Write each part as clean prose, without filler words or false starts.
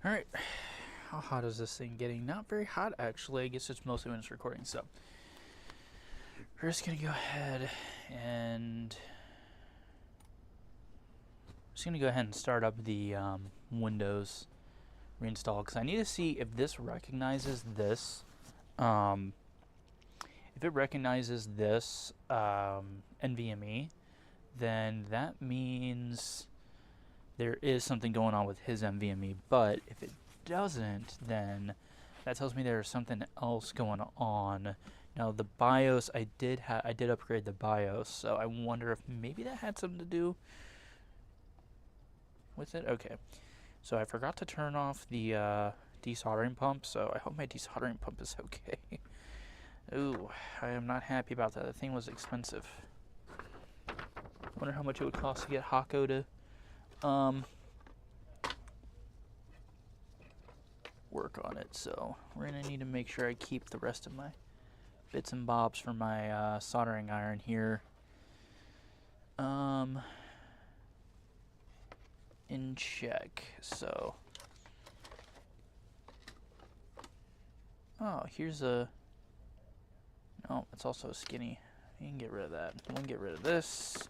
Alright, how hot is this thing getting? Not very hot, actually. I guess it's mostly when it's recording, so we're just gonna go ahead and start up the Windows reinstall, because I need to see if this recognizes this. If it recognizes this NVMe, then that means there is something going on with his NVMe. But if it doesn't, then that tells me there's something else going on. Now the BIOS, I did upgrade the BIOS, so I wonder if maybe that had something to do with it. Okay, so I forgot to turn off the desoldering pump, so I hope my desoldering pump is okay. Ooh, I am not happy about that. The thing was expensive. Wonder how much it would cost to get Hako to work on it. So we're gonna need to make sure I keep the rest of my bits and bobs for my soldering iron here in check. So here's a no, it's also skinny. You can get rid of that. We can get rid of this.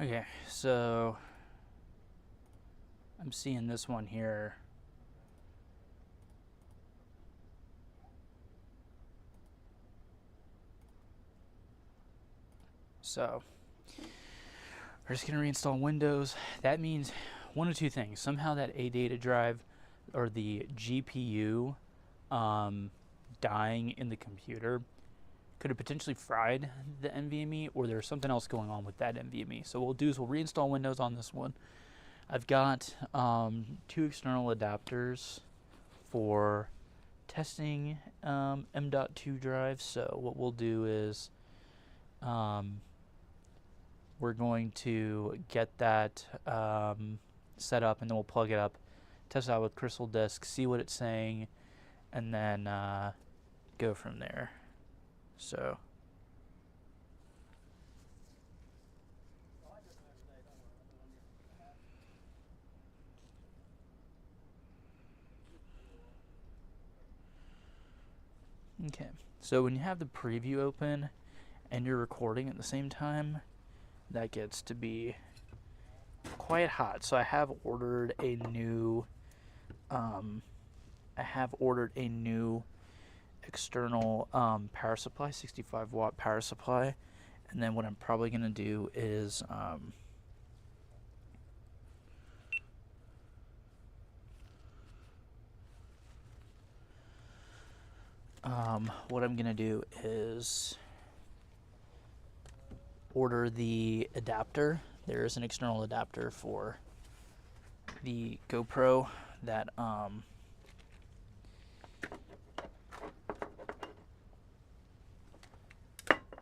Okay, so I'm seeing this one here. So we're just gonna reinstall Windows. That means one of two things. Somehow that A data drive or the GPU dying in the computer could have potentially fried the NVMe, or there's something else going on with that NVMe. So what we'll do is we'll reinstall Windows on this one. I've got 2 external adapters for testing M.2 drives. So what we'll do is we're going to get that set up, and then we'll plug it up, test it out with Crystal Disk, see what it's saying, and then go from there. So okay, so when you have the preview open and you're recording at the same time, that gets to be quite hot. So I have ordered a new external power supply, 65 watt power supply, and then what I'm probably going to do is what I'm going to do is order the adapter. There is an external adapter for the GoPro that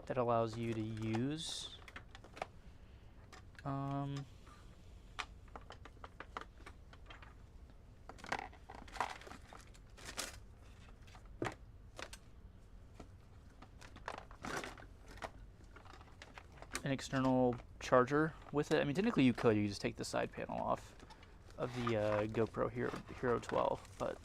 that allows you to use an external charger with it. I mean, technically you could. You just take the side panel off of the GoPro Hero 12, but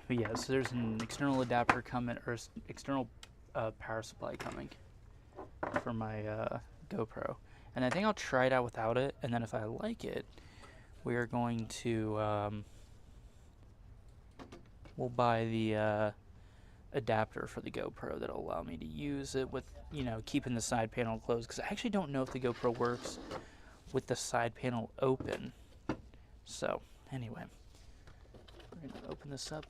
but yeah, so there's an external adapter coming, or external power supply coming for my GoPro, and I think I'll try it out without it, and then if I like it, we are going to we'll buy the adapter for the GoPro that'll allow me to use it with, you know, keeping the side panel closed, because I actually don't know if the GoPro works with the side panel open. So anyway, we're going to open this up.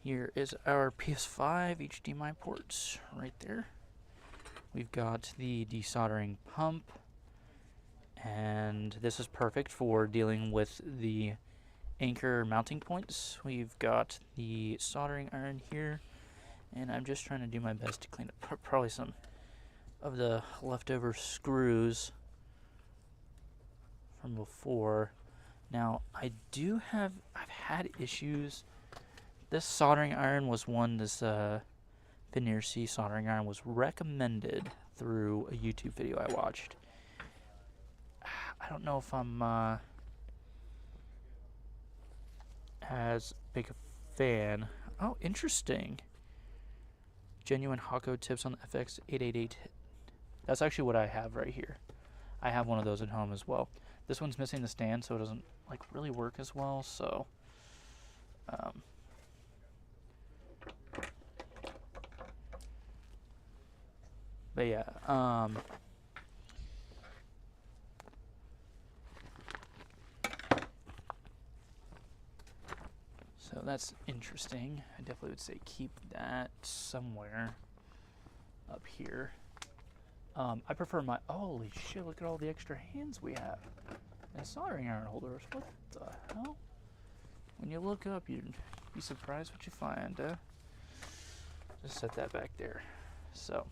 Here is our PS5 HDMI ports right there. We've got the desoldering pump, and this is perfect for dealing with the anchor mounting points. We've got the soldering iron here, and I'm just trying to do my best to clean up probably some of the leftover screws from before. Now, I've had issues. This soldering iron was one, this Veneer C soldering iron was recommended through a YouTube video I watched. I don't know if I'm as big a fan. Oh, interesting. Genuine Hako tips on the FX888. That's actually what I have right here. I have one of those at home as well. This one's missing the stand, so it doesn't like really work as well. So, but yeah, so that's interesting. I definitely would say keep that somewhere up here. I prefer my, holy shit, look at all the extra hands we have. And soldering iron holders, what the hell? When you look up, you'd be surprised what you find. Just set that back there. So.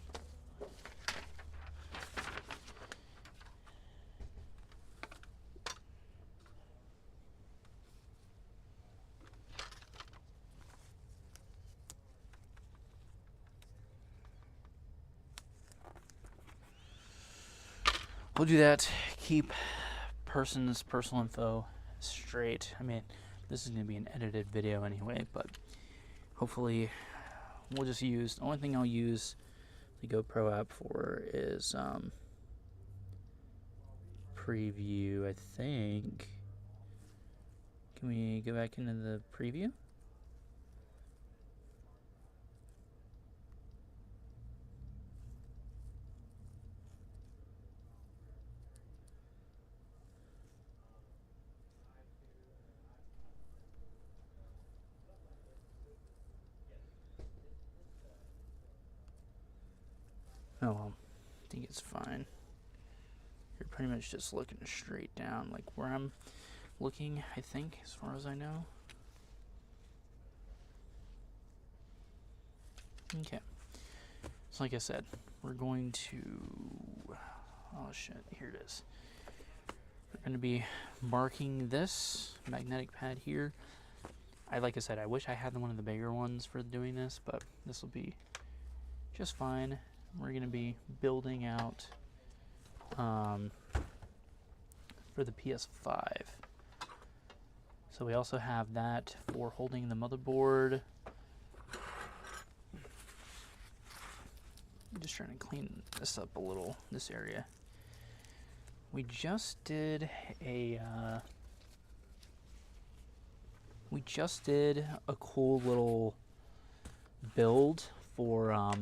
We'll do that. Keep person's personal info straight. I mean, this is going to be an edited video anyway, but hopefully we'll just use, the only thing I'll use the GoPro app for is preview, I think. Can we go back into the preview? Oh well, I think it's fine. You're pretty much just looking straight down, like where I'm looking, I think, as far as I know. Okay. So like I said, we're going to... Oh shit, here it is. We're going to be marking this magnetic pad here. Like I said, I wish I had one of the bigger ones for doing this, but this will be just fine. We're going to be building out for the PS5. So we also have that for holding the motherboard. I'm just trying to clean this up a little, this area. We just did a cool little build for a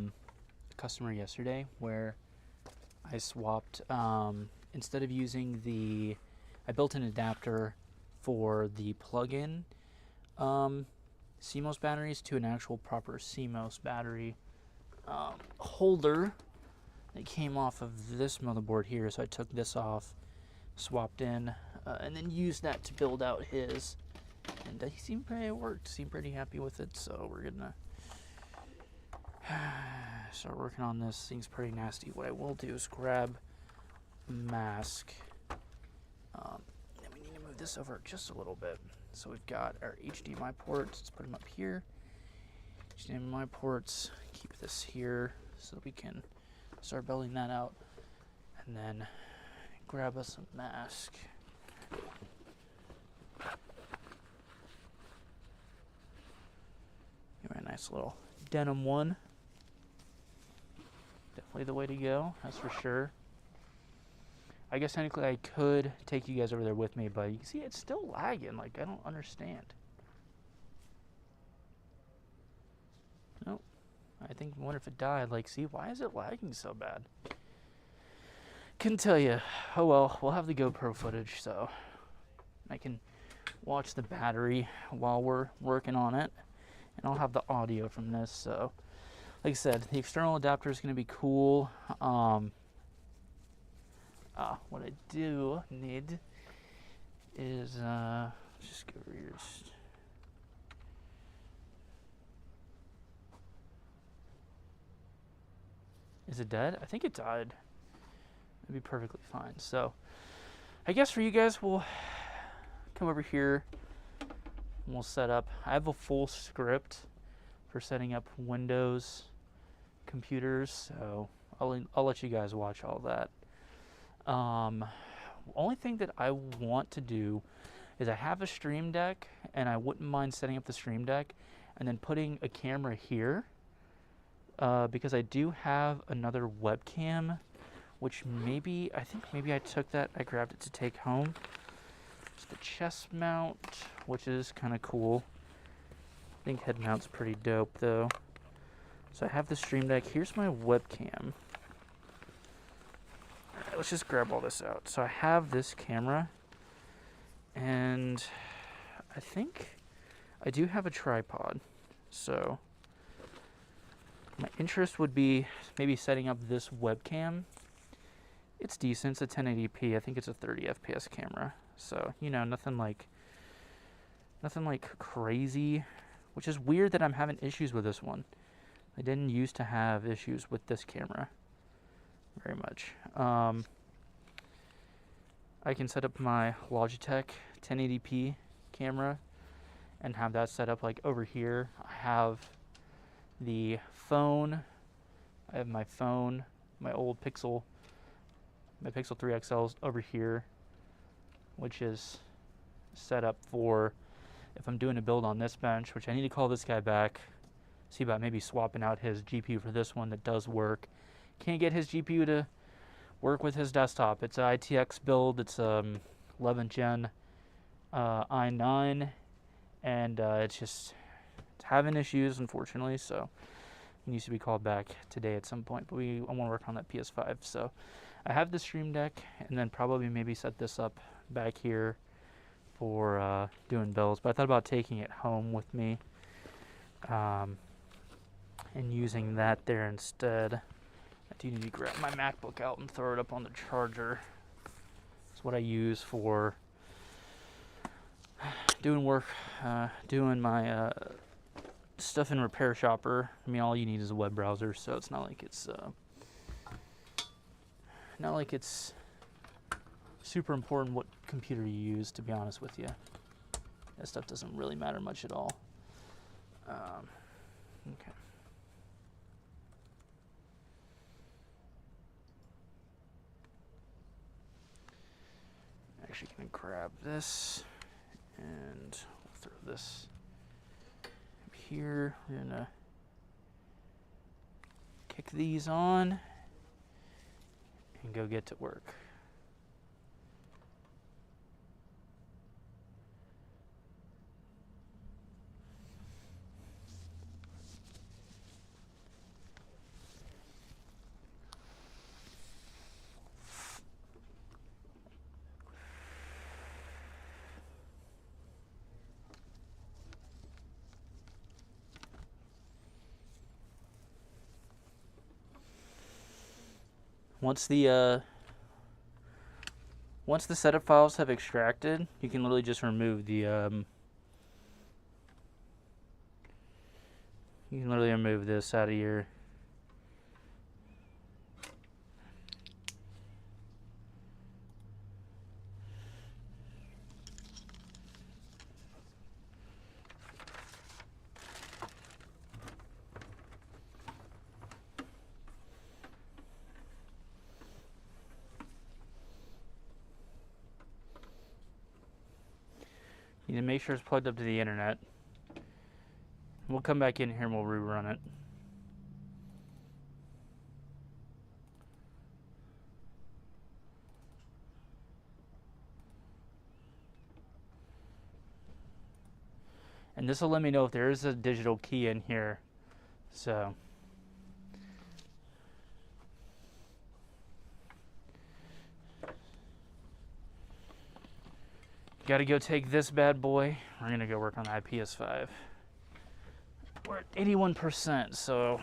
customer yesterday where I swapped, instead of using I built an adapter for the plug-in CMOS batteries to an actual proper CMOS battery holder that came off of this motherboard here. So I took this off, swapped in, and then used that to build out his. And he seemed pretty happy with it. So we're gonna start working on this. Thing's pretty nasty. What I will do is grab a mask. Then we need to move this over just a little bit. So we've got our HDMI ports. Let's put them up here. HDMI ports. Keep this here so we can start building that out. And then grab us a mask. Give me a nice little denim one. Definitely the way to go, that's for sure. I guess technically I could take you guys over there with me, but you can see it's still lagging. Like, I don't understand. Nope. I wonder if it died. Like, see, why is it lagging so bad? Couldn't tell you. Oh well, we'll have the GoPro footage, so I can watch the battery while we're working on it. And I'll have the audio from this, so... Like I said, the external adapter is going to be cool. What I do need is, just go over here. Is it dead? I think it died. It'd be perfectly fine. So, I guess for you guys, we'll come over here and we'll set up. I have a full script for setting up Windows computers, so I'll let you guys watch all that. Only thing that I want to do is I have a Stream Deck, and I wouldn't mind setting up the Stream Deck and then putting a camera here, because I do have another webcam, which I think maybe I grabbed it to take home. It's the chest mount, which is kind of cool. I think head mount's pretty dope though. So I have the Stream Deck. Here's my webcam. Alright, let's just grab all this out. So I have this camera, and I think I do have a tripod. So my interest would be maybe setting up this webcam. It's decent. It's a 1080p. I think it's a 30 FPS camera. So, you know, nothing like crazy, which is weird that I'm having issues with this one. I didn't used to have issues with this camera very much. I can set up my Logitech 1080p camera and have that set up like over here. I have the phone. I have my phone, my old Pixel, my Pixel 3 XL's over here, which is set up for if I'm doing a build on this bench, which I need to call this guy back, see about maybe swapping out his GPU for this one that does work. Can't get his GPU to work with his desktop. It's an ITX build. It's 11th gen i9, and it's having issues, unfortunately. So it needs to be called back today at some point. But I want to work on that PS5. So I have the Stream Deck, and then probably maybe set this up back here for doing builds. But I thought about taking it home with me and using that there instead. do need to grab my MacBook out and throw it up on the charger. It's what I use for doing work, doing my stuff in Repair Shopper. I mean, all you need is a web browser, so it's not like it's super important what computer you use, to be honest with you. That stuff doesn't really matter much at all. Okay. Actually gonna grab this and we'll throw this up here. We're gonna kick these on and go get to work. Once the setup files have extracted, you can literally just remove the you can literally remove this out of your you need to make sure it's plugged up to the internet. We'll come back in here and we'll rerun it. And this will let me know if there is a digital key in here. So gotta go take this bad boy. We're gonna go work on that PS5. We're at 81%, so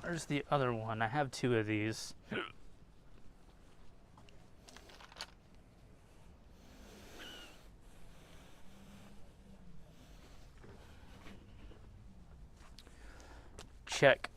where's the other one? I have two of these. Check.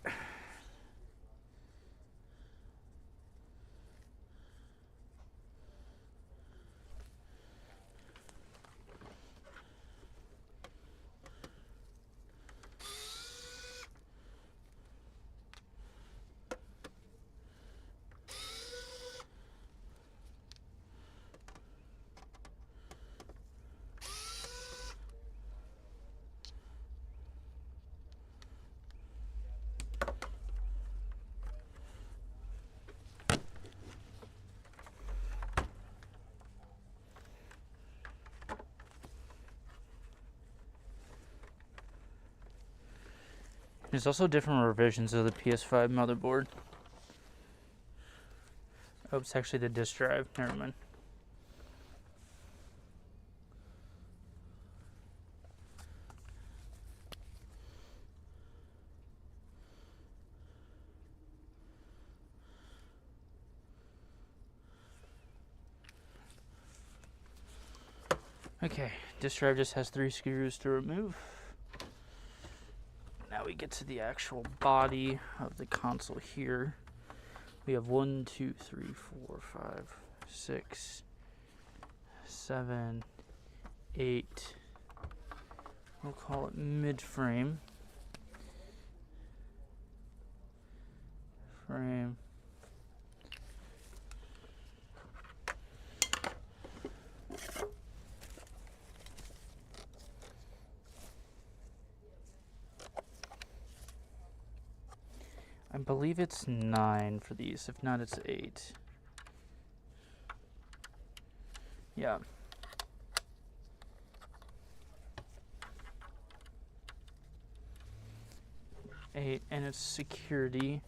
There's also different revisions of the PS5 motherboard. Oh, it's actually the disk drive. Never mind. Okay, disk drive just has 3 screws to remove. Now we get to the actual body of the console here. We have 1, 2, 3, 4, 5, 6, 7, 8. We'll call it mid-frame. Frame. I believe it's 9 for these. If not, it's 8. Yeah. 8, and it's security.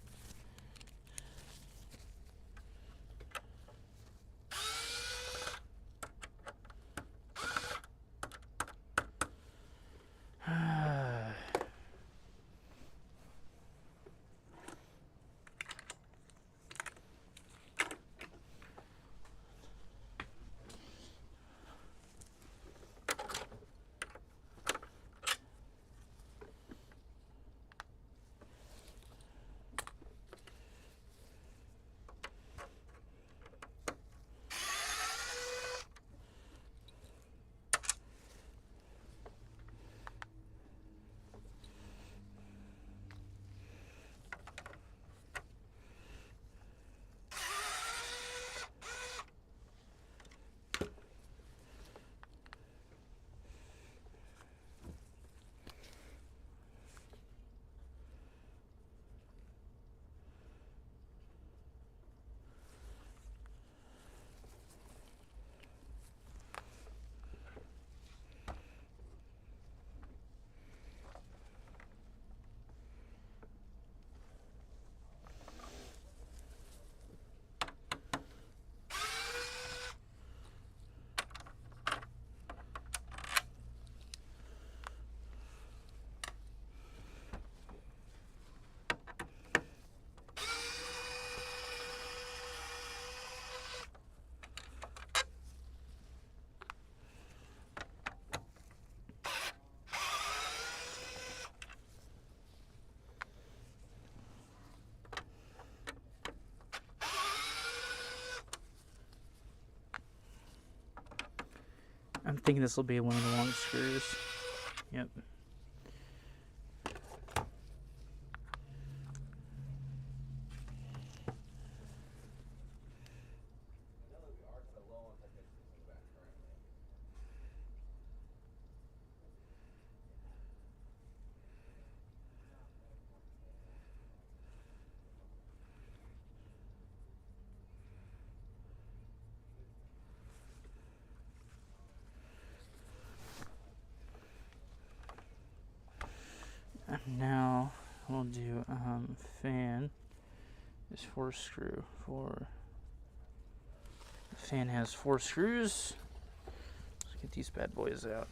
I'm thinking this will be one of the long screws. Yep. Now we'll do fan is 4 screw. The fan has 4 screws. Let's get these bad boys out.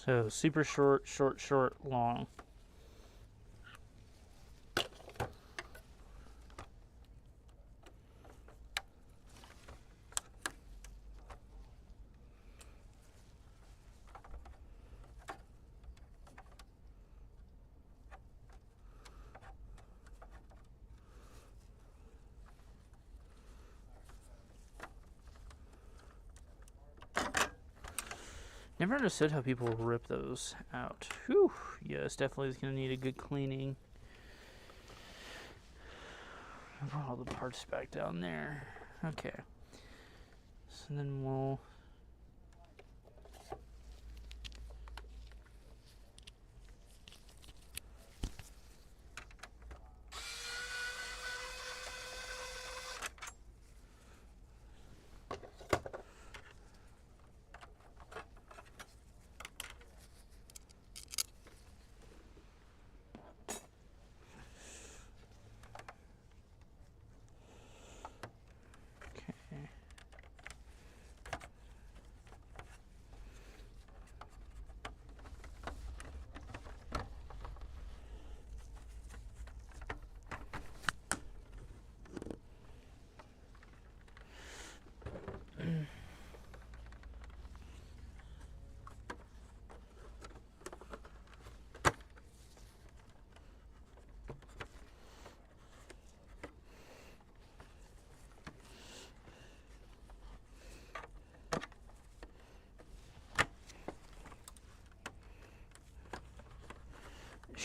So super short, short, short, long. Never understood how people rip those out. Whew. Yes, definitely is going to need a good cleaning. I brought all the parts back down there. Okay. So then we'll...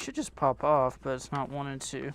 should just pop off, but it's not wanting to.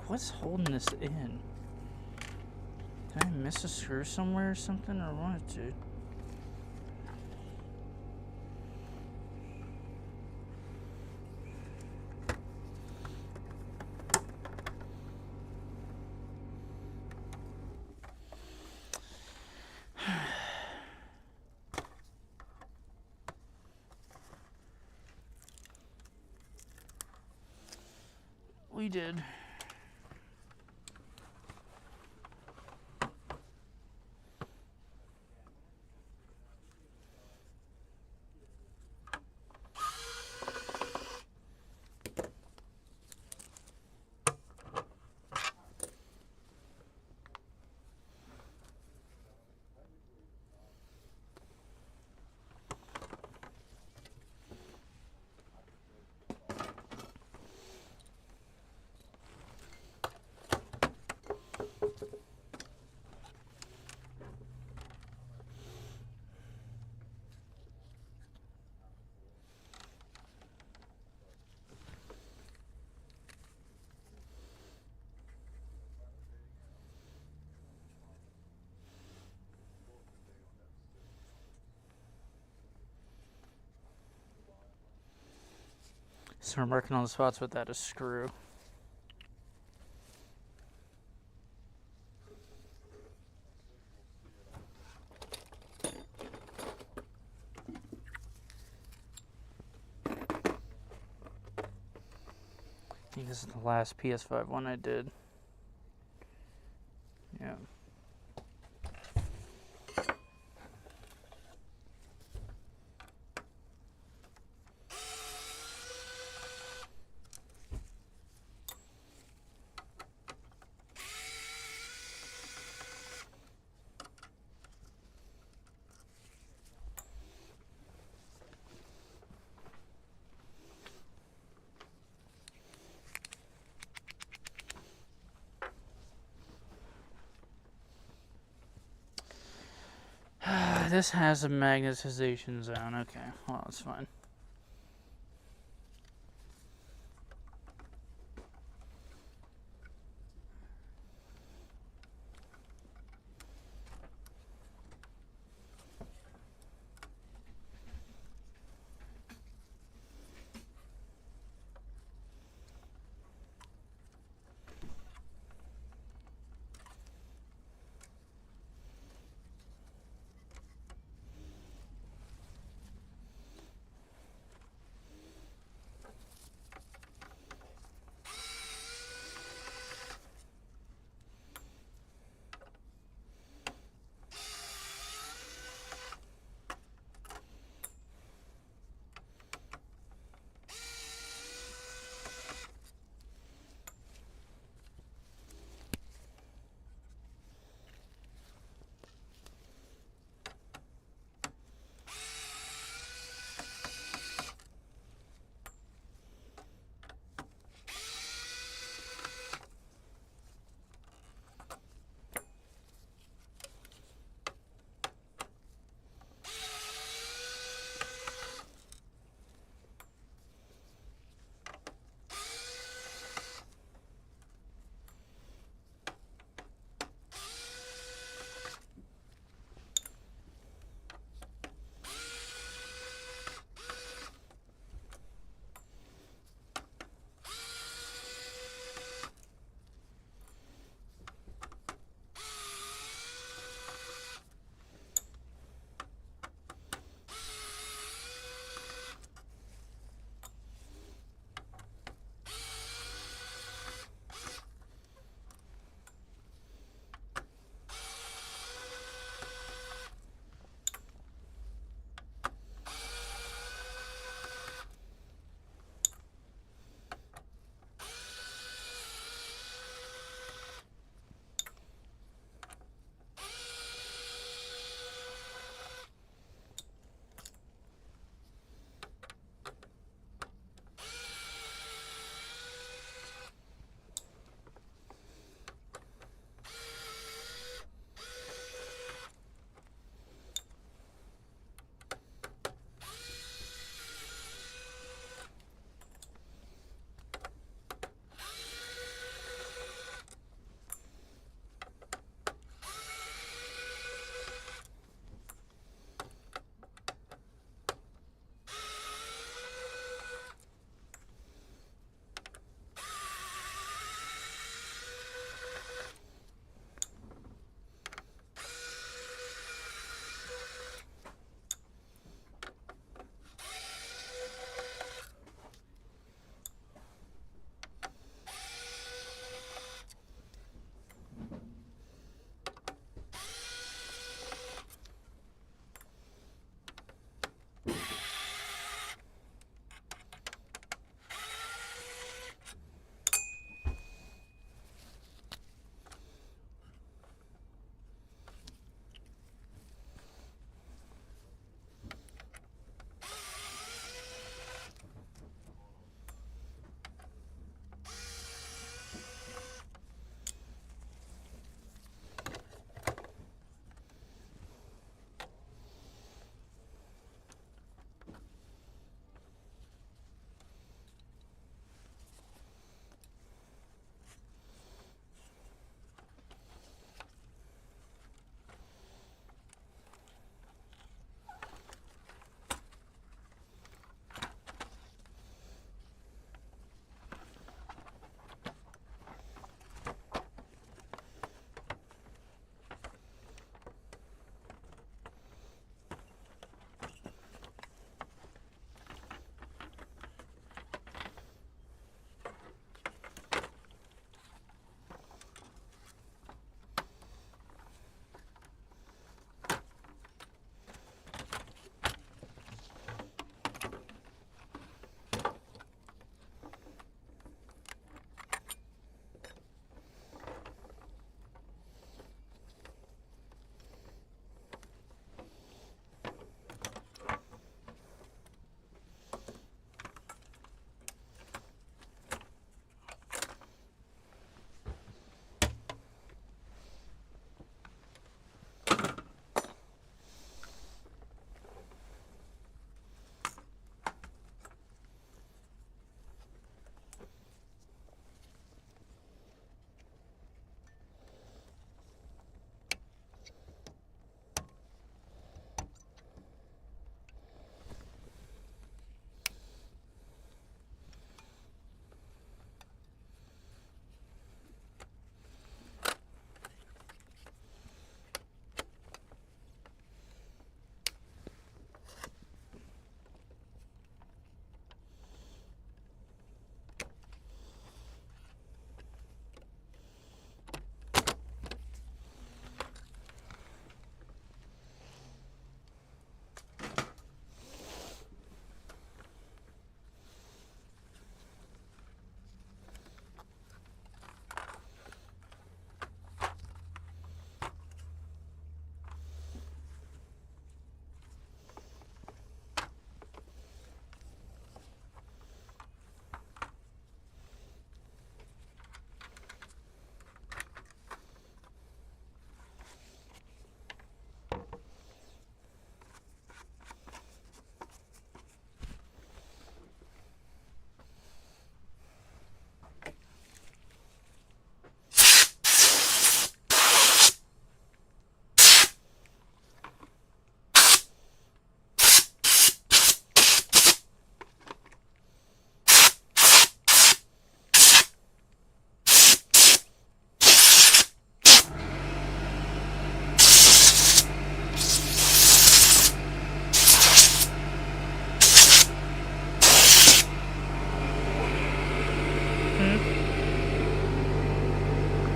What's holding this in? Did I miss a screw somewhere or something, or what, dude? We did. So we're marking on the spots with that a screw. I think this is the last PS5 one I did. Yeah. this has a magnetization zone. Okay, well, that's fine.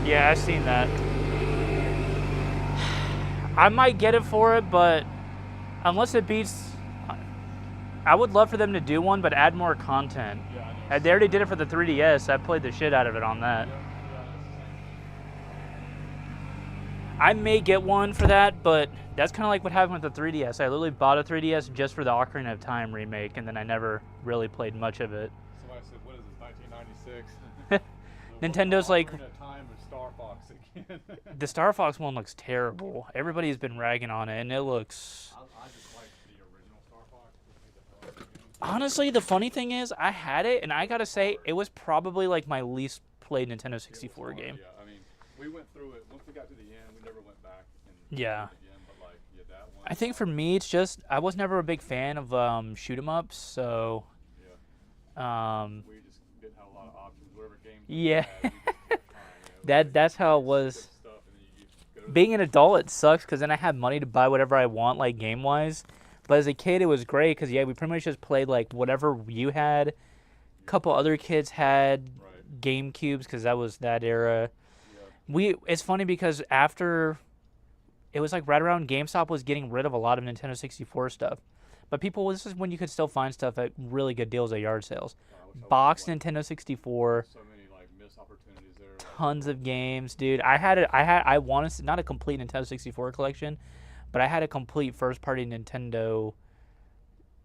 Yeah, I've seen that. I might get it for it, but unless it beats, I would love for them to do one, but add more content. Yeah, They already did it for the 3DS. I played the shit out of it on that. I may get one for that, but that's kind of like what happened with the 3DS. I literally bought a 3DS just for the Ocarina of Time remake, and then I never really played much of it. Somebody said, what is this, 1996? Nintendo's like, Ocarina of Time and Star Fox again. the Star Fox one looks terrible. Everybody's been ragging on it, and it looks... I just like the original Star Fox. I think that's Honestly, the funny thing is, I had it, and I gotta say, it was probably like my least played Nintendo 64 game. Yeah, I mean, we went through it. Once we got to the end, we never went back and Yeah. did it again. But like, yeah, that one. I think for me, it's just I was never a big fan of shoot 'em ups, so we just didn't have a lot of options. Whatever games. yeah. We had, we just kept trying, That's how it was. stuff, and then you just go Being an adult, it sucks because then I had money to buy whatever I want, like game wise. But as a kid, it was great because we pretty much just played like whatever you had. A couple other kids had Right. GameCubes because that was that era. Yeah. It's funny because after it was like right around GameStop was getting rid of a lot of Nintendo 64 stuff. But this is when you could still find stuff at really good deals at yard sales. I wish I Boxed was, like, Nintendo 64, so many like missed opportunities there. tons of games, dude. I wanted not a complete Nintendo 64 collection, but I had a complete first-party Nintendo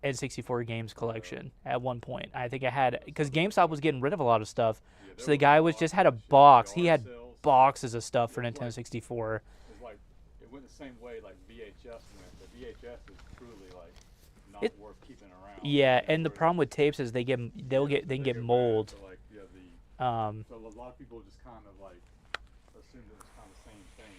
N64 games collection at one point. I think I had because GameStop was getting rid of a lot of stuff, so the guy just had a box. He had boxes of stuff for Nintendo 64. It's like it went the same way like VHS went. The VHS is truly like not It- worth keeping around. Yeah, and the Whereas- problem with tapes is they can yeah, get they go mold. bad, so, like, yeah, so a lot of people just kind of like assumed it was kind of the same thing.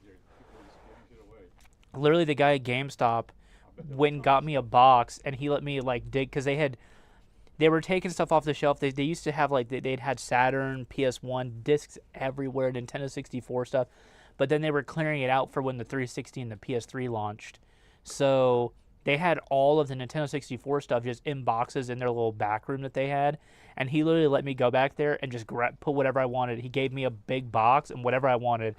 People were just giving shit away. Literally, the guy at GameStop I bet they went were and trying got to me a box, and he let me like dig because they were taking stuff off the shelf. They used to have like they'd had Saturn, PS1 discs everywhere, Nintendo 64 stuff, but then they were clearing it out for when the 360 and the PS3 launched. So they had all of the Nintendo 64 stuff just in boxes in their little back room that they had, and he literally let me go back there and just put whatever I wanted. He gave me a big box and whatever I wanted,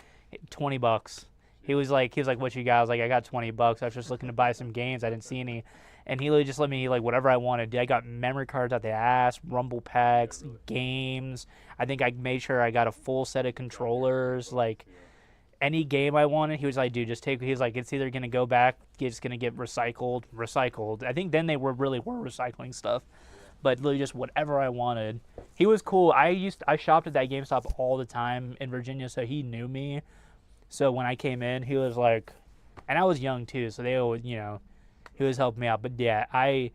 $20. He was like, what you got? I was like, I got $20. I was just looking to buy some games. I didn't see any. And he literally just let me, like, whatever I wanted. I got memory cards out the ass, rumble packs, games. I think I made sure I got a full set of controllers. Like, any game I wanted, he was like, dude, just take. He was like, it's either going to go back, it's going to get recycled. I think then they were recycling stuff. But literally just whatever I wanted. He was cool. I shopped at that GameStop all the time in Virginia, so he knew me. So when I came in, he was like, and I was young too, so they always, he was helping me out. But yeah, I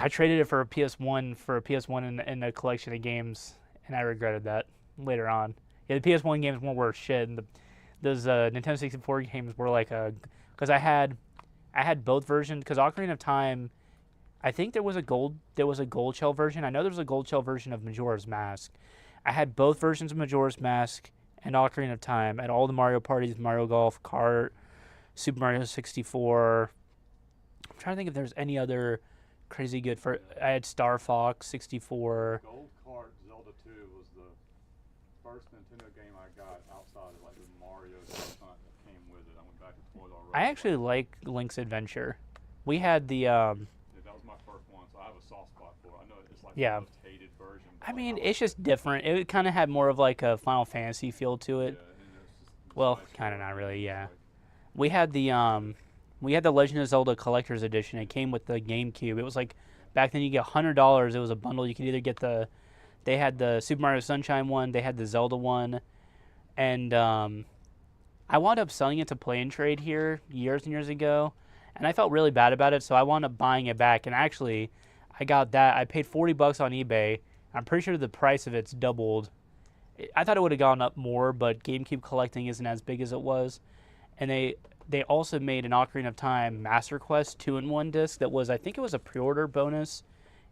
traded it for a PS1 in a collection of games, and I regretted that later on. Yeah, the PS1 games weren't worth shit, and those Nintendo 64 games were like because I had both versions. Because Ocarina of Time, I think there was a gold shell version. I know there was a gold shell version of Majora's Mask. I had both versions of Majora's Mask and Ocarina of Time at all the Mario parties, Mario Golf, Kart, Super Mario 64. I'm trying to think if there's any other crazy good I had Star Fox 64. Gold Kart Zelda 2 was the first Nintendo game I got outside of like the Mario Duck Hunt that came with it. I went back to Toys R Us. I actually like Link's Adventure. We had the Yeah, that was my first one, so I have a soft spot for it. I know it's like Yeah. the most hated version. but I mean, like it's just different. It kind of had more of like a Final Fantasy feel to yeah, it. and it's Well, nice kinda for not it. really, yeah. Like, We had the Legend of Zelda Collector's Edition. It came with the GameCube. It was like back then you get $100. It was a bundle. You could either get they had the Super Mario Sunshine one, they had the Zelda one, and I wound up selling it to Play and Trade here years and years ago, and I felt really bad about it. So I wound up buying it back, and actually, I got that. I paid $40 on eBay. I'm pretty sure the price of it's doubled. I thought it would have gone up more, but GameCube collecting isn't as big as it was. And they also made an Ocarina of Time Master Quest 2-in-1 disc that was, I think it was a pre-order bonus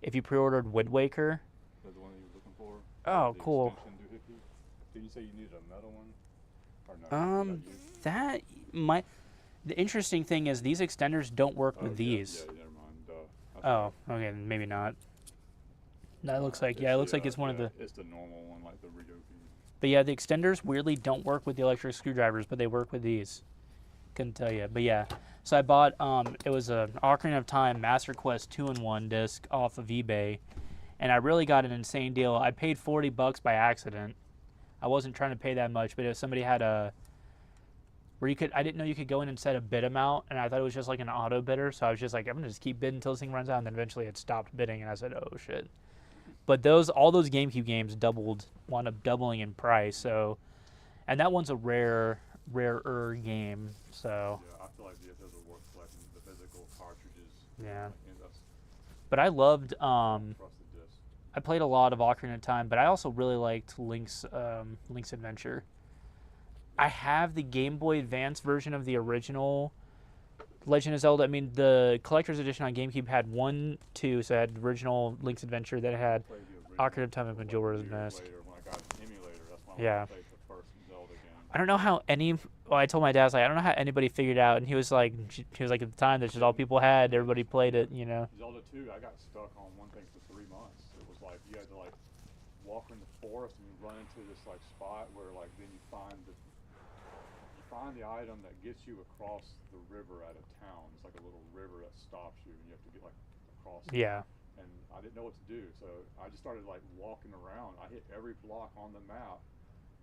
if you pre-ordered Wind Waker. that's the one that you were looking for? Oh, The cool. extension doohickey? Did you say you needed a metal one? Or no? That might. The interesting thing is these extenders don't work with these. Yeah, never mind. That's Oh, okay, maybe not. That looks like it looks like it's one of the. It's the normal one, like the Ryoki. But yeah, the extenders weirdly don't work with the electric screwdrivers, but they work with these. Couldn't tell you, but yeah. So I bought it was a Ocarina of Time Master Quest 2-in-1 disc off of eBay, and I really got an insane deal. I paid $40 by accident. I wasn't trying to pay that much, but if somebody had a where you could, I didn't know you could go in and set a bid amount, and I thought it was just like an auto bidder. So I was just like, I'm gonna just keep bidding until this thing runs out, and then eventually it stopped bidding, and I said, oh shit. But all those GameCube games wound up doubling in price. So, and that one's a rarer game. So. Yeah, I feel like those are worth collecting. The physical cartridges. Yeah. And that's But I loved. across the disc. I played a lot of Ocarina of Time, but I also really liked Link's Adventure. I have the Game Boy Advance version of the original Legend of Zelda. I mean, the collector's edition on GameCube had 1, 2, so it had the original Link's Adventure, then it had Played the original Ocarina of Time and Majora's years Mask. later when I got an emulator. That's when Yeah. I played the first Zelda game. I don't know how I told my dad, I was like, I don't know how anybody figured out, and he was like, at the time, that's just all people had. Everybody played it, you know. Zelda 2, I got stuck on one thing for 3 months. It was like you had to like walk in the forest and you run into this like spot where like then you find the item that gets you across the river at a town. It's like a little river that stops you and you have to get like across it. Yeah. And I didn't know what to do, so I just started like walking around. I hit every block on the map.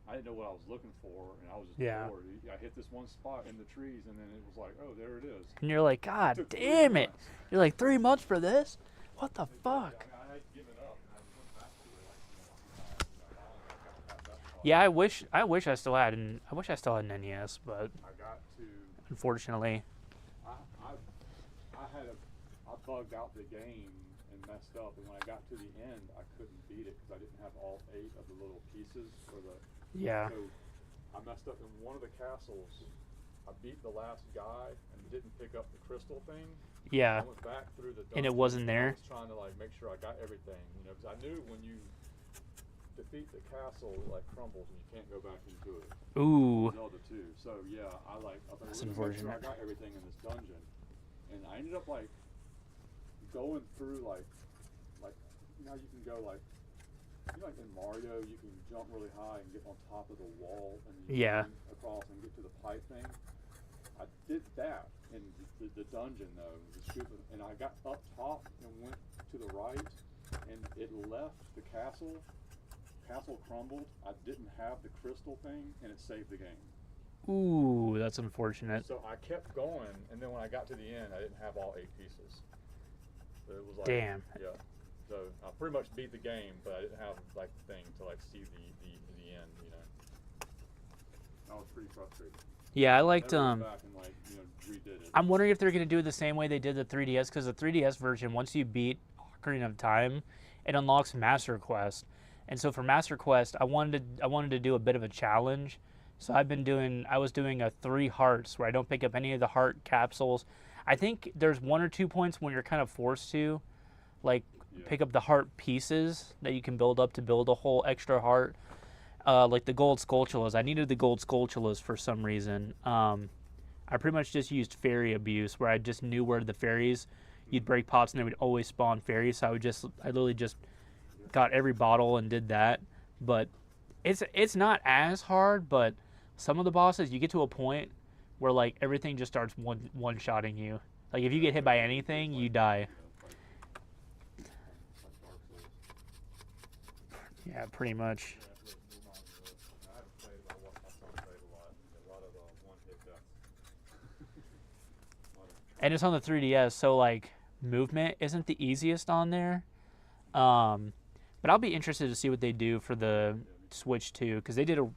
I didn't know what I was looking for, and I was just bored. I hit this one spot in the trees, and then it was like, oh, there it is. And you're like, God Took 3 damn it. months. You're like, 3 months for this? What the fuck? I had given up, and I went back to it like, I got past that part. Yeah, I wish I still had an NES, but I got to. unfortunately. I bugged out the game and messed up, and when I got to the end, I couldn't beat it because I didn't have all 8 of the little pieces for the. Yeah. So I messed up in one of the castles. I beat the last guy and didn't pick up the crystal thing. Yeah. I went back through the. And it dungeon, wasn't there? I was trying to like make sure I got everything, you know, because I knew when you defeat the castle, it like crumbles and you can't go back into it. Ooh. Zelda 2. So yeah, I was like, That's let me make sure I unfortunate. got everything in this dungeon, and I ended up like going through like you know how you can go like like in Mario you can jump really high and get on top of the wall and you Yeah. run across and get to the pipe thing. I did that in the dungeon though, and I got up top and went to the right, and it left the castle. Castle crumbled. I didn't have the crystal thing, and it saved the game. Ooh, that's unfortunate. So I kept going, and then when I got to the end, I didn't have all 8 pieces. So it was like, Damn. Yeah. So I pretty much beat the game, but I didn't have like the thing to like see the end. You know. That was pretty frustrating. Yeah, I liked Never went back and like redid it. I'm wondering if they're gonna do it the same way they did the 3DS, because the 3DS version, once you beat Ocarina of Time, it unlocks Master Quest. And so for Master Quest, I wanted to do a bit of a challenge. So I was doing a 3 hearts where I don't pick up any of the heart capsules. I think there's 1 or 2 points when you're kind of forced to, like, pick up the heart pieces that you can build up to build a whole extra heart. Like the gold Skulltulas. I needed the gold Skulltulas for some reason. I pretty much just used fairy abuse, where I just knew where the fairies, you'd break pots and they would always spawn fairies. So I literally just got every bottle and did that. But it's not as hard, but some of the bosses, you get to a point where like everything just starts one-shotting you. Like if you get hit by anything, you die. Yeah, pretty much. And it's on the 3DS, so like movement isn't the easiest on there. But I'll be interested to see what they do for the Switch too, because they did a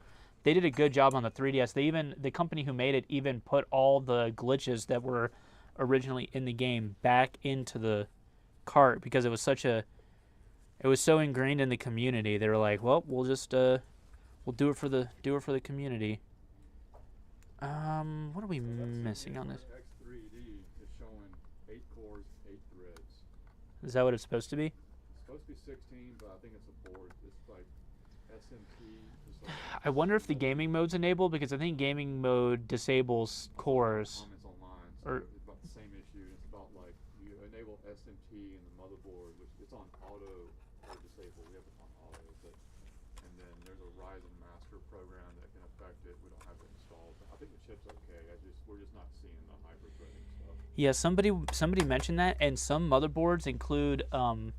good job on the 3DS. The company who made it even put all the glitches that were originally in the game back into the cart, because it was so ingrained in the community. They were like, well, we'll just we'll do it for the community. What are we missing on this? X3D is showing 8 cores, 8 threads. Is that what it's supposed to be? It's supposed to be 16, but I think it's a board. It's like SMT. It's like I wonder if the gaming mode's enabled, because I think gaming mode disables cores. comments online. So Or it's about the same issue. It's about like you enable SMT in the motherboard, which it's on auto or program that can affect it. We don't have it installed. I think the chip's okay. We're just not seeing the hyper-threading stuff. Yeah, somebody mentioned that, and some motherboards include some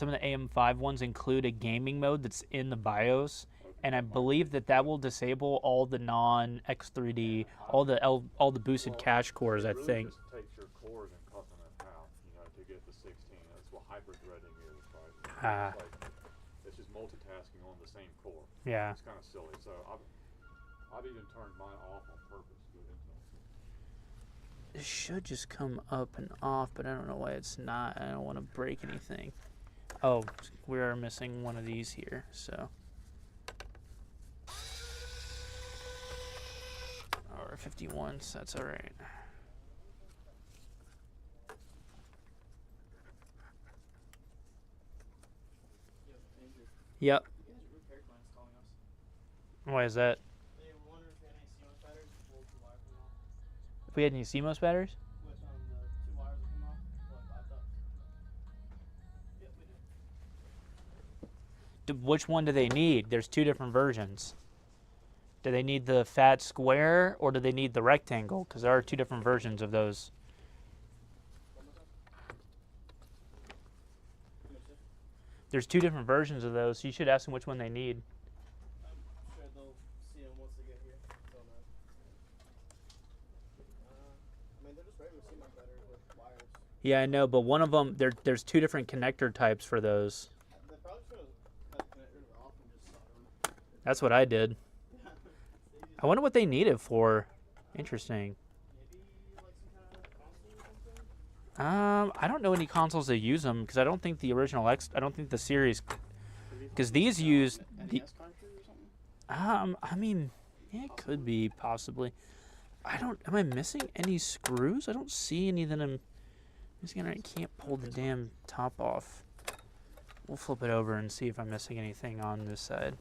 of the AM5 ones include a gaming mode that's in the BIOS, and I believe that will disable all the non-X3D, all the boosted cache cores. It I really think. just takes your cores and cuts them in half, to get the 16. That's what hyper-threading is, right? Ah. It's just multitasking on the same core. Yeah. It's kind of silly. So I've even turned mine off on purpose with Intel. It should just come up and off, but I don't know why it's not. I don't want to break anything. Oh, we are missing one of these here, so. Or 51, so that's all right. Yep. Why is that? If we had any CMOS batteries? Which one do they need? There's two different versions. Do they need the fat square or do they need the rectangle? Because there are two different versions of those. There's two different versions of those, so you should ask them which one they need. I'm sure they'll see them once they get here. They'll know. I mean, they're just regular CMOS batteries with wires. Yeah, I know, but one of them, there's two different connector types for those. They probably should have cut the connectors off and just soldered them. That's what I did. I wonder what they need it for. Interesting. Maybe like some kind of console or something? I don't know any consoles that use them because I don't think the original I don't think the series, because these use the. NES cartridge or something? I mean, yeah, it could be possibly. Am I missing any screws? I don't see any that I'm missing. I can't pull the damn top off. We'll flip it over and see if I'm missing anything on this side.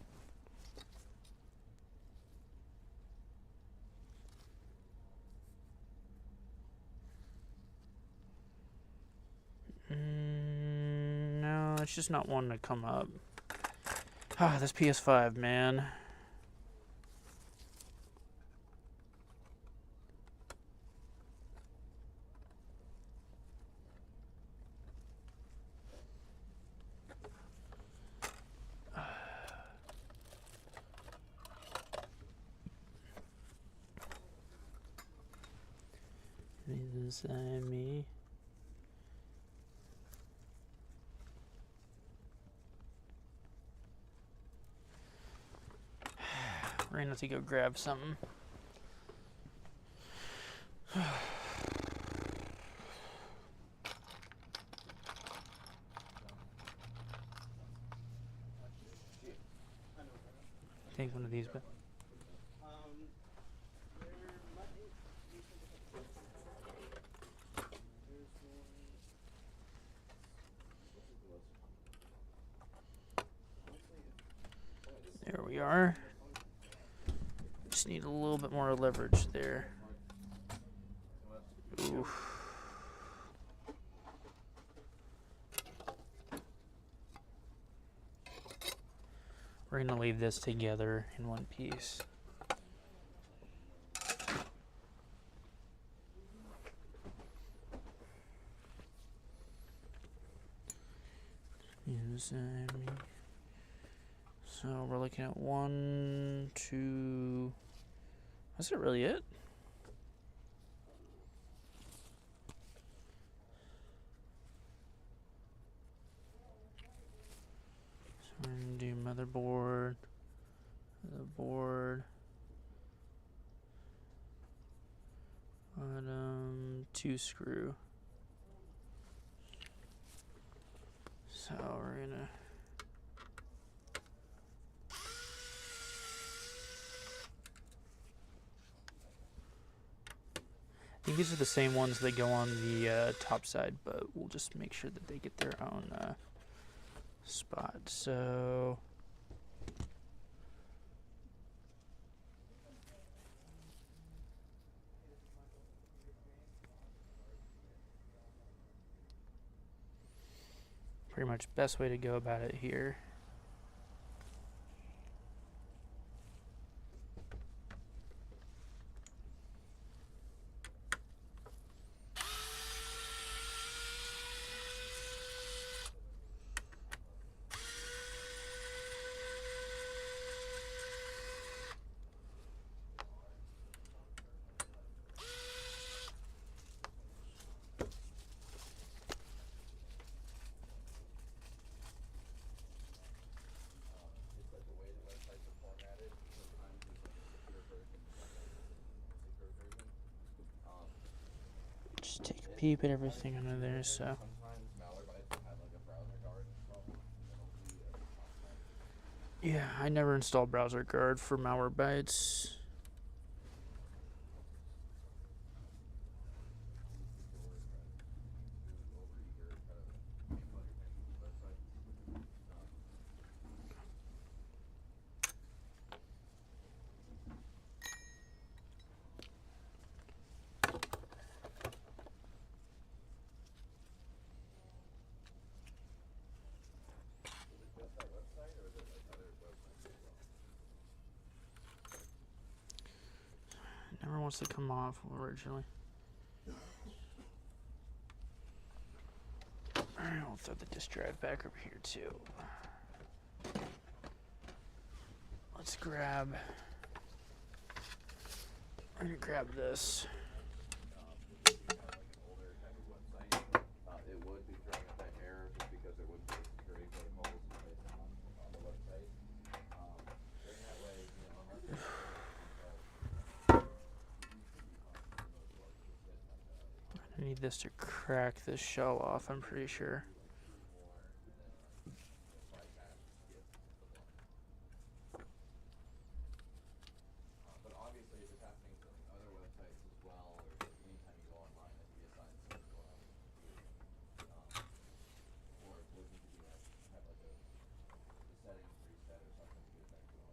No, it's just not wanting to come up. Ah, this PS5, man. These inside me. We're gonna have to go grab something. Take one of these, but There might be some. There's one. there we are. Just need a little bit more leverage there. Oof. We're gonna leave this together in one piece. So we're looking at 1, 2. Is that really it? So we're gonna do motherboard, the board, bottom, 2 screw. So we're gonna. I think these are the same ones that go on the top side, but we'll just make sure that they get their own spot. So pretty much best way to go about it here. keeping everything under there, so. Yeah, I never installed browser guard for Malwarebytes. It never wants to come off originally. Alright, I'll throw the disk drive back over here too. Let's grab. I'm gonna grab this. It would be throwing up that error just because it wouldn't be security protocols based on the website. In that way, I need this to crack this shell off, I'm pretty sure. but obviously if it's happening to other websites as well, or anytime you go online, it can be assigned to go out with the computer. Or it would need to be have like the settings reset or something to get that going.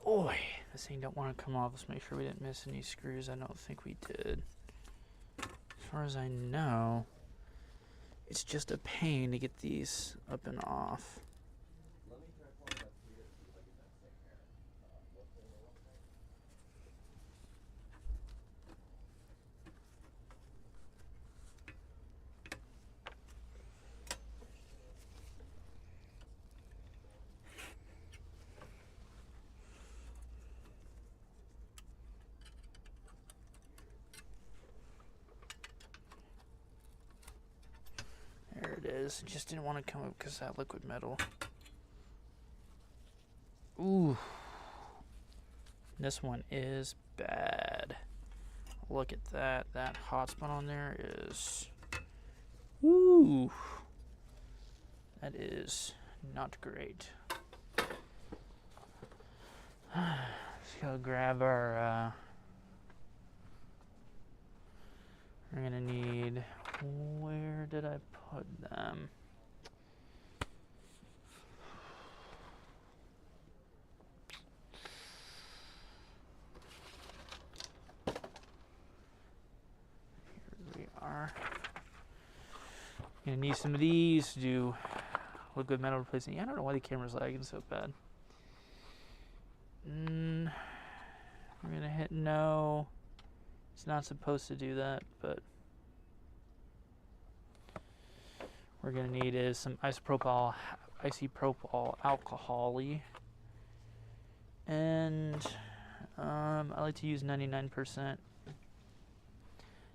Boy, this thing don't want to come off. Let's make sure we didn't miss any screws. I don't think we did. As far as I know, it's just a pain to get these up and off. Let me try pulling that here and see if I get that same error. What's the website? There it is. It just didn't want to come up because that liquid metal. Ooh. This one is bad. Look at that. That hotspot on there is. Ooh. That is not great. Let's go grab our. We're gonna need. Where did I put them? Here we are. Gonna need some of these to do liquid metal replacement. Yeah, I don't know why the camera's lagging so bad. We're gonna hit no. It's not supposed to do that, but we're gonna need is some isopropyl alcohol-y, and I like to use 99%.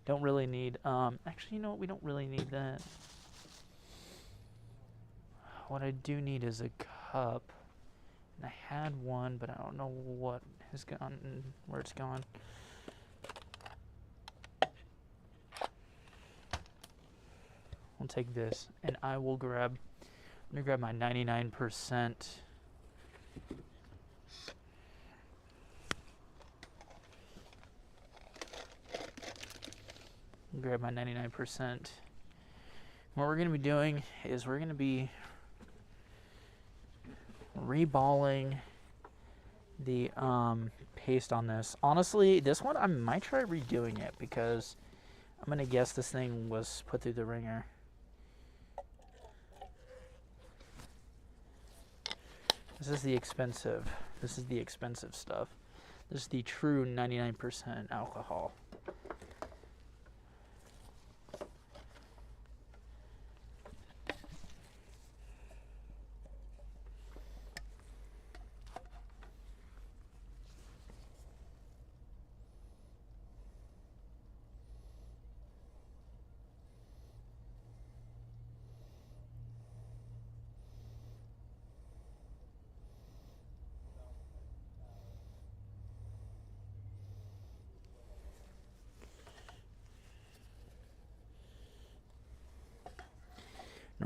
Don't really need. Actually, you know what? We don't really need that. What I do need is a cup, and I had one, but I don't know what has gone and where it's gone. I'll take this, and I will grab. I'm gonna grab my 99%. Grab my 99%. What we're gonna be doing is we're gonna be reballing the paste on this. Honestly, this one I might try redoing it because I'm gonna guess this thing was put through the ringer. This is the expensive stuff. This is the true 99% alcohol.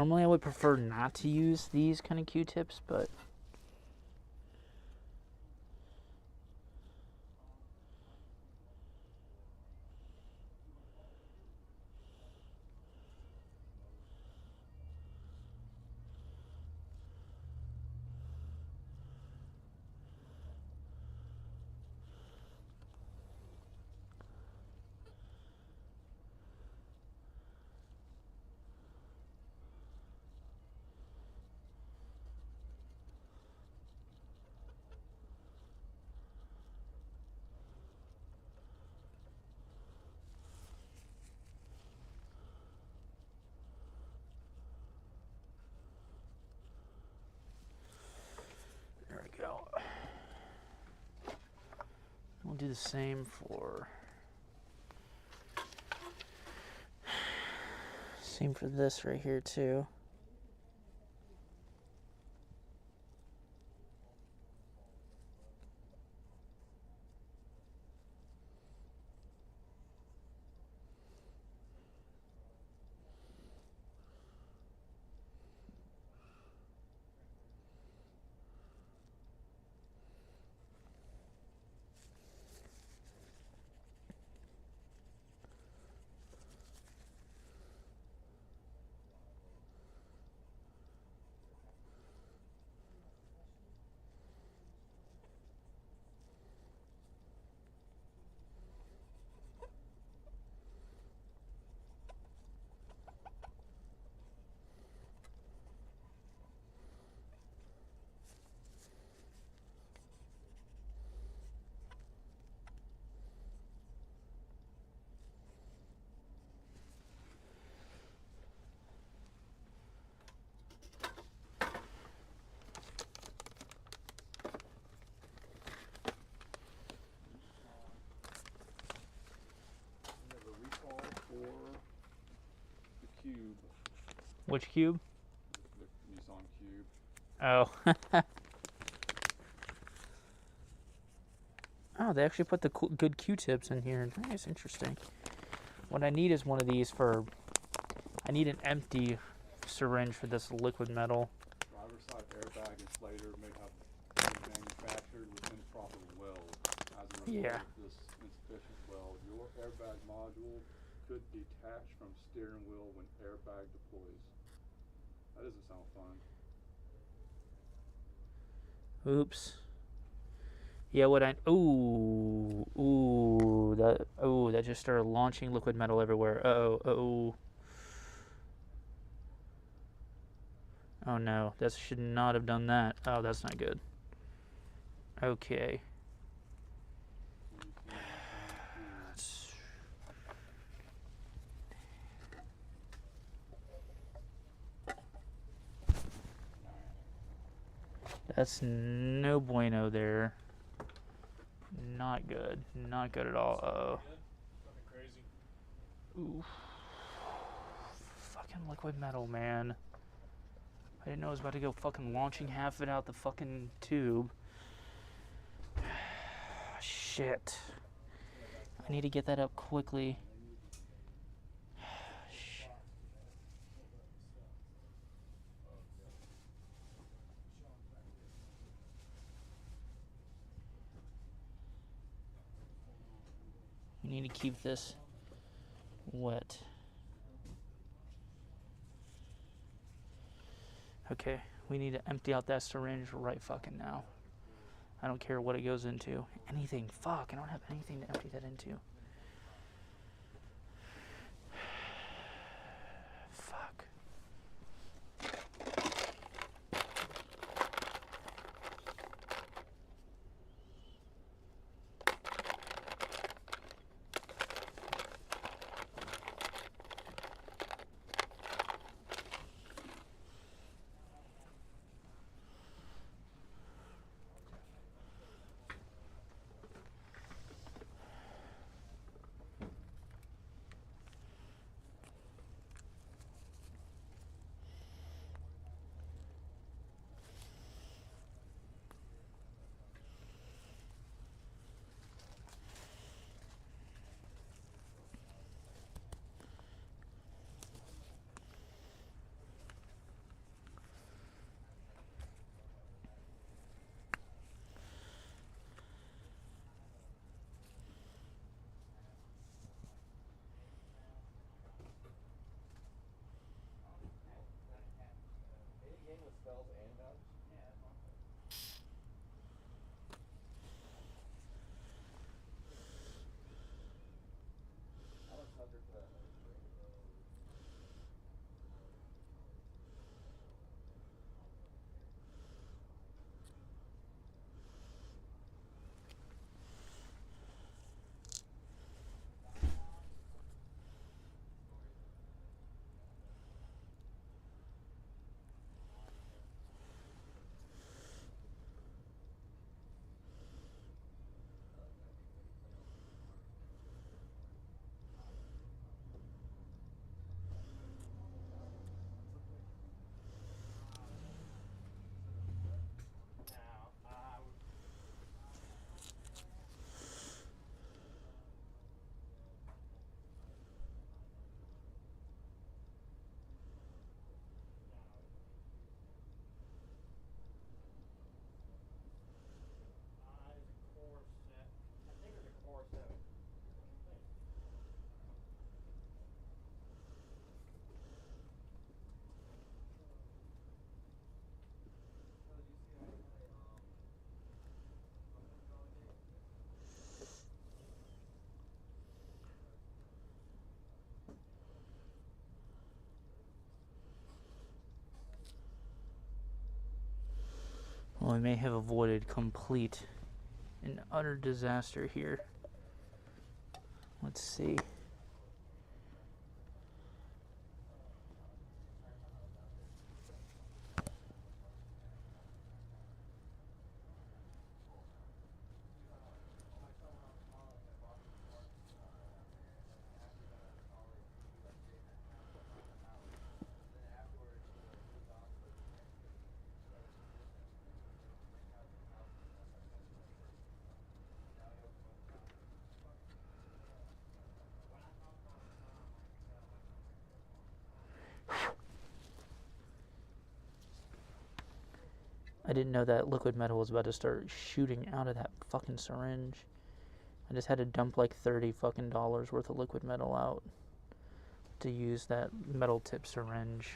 Normally I would prefer not to use these kind of Q-tips, but there we go. We'll do the same for this right here too. We have a recall for the Cube, Which cube? the Nissan Cube. Oh. Oh, they actually put the good Q-tips in here. Nice, interesting. What I need is one of these for... I need an empty syringe for this liquid metal. Driver side airbag inflator may have been manufactured with improper weld. As a result Yeah. of this insufficient weld, your airbag module could detach from steering wheel when airbag deploys. That doesn't sound fun. Oops. Yeah, what I... Ooh, that just started launching liquid metal everywhere. Uh-oh. Oh no, that should not have done that. Oh, that's not good. Okay. That's no bueno there. Not good. Not good at all. Uh-oh. Nothing crazy. Oof. Fucking liquid metal, man. I didn't know I was about to go fucking launching half of it out the fucking tube. Shit. I need to get that up quickly. We need to keep this wet. Okay, we need to empty out that syringe right fucking now. I don't care what it goes into. Anything. Fuck, I don't have anything to empty that into. Fuck. we may have avoided complete and utter disaster here. Let's see. I didn't know that liquid metal was about to start shooting out of that fucking syringe. I just had to dump like $30 fucking worth of liquid metal out to use that metal tip syringe.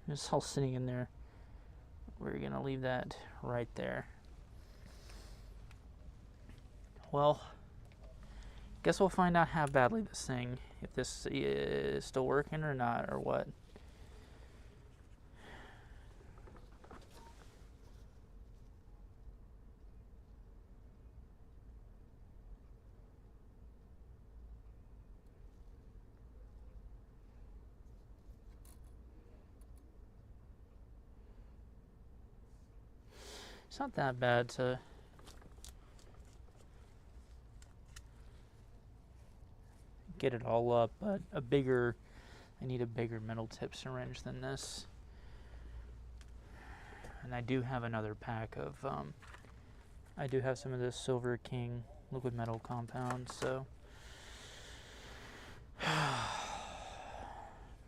It's all sitting in there. We're gonna leave that right there. Well, guess we'll find out how badly this thing, if this is still working or not, or what. It's not that bad to get it all up, but I need a bigger metal tip syringe than this. And I do have another pack of, I do have some of this Silver King liquid metal compound, so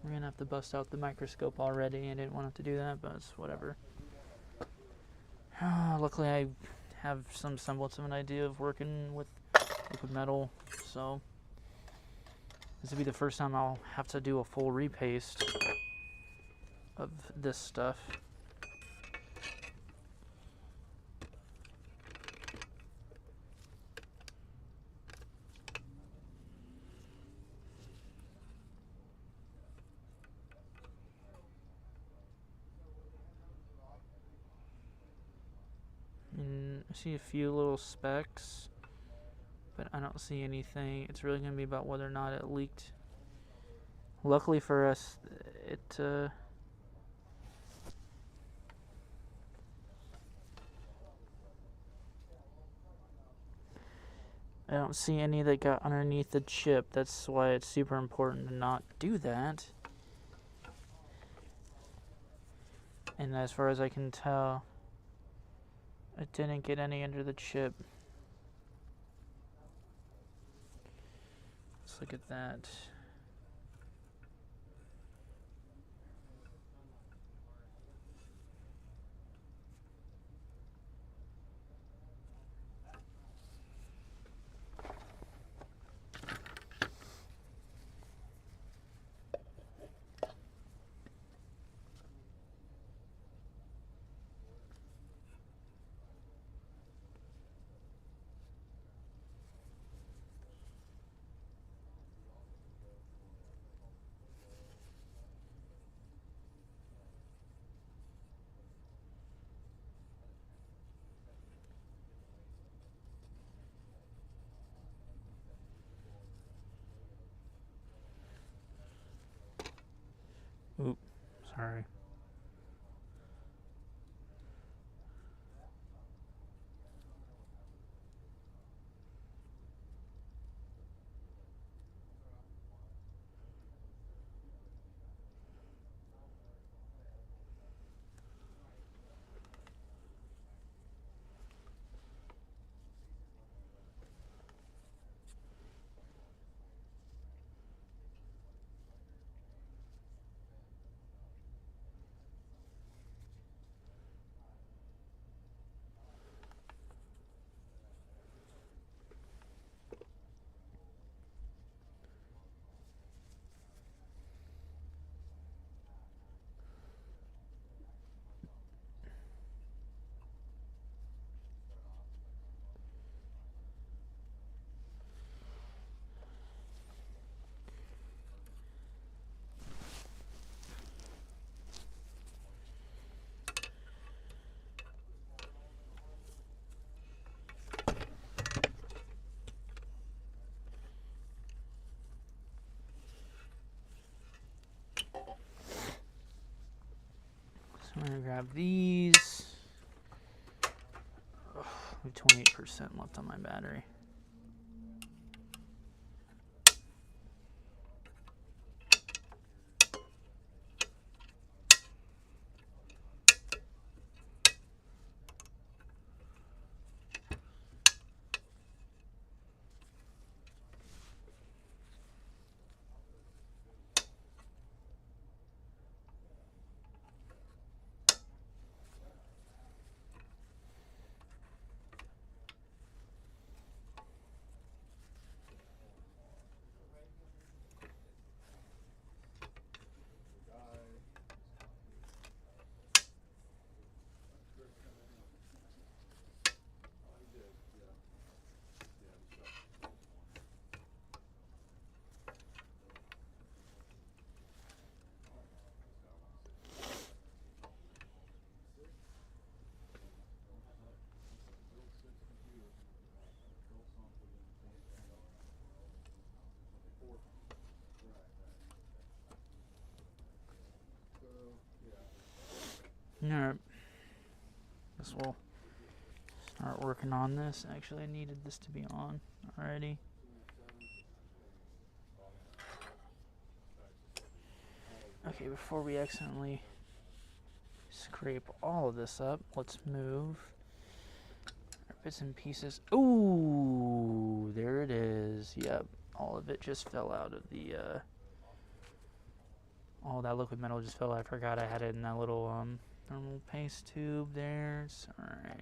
we're gonna have to bust out the microscope already. I didn't want to have to do that, but it's whatever. Luckily, I have some semblance of an idea of working with liquid metal, so this will be the first time I'll have to do a full repaste of this stuff. And I see a few little specks, but I don't see anything. It's really going to be about whether or not it leaked. Luckily for us, I don't see any that got underneath the chip. That's why it's super important to not do that. And as far as I can tell, it didn't get any under the chip. Let's look at that. Oop, sorry. grab these. I have 28% left on my battery. Alright. Guess we'll start working on this. Actually, I needed this to be on already. Okay, before we accidentally scrape all of this up, let's move our bits and pieces. Ooh, there it is. Yep, all of it just fell out of the, all that liquid metal just fell out. I forgot I had it in that little, thermal paste tube there. It's alright.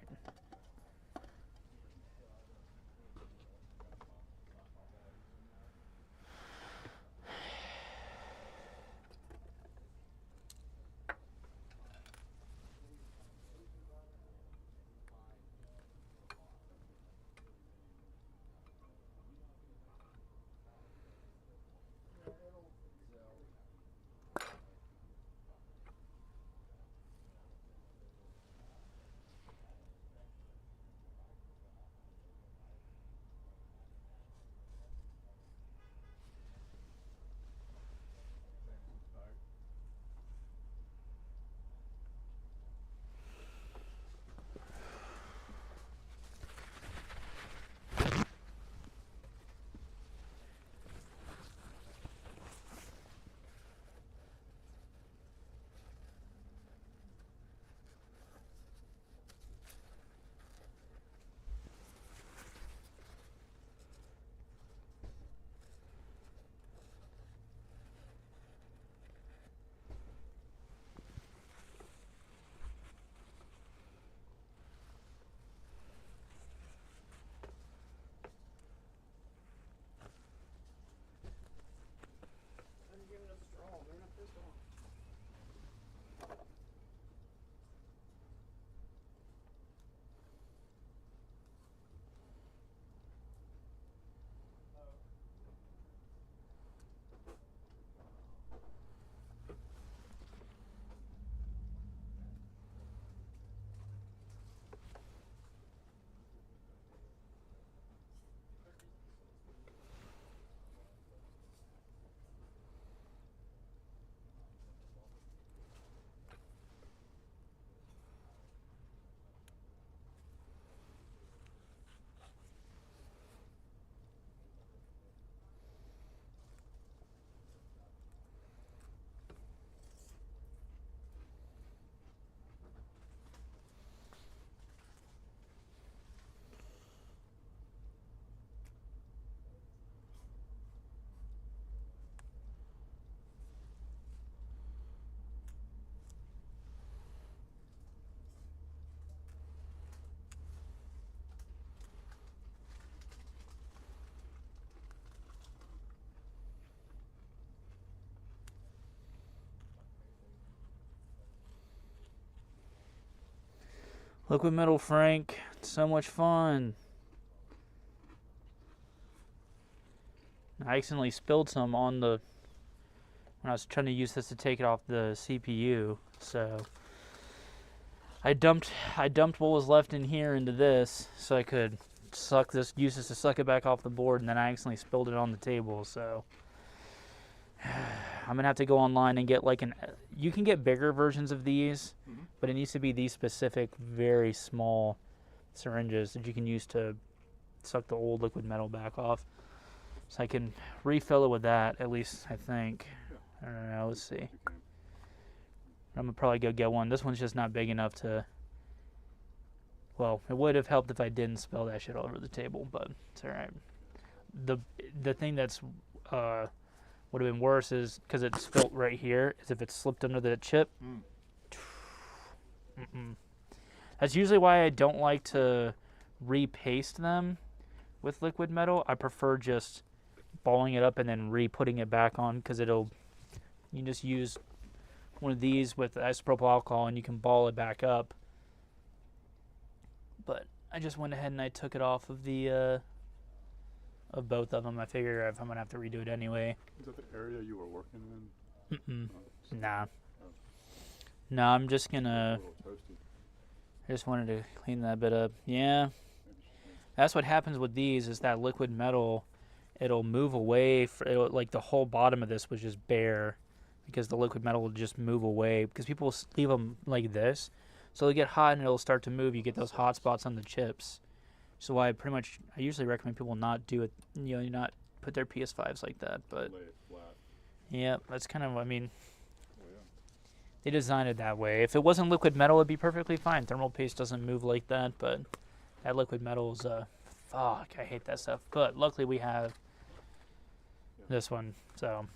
I'm giving us a straw. They're not pissed off. Liquid metal Frank, so much fun. I accidentally spilled some on the, when I was trying to use this to take it off the CPU, so I dumped what was left in here into this so I could use this to suck it back off the board, and then I accidentally spilled it on the table, so I'm gonna have to go online and get like an. You can get bigger versions of these, but it needs to be these specific, very small syringes that you can use to suck the old liquid metal back off. So I can refill it with that. At least I think. I don't know. Let's see. You can. I'm gonna probably go get one. This one's just not big enough to. Well, it would have helped if I didn't spill that shit all over the table, but it's all right. The thing that's would have been worse is because it's spilt right here. Is if it slipped under the chip. That's usually why I don't like to repaste them with liquid metal. I prefer just balling it up and then re-putting it back on because you can just use one of these with isopropyl alcohol and you can ball it back up. But I just went ahead and I took it off of the of both of them. I figure if I'm gonna have to redo it anyway. Is that the area you were working in? Nah. No, I'm just A gonna. little toasty. I just wanted to clean that bit up. Yeah. That's what happens with these is that liquid metal, it'll move away. Like the whole bottom of this was just bare because the liquid metal will just move away because people leave them like this. So they get hot and it'll start to move. You get those hot spots on the chips. So why I usually recommend people not do it, not put their PS5s like that. But Lay it flat. yeah, that's kind of, Oh, yeah. they designed it that way. If it wasn't liquid metal, it'd be perfectly fine. Thermal paste doesn't move like that, but that liquid metal is, fuck, I hate that stuff. But luckily we have this one, so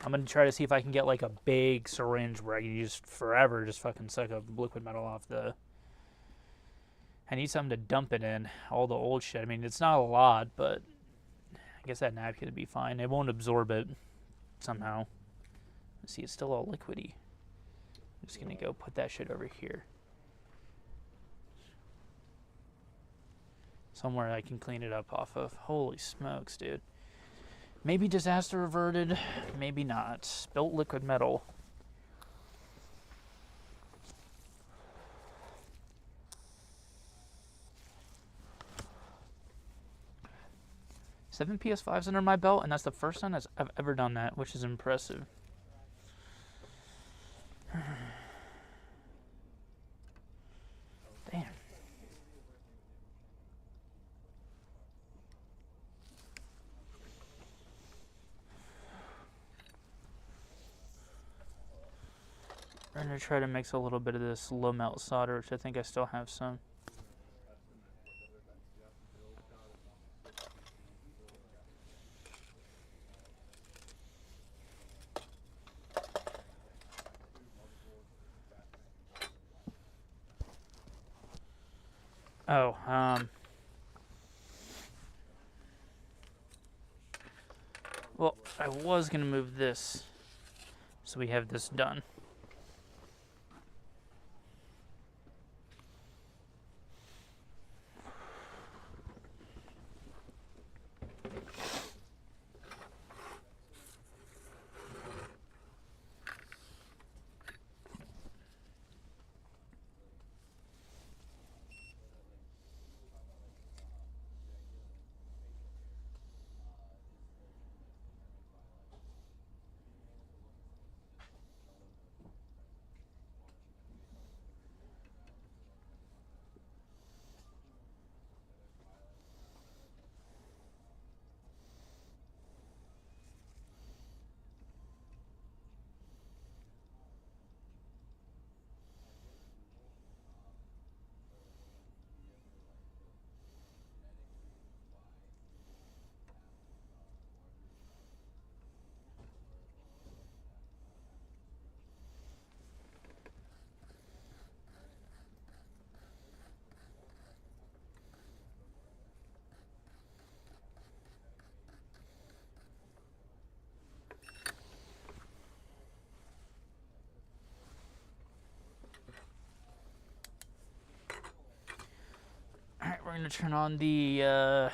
I'm going to try to see if I can get like a big syringe where I can use forever, just fucking suck up liquid metal off the... I need something to dump it in, all the old shit. I mean, it's not a lot, but I guess that napkin would be fine. It won't absorb it somehow. See, it's still all liquidy. I'm just going to go put that shit over here. Somewhere I can clean it up off of. Holy smokes, dude. Maybe disaster averted, maybe not. Spilt liquid metal. Seven PS5s under my belt, and that's the first time I've ever done that, which is impressive. Damn. I'm going to try to mix a little bit of this low melt solder, which I think I still have some. Oh, well, I was going to move this so we have this done. Alright, we're going to turn on the,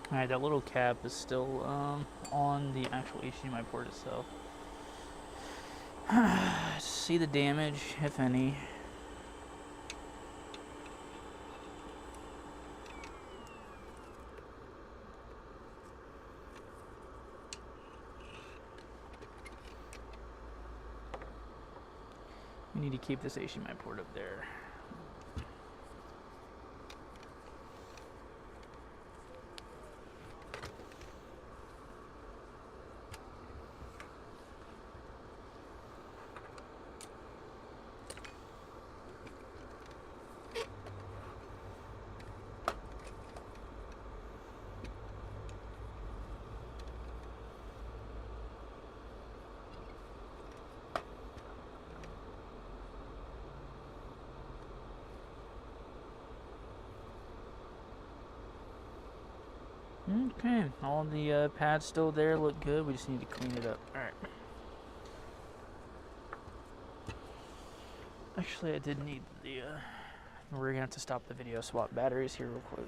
Alright, that little cap is still on the actual HDMI port itself. See the damage, if any. We need to keep this HDMI port up there. Okay, all the pads still there, look good. We just need to clean it up. Alright. Actually, I did need the, we're gonna have to stop the video, swap batteries here real quick.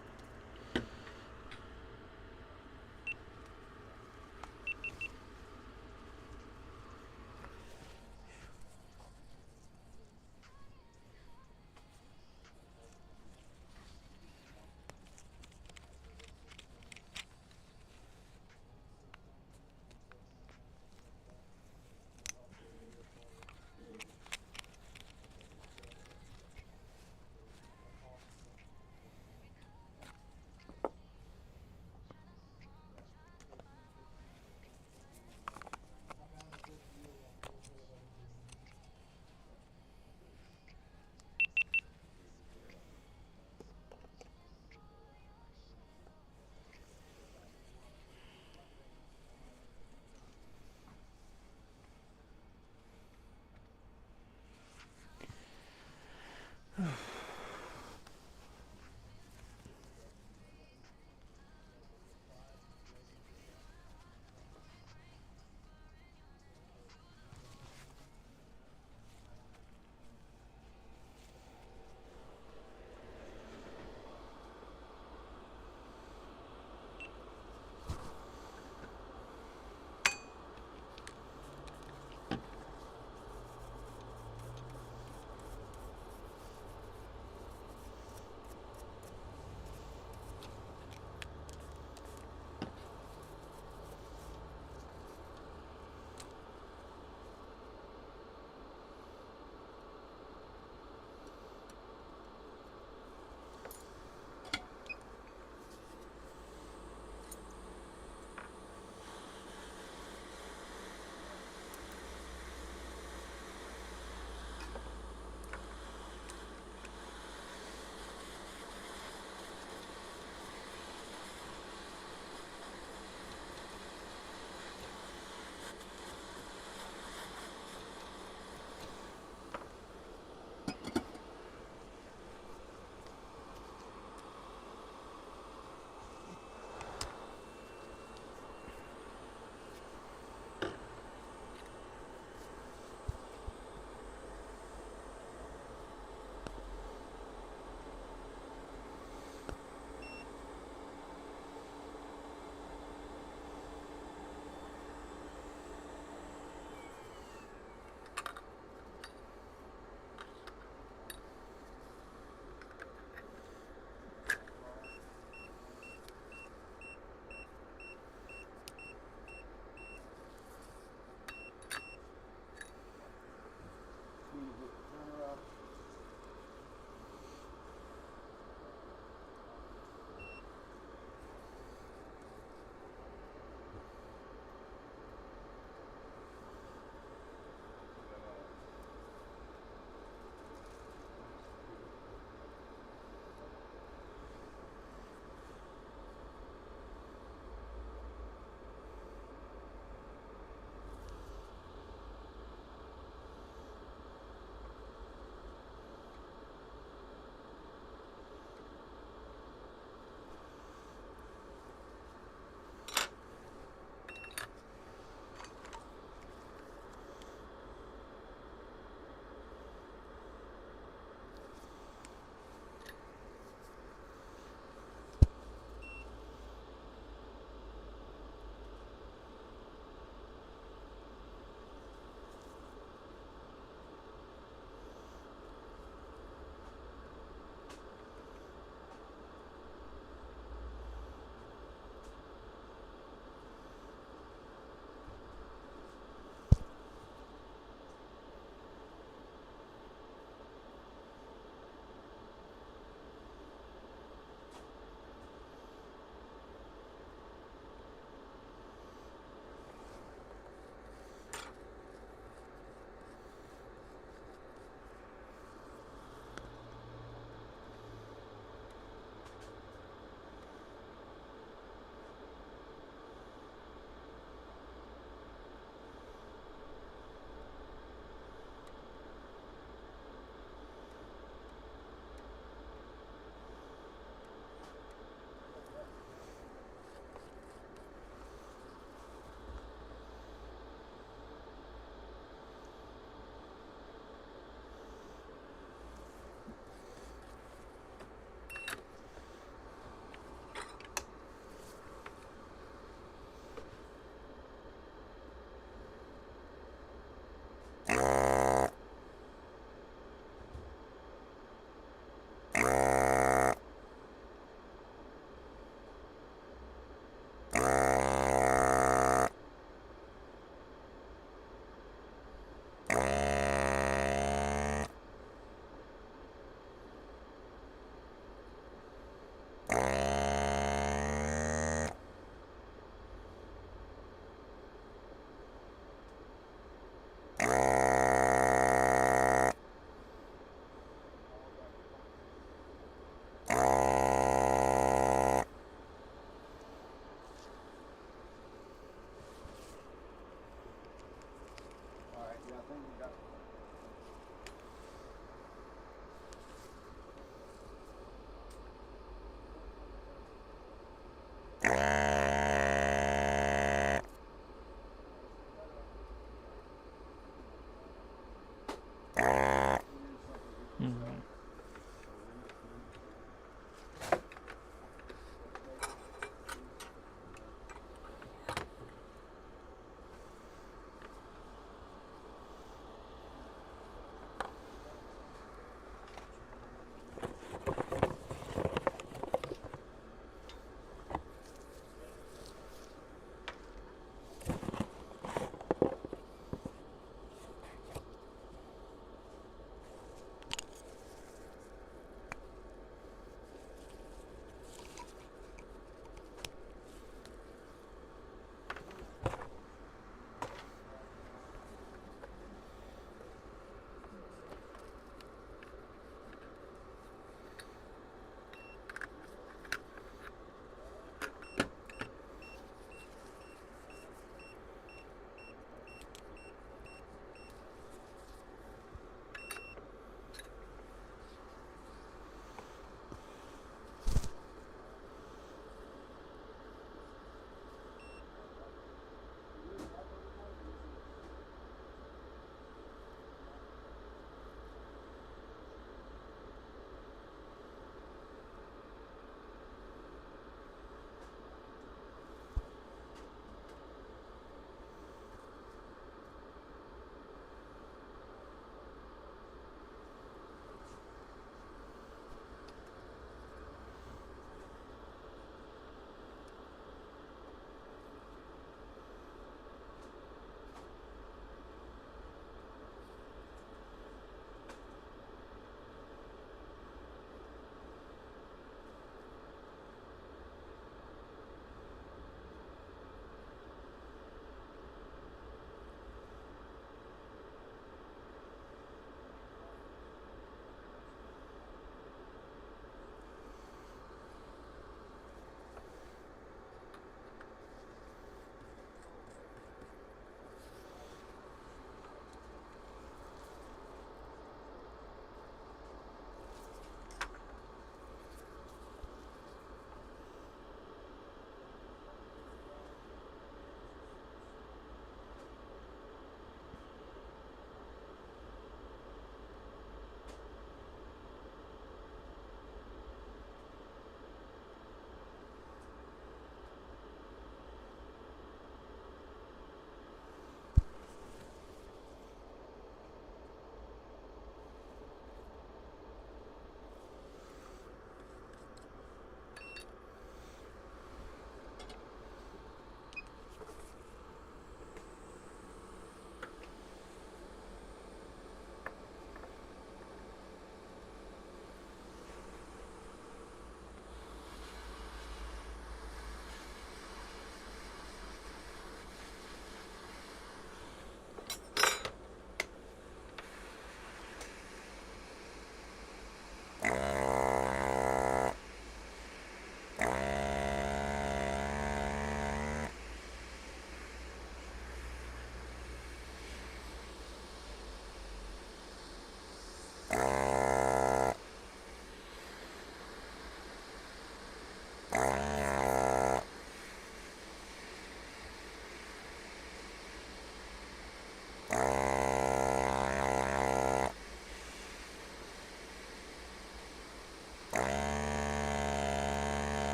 thing we got. Mhm.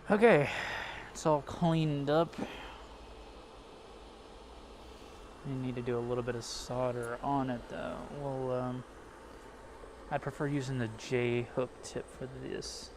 Okay, it's all cleaned up. We need to do a little bit of solder on it though. Well, I prefer using the J hook tip for this.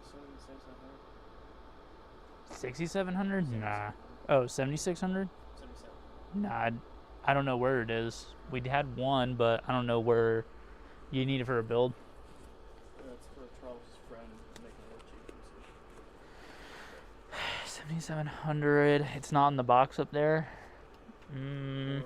$7,600. 6,700? Nah. Oh, 7,600? 77. Nah. I don't know where it is. We had one, but I don't know where you need it for a build. That's for Charles' friend making it cheap. 7,700. It's not in the box up there. Mm. Or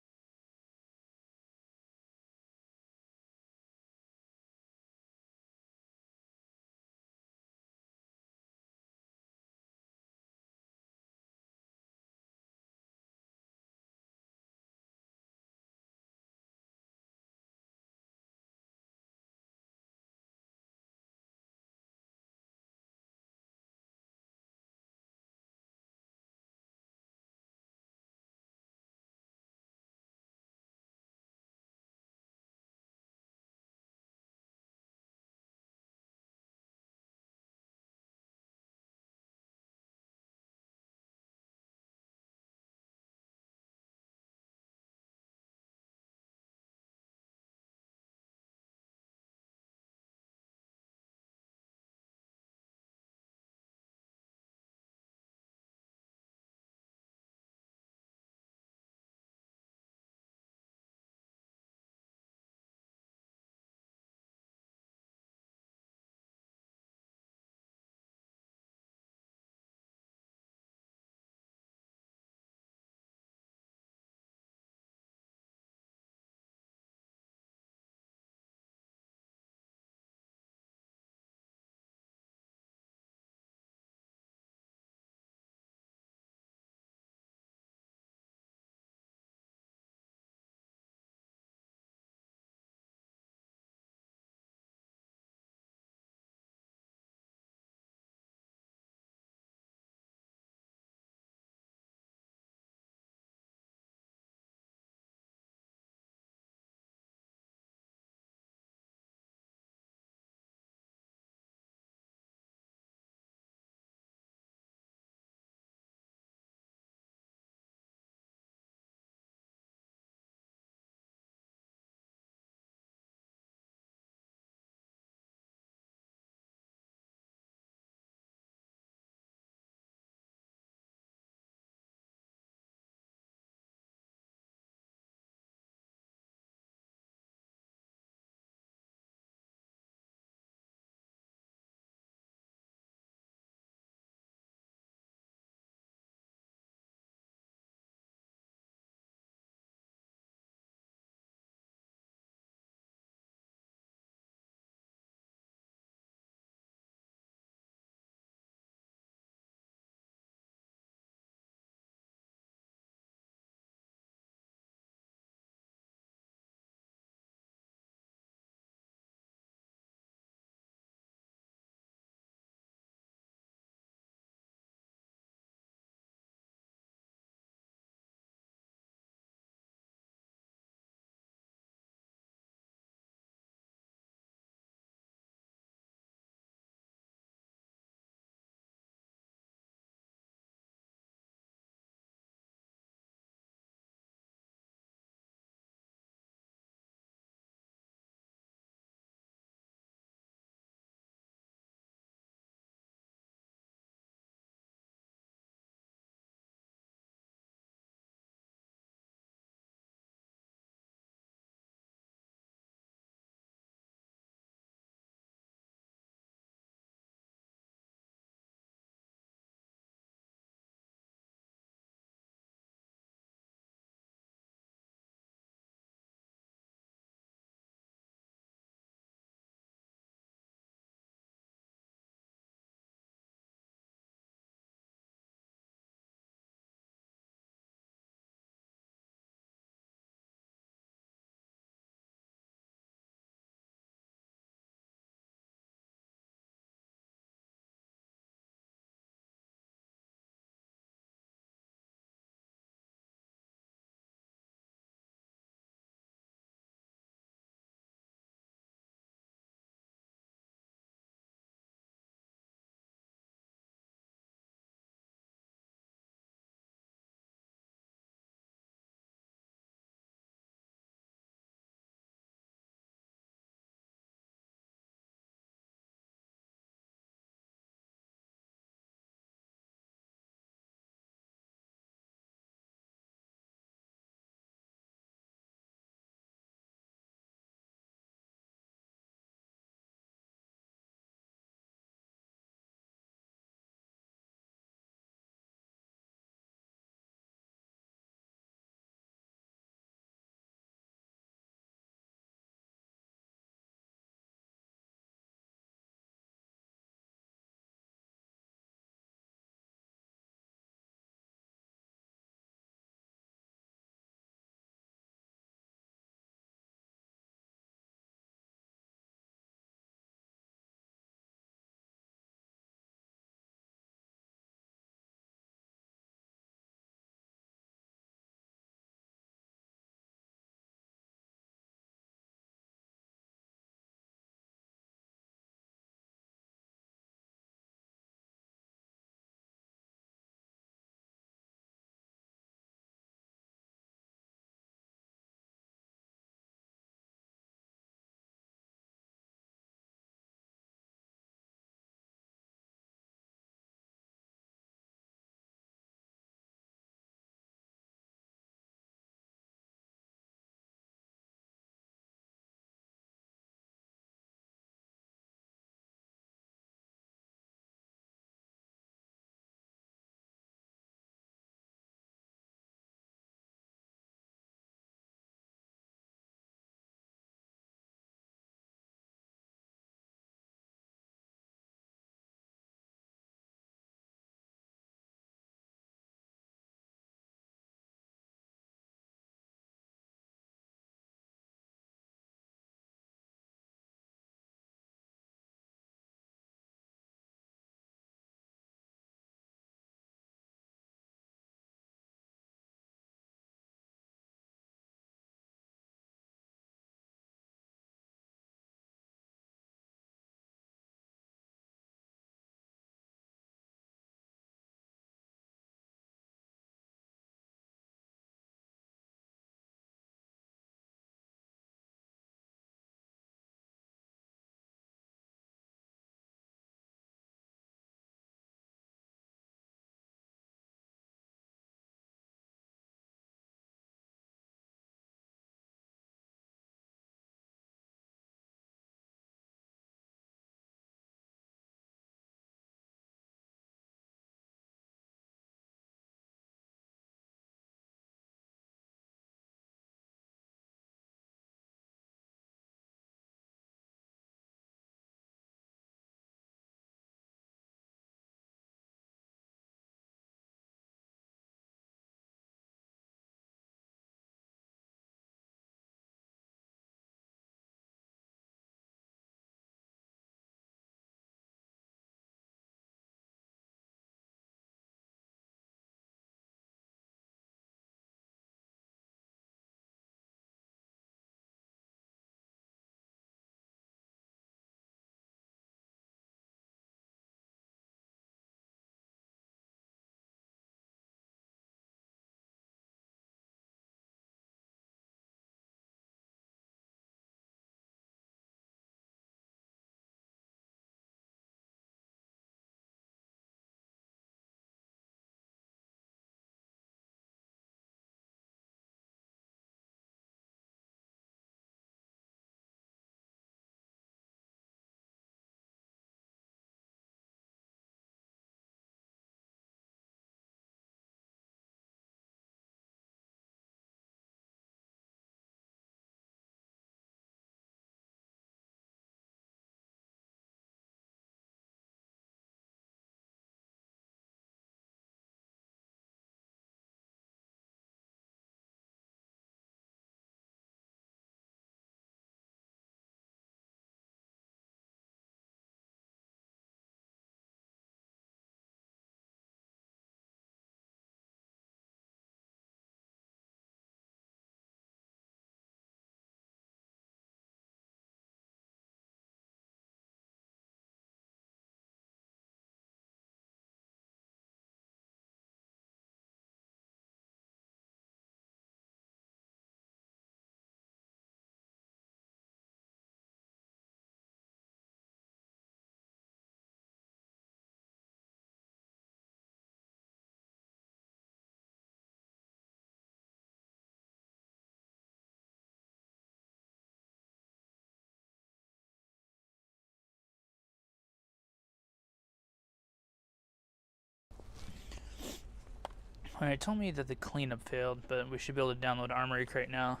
Alright, it told me that the cleanup failed, but we should be able to download Armory Crate now.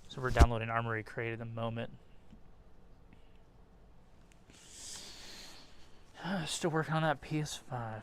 So we're downloading Armory Crate at the moment. Still working on that PS5.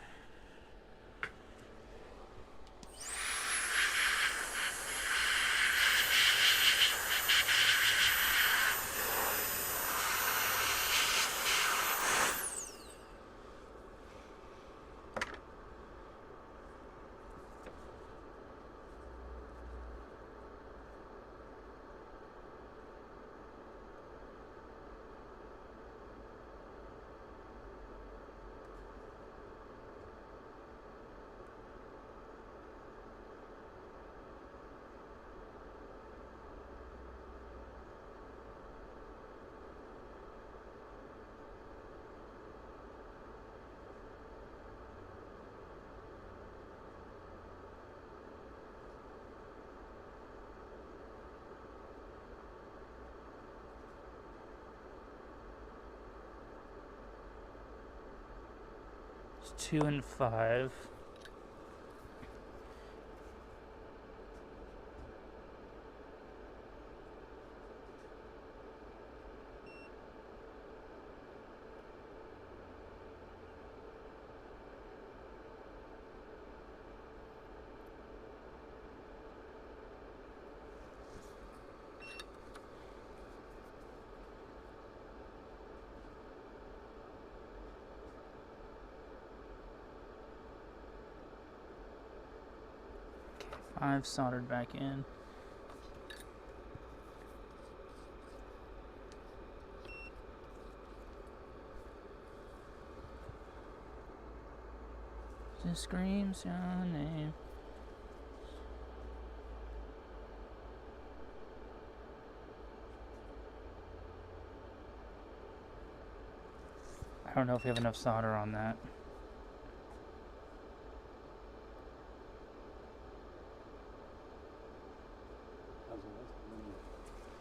It's 2 and 5. I've soldered back in. Just screams your name. I don't know if we have enough solder on that.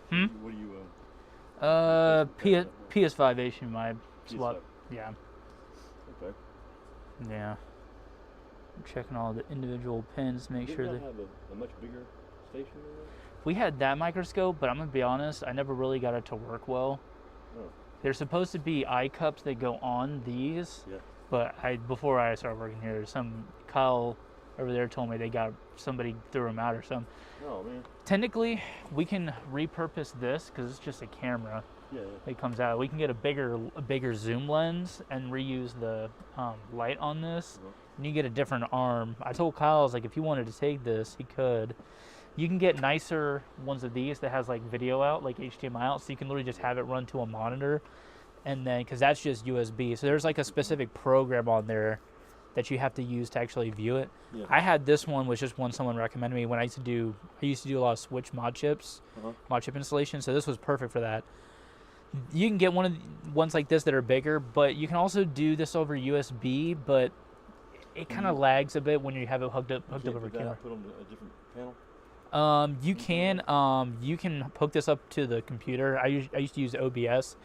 Hmm? What do you PS5 HDMI swap. PS5. Yeah. Okay. Yeah. I'm checking all the individual pins to make sure that have a much bigger station than that? we had that microscope, but I'm gonna be honest, I never really got it to work well. Oh. There's supposed to be eye cups that go on these, Yeah. but before I started working here, Kyle over there told me somebody threw them out or something. Oh man. Technically, we can repurpose this because it's just a camera. Yeah. It comes out. We can get a bigger zoom lens and reuse the light on this, and you get a different arm. I told Kyle, I was like, if you wanted to take this, he could. You can get nicer ones of these that has like video out, like HDMI out, so you can literally just have it run to a monitor, and then because that's just USB. So there's like a specific program on there that you have to use to actually view it. Yeah. I had this one, was just one someone recommended me when I used to do a lot of Switch mod chips, mod chip installation. So this was perfect for that. You can get ones like this that are bigger, but you can also do this over USB, but it kind of lags a bit when you have it hooked up over camera. Put on a different panel. You can hook this up to the computer. I used to use OBS,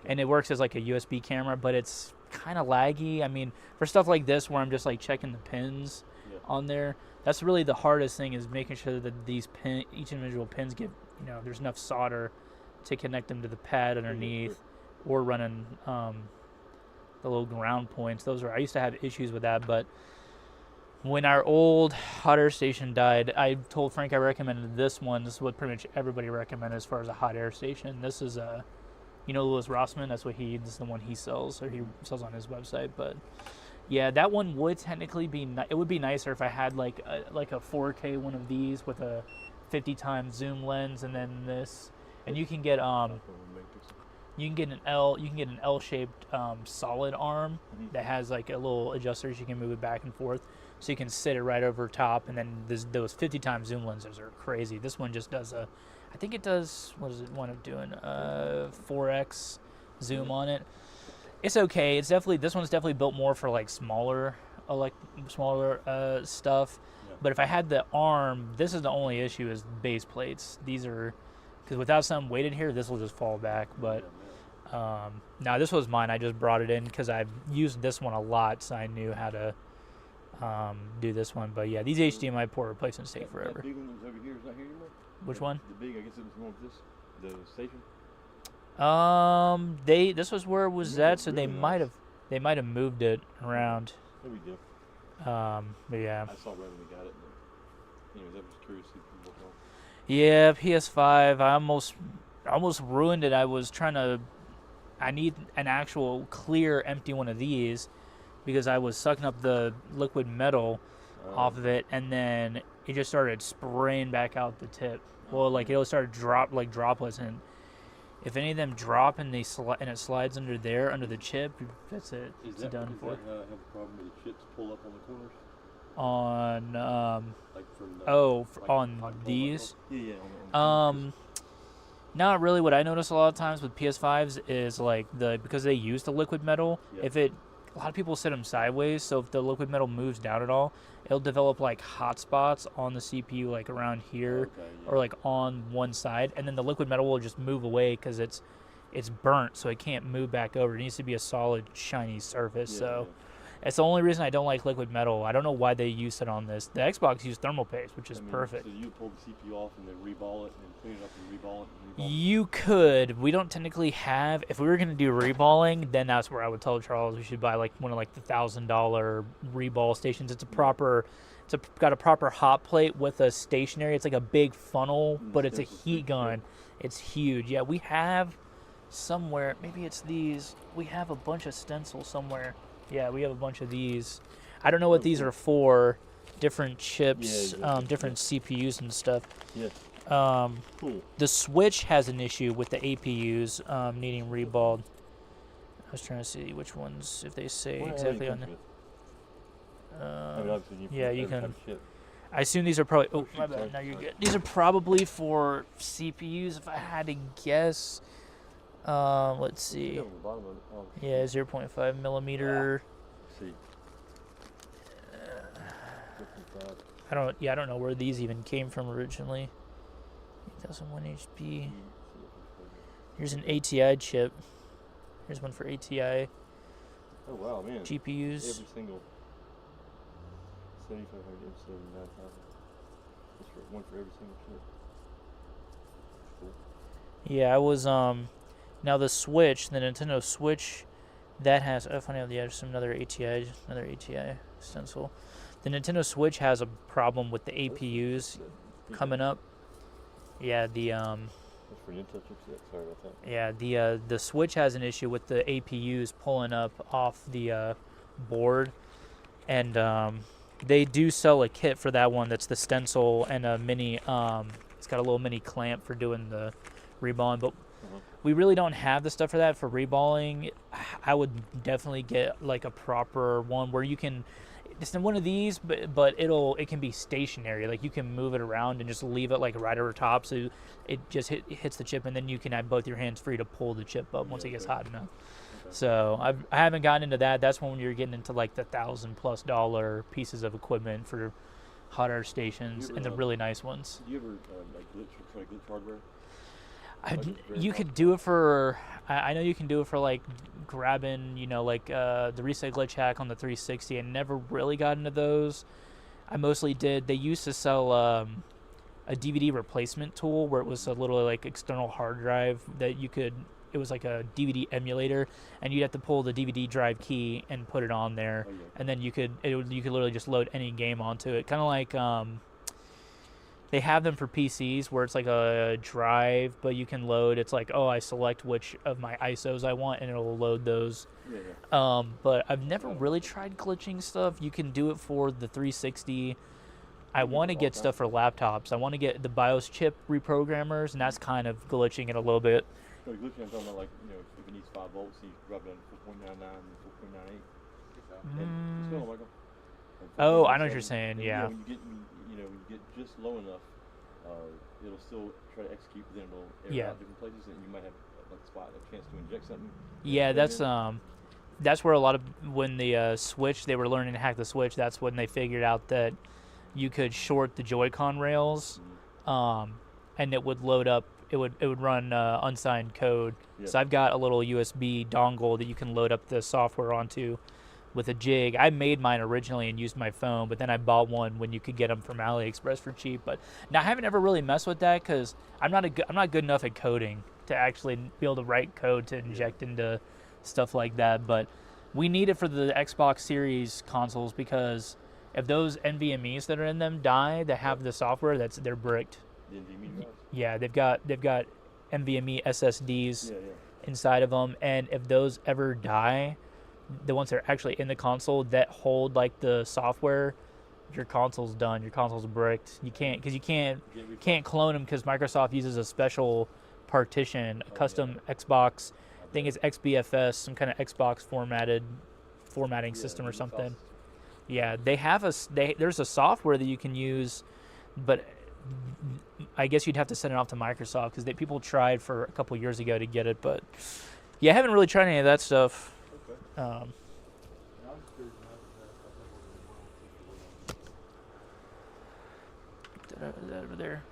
and it works as like a USB camera, but it's kind of laggy. I mean, for stuff like this where I'm just like checking the pins on there, that's really the hardest thing, is making sure that each individual pins get, there's enough solder to connect them to the pad underneath, or running the little ground points. I used to have issues with that, but when our old hot air station died, I told Frank I recommended this one. This is what pretty much everybody recommended as far as a hot air station. This is Louis Rossman. This is the one he sells, or he sells on his website. But yeah, that one would technically be. It would be nicer if I had like a 4K one of these with a 50 times zoom lens, and then this, and you can get an L-shaped solid arm that has like a little adjusters. You can move it back and forth, so you can sit it right over top. And then those 50 times zoom lenses are crazy. This one just does I think it does, what does it want to do? 4x zoom on it. It's okay. This one's definitely built more for like smaller stuff. Yeah. But if I had the arm, this is the only issue, is base plates. These are, because without something weighted here, this will just fall back. But Now this was mine. I just brought it in because I've used this one a lot, so I knew how to do this one. But yeah, these HDMI port replacements take forever. That big one that's over here is not here anymore? Which one? The big, I guess it was the one with this, the station? This was where it was at, so they Really might nice. have moved it around. No big deal. But yeah. I saw right when we got it. But anyways, I was curious to see what it was. Yeah, PS5. I almost ruined it. I need an actual clear empty one of these because I was sucking up the liquid metal off of it, and then it just started spraying back out the tip. Well, like it'll start droplets, and if any of them drop and it slides under there under the chip, that's it. It's done for. Does that have a problem with the chips pull up on the corners? On Like from the, on these. Yeah, on Not really. What I notice a lot of times with PS5s is like because they use the liquid metal. Yeah. A lot of people set them sideways, so if the liquid metal moves down at all, it'll develop like hot spots on the CPU, like around here, or like on one side, and then the liquid metal will just move away because it's burnt, so it can't move back over. It needs to be a solid, shiny surface. It's the only reason I don't like liquid metal. I don't know why they use it on this. The Xbox used thermal paste, which is perfect. So you pull the CPU off and then reball it and clean it up and reball it and reball it? You could. We don't technically have. If we were going to do reballing, then that's where I would tell Charles we should buy like one of like the $1,000 reball stations. It's got a proper hot plate with a stationary. It's like a big funnel, but it's a heat gun. It's huge. Yeah, we have somewhere. Maybe it's these. We have a bunch of stencils somewhere. Yeah, we have a bunch of these. I don't know what these are for. Different chips, different CPUs and stuff. Yeah. Cool. The Switch has an issue with the APUs needing reballed. I was trying to see which ones, if they say exactly on the. Yeah, you can. I assume these are probably. Oh, my bad. No, you're good. These are probably for CPUs, if I had to guess. Let's see. Yeah, 0.5 millimeter. See. I don't know where these even came from originally. 8001 HP. Here's an ATI chip. Here's one for ATI. Oh wow, man. GPUs. Every single 7,500 and 79,000. That's for one for every single chip. Cool. Yeah, I was now the Switch, the Nintendo Switch, that has funny enough, there's another ATI stencil. The Nintendo Switch has a problem with the APUs coming up. Yeah, the That's for Nintendo chips. Yeah, sorry about that. Yeah, the Switch has an issue with the APUs pulling up off the board, and they do sell a kit for that one. That's the stencil and a mini. It's got a little mini clamp for doing the reballing, but we really don't have the stuff for that. For reballing, I would definitely get like a proper one where you can. It's one of these, but it can be stationary. Like you can move it around and just leave it like right over top, so it just hits the chip, and then you can have both your hands free to pull the chip up once it gets hot enough. Okay. So I haven't gotten into that. That's when you're getting into like the $1,000+ pieces of equipment for hot air stations and the really nice ones. Do you ever try glitch hardware? You could do it for. I know you can do it for like grabbing, like the reset glitch hack on the 360. I never really got into those. I mostly did. They used to sell a DVD replacement tool where it was a little like external hard drive that you could. It was like a DVD emulator, and you'd have to pull the DVD drive key and put it on there, and then you could literally just load any game onto it. Kind of like they have them for PCs where it's like a drive, but you can load. It's like, I select which of my ISOs I want, and it'll load those. But I've never really tried glitching stuff. You can do it for the 360. I want to get stuff for laptops. I want to get the BIOS chip reprogrammers, and that's kind of glitching it a little bit. So glitching, I'm talking about like, if it needs 5 volts, you drop it down to 4.99 and 4.98. And still, Michael. Oh, I know what you're saying. Yeah. When you get just low enough, it'll still try to execute. Then it'll air out different places, and you might have a chance to inject something. Yeah, that's where a lot of when the Switch, they were learning to hack the Switch. That's when they figured out that you could short the Joy-Con rails, and it would load up it would run unsigned code. Yeah. So I've got a little USB dongle that you can load up the software onto with a jig. I made mine originally and used my phone, but then I bought one when you could get them from AliExpress for cheap. But now I haven't ever really messed with that because I'm not good enough at coding to actually be able to write code to inject into stuff like that. But we need it for the Xbox Series consoles because if those NVMe's that are in them die, that have the software, they're bricked. The NVMe drives. Yeah, they've got NVMe SSDs Yeah. inside of them, and if those ever die, the ones that are actually in the console that hold like the software, your console's done. Your console's bricked. You can't can't clone them because Microsoft uses a special partition, a custom Xbox. I think it's XBFS, some kind of Xbox formatting system or something. Yeah, they have there's a software that you can use, but I guess you'd have to send it off to Microsoft because people tried for a couple years ago to get it, but yeah, I haven't really tried any of that stuff. Okay. That over there.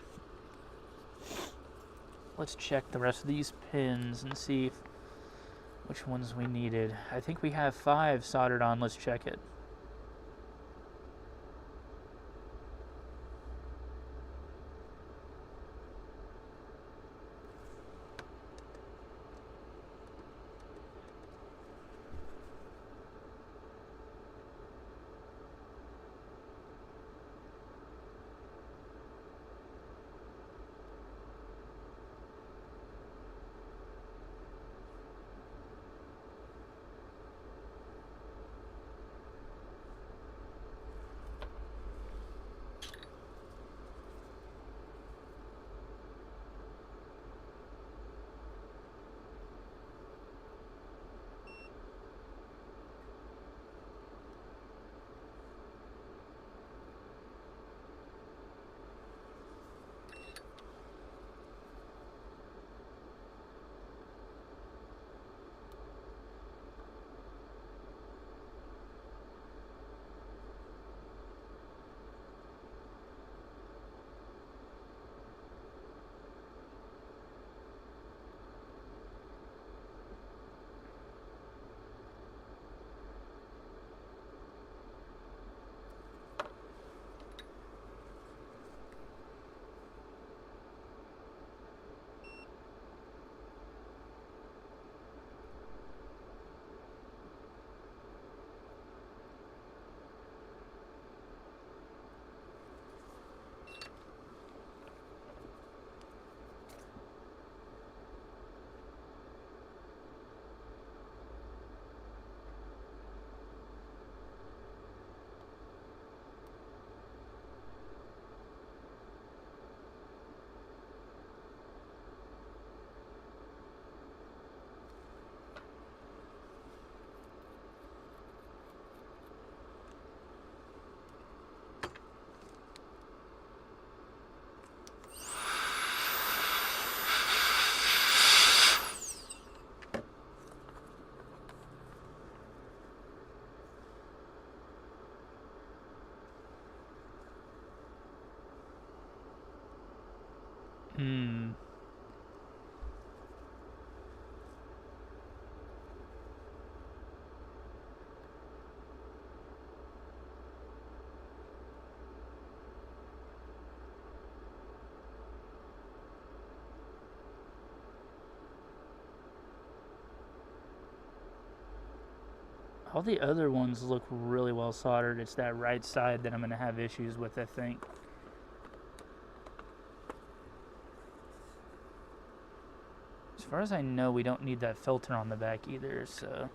Let's check the rest of these pins and see which ones we needed. I think we have 5 soldered on. Let's check it. All the other ones look really well soldered. It's that right side that I'm going to have issues with, I think. As far as I know, we don't need that filter on the back either, so...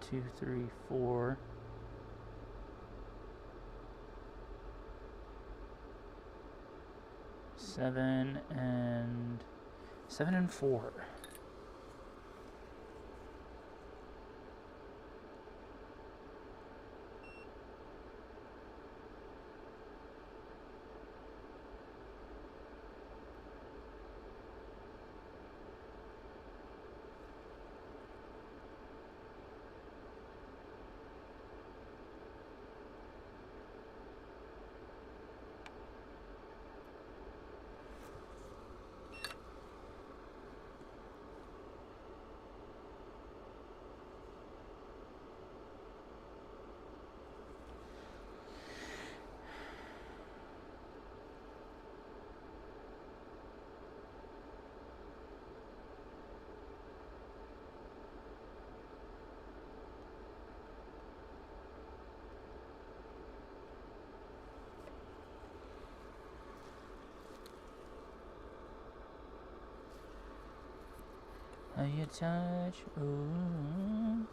2, 3, 4. Seven and 4. How you touch? Ooh.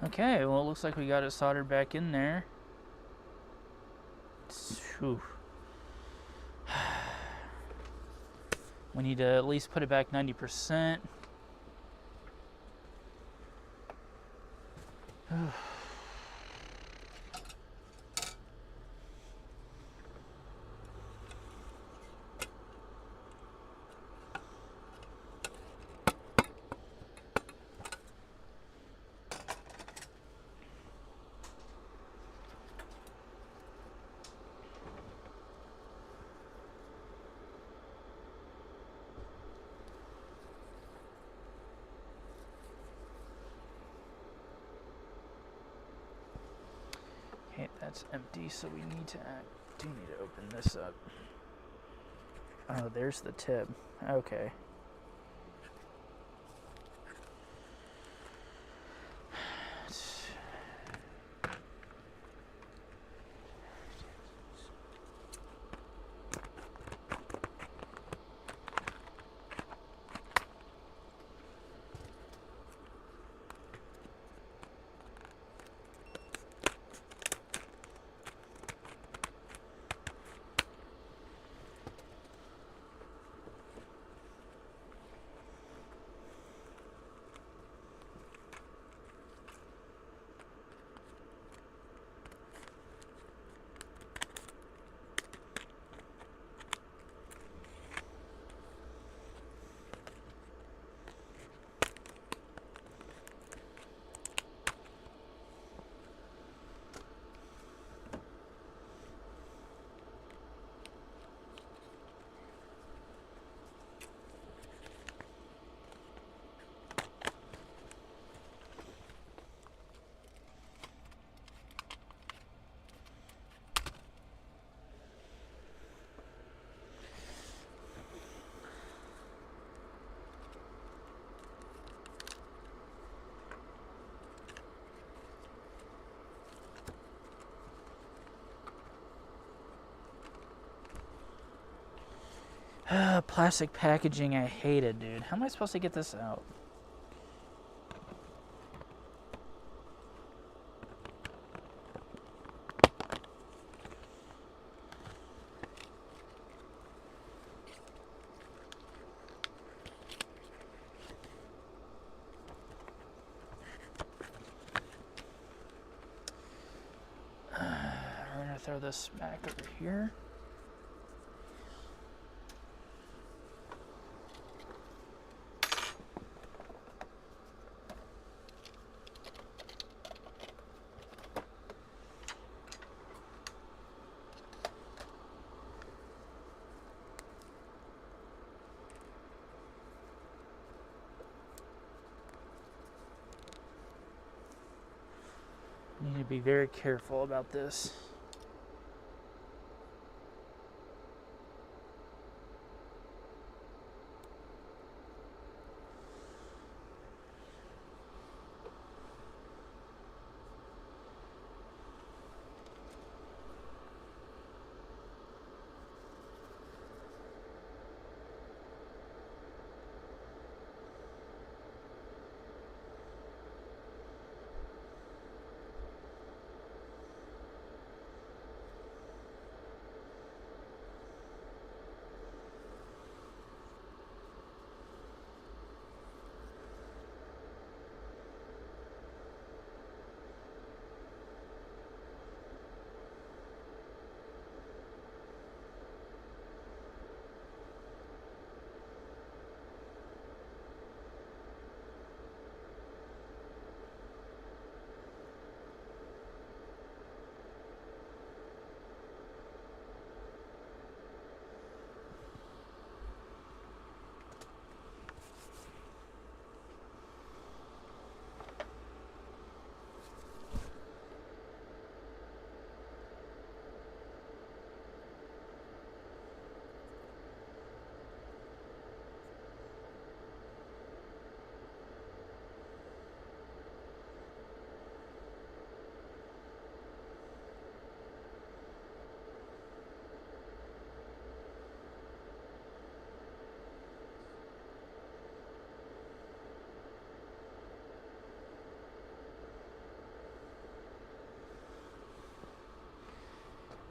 Okay, well, it looks like we got it soldered back in there. Whew. We need to at least put it back 90%. Okay, that's empty, so we need to do need to open this up. Oh, there's the tip. Okay. Plastic packaging, I hate it, dude. How am I supposed to get this out? We're gonna throw this back over here. to be very careful about this.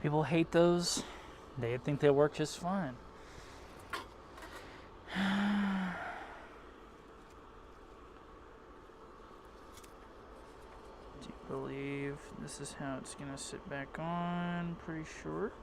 People hate those. They think they work just fine. Do you believe this is how it's gonna sit back on? Pretty sure.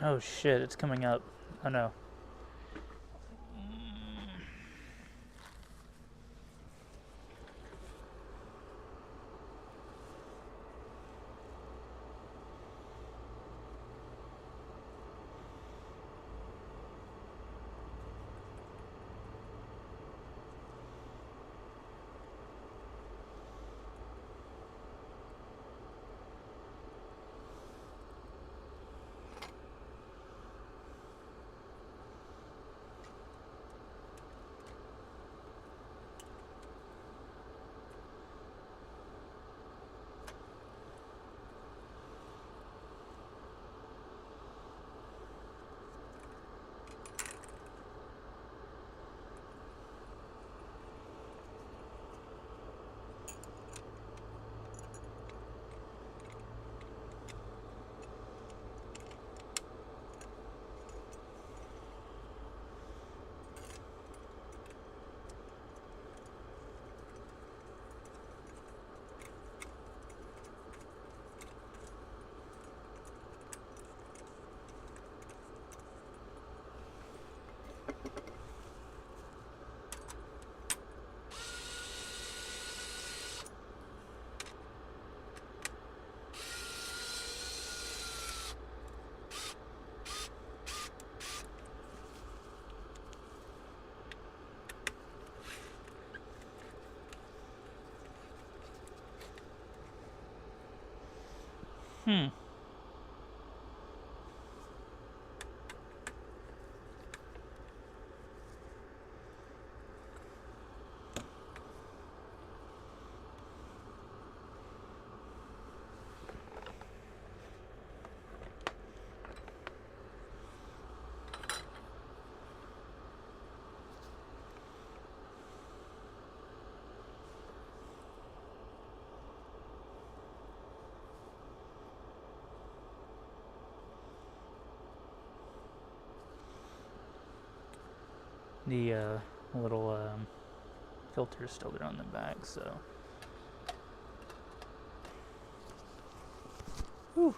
Oh shit, it's coming up. Oh no. Hmm. The little filter is still there on the back, so. Whew.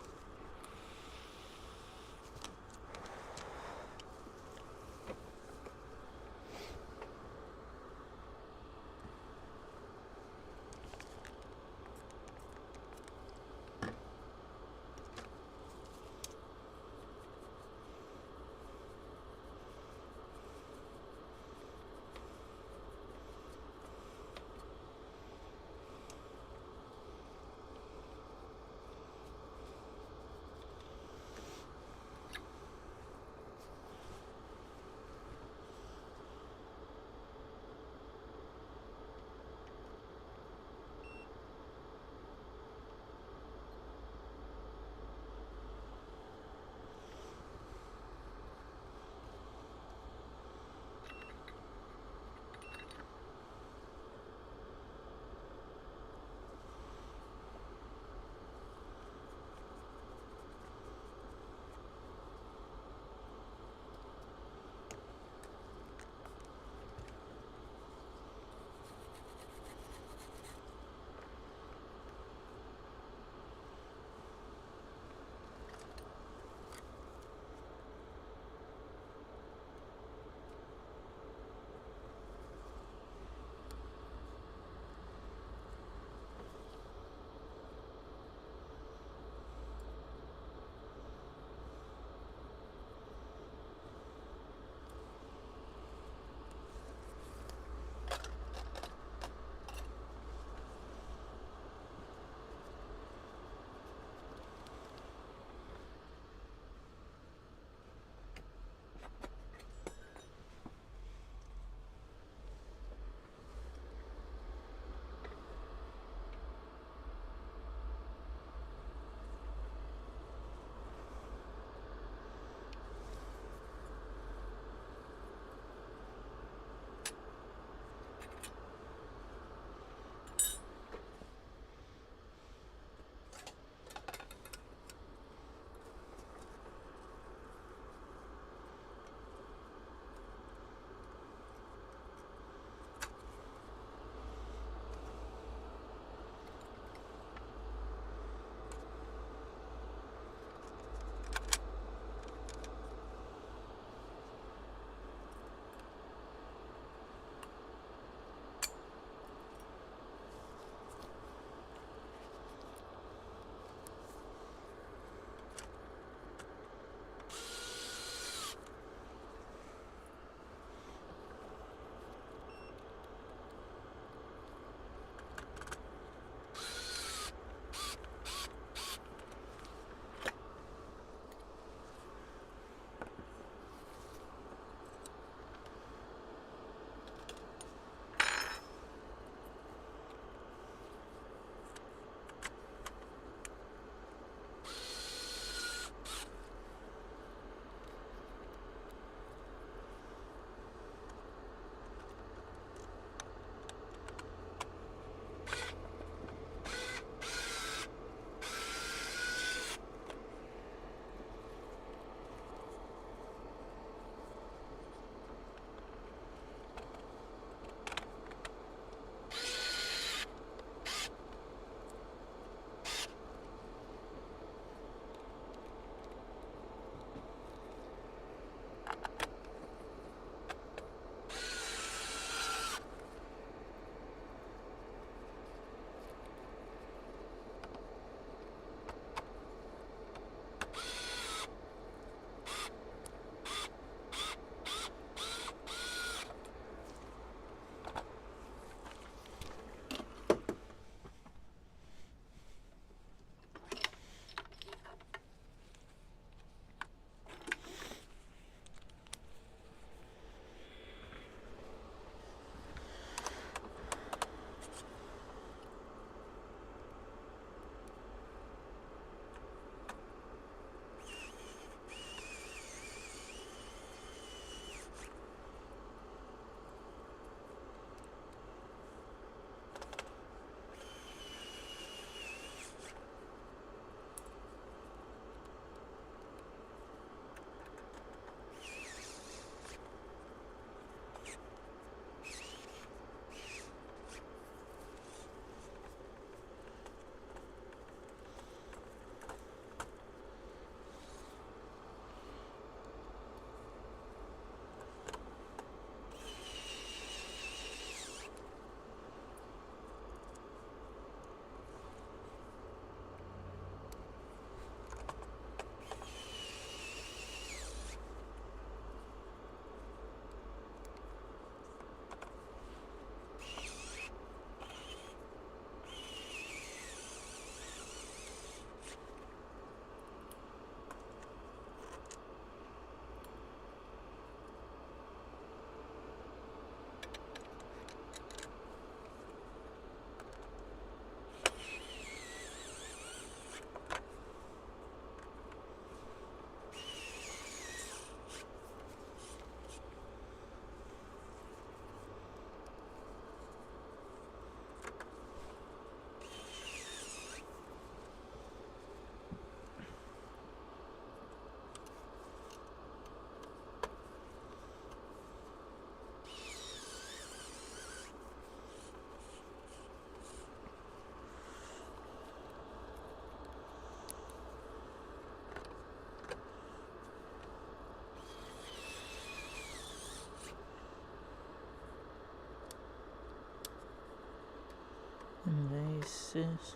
Faces.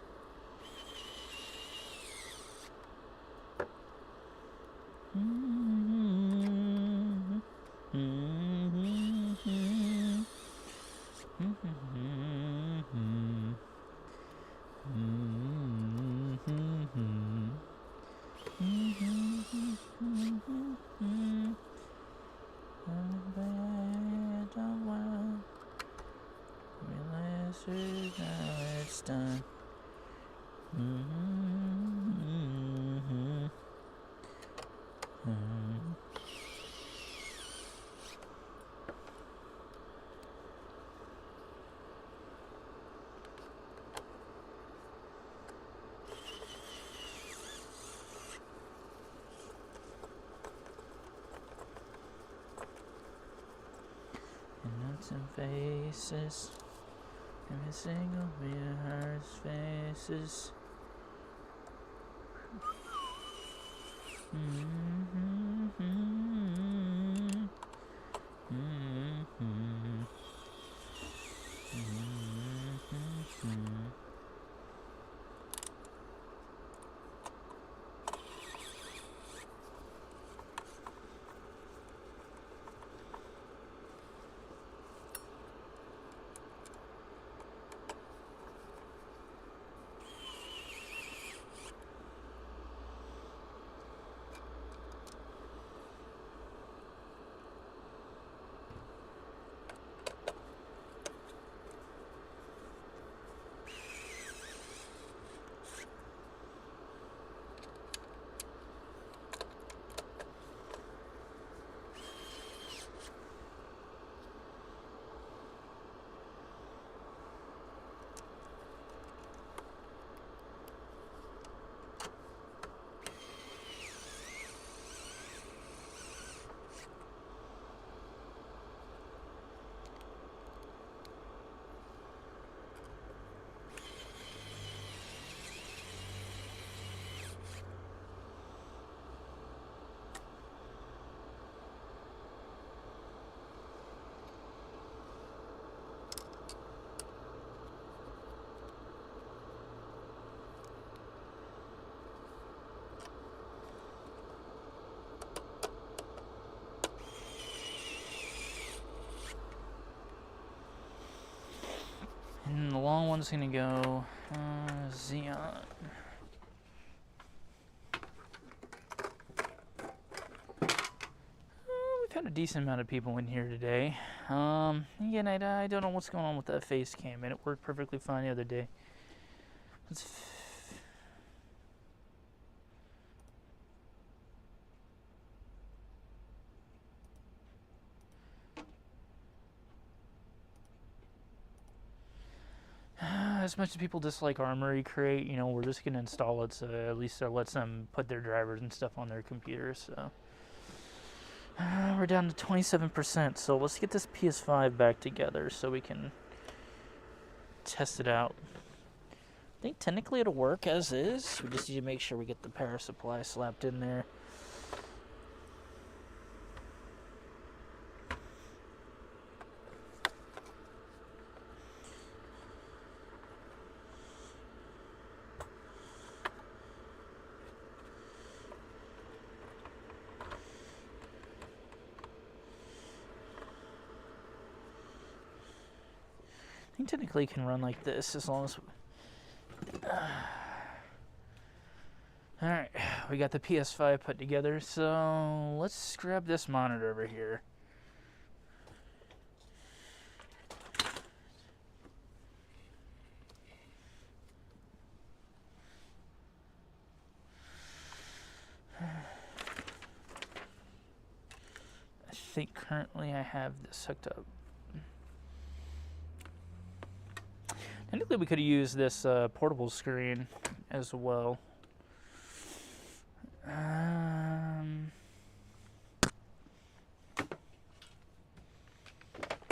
Now it's done. And faces. Every single mirror's faces. And the long one's gonna go Xeon. We've had a decent amount of people in here today. Again, I don't know what's going on with that face cam, and it worked perfectly fine the other day. As much as people dislike Armory Crate, you know, we're just going to install it so at least it lets them put their drivers and stuff on their computers. So we're down to 27%. So let's get this PS5 back together so we can test it out. I think technically it'll work as is. We just need to make sure we get the power supply slapped in there. I think technically it can run like this as long as... Alright, we got the PS5 put together, so let's grab this monitor over here. I think currently I have this hooked up. Technically, we could have used this portable screen as well.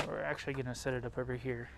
We're actually going to set it up over here.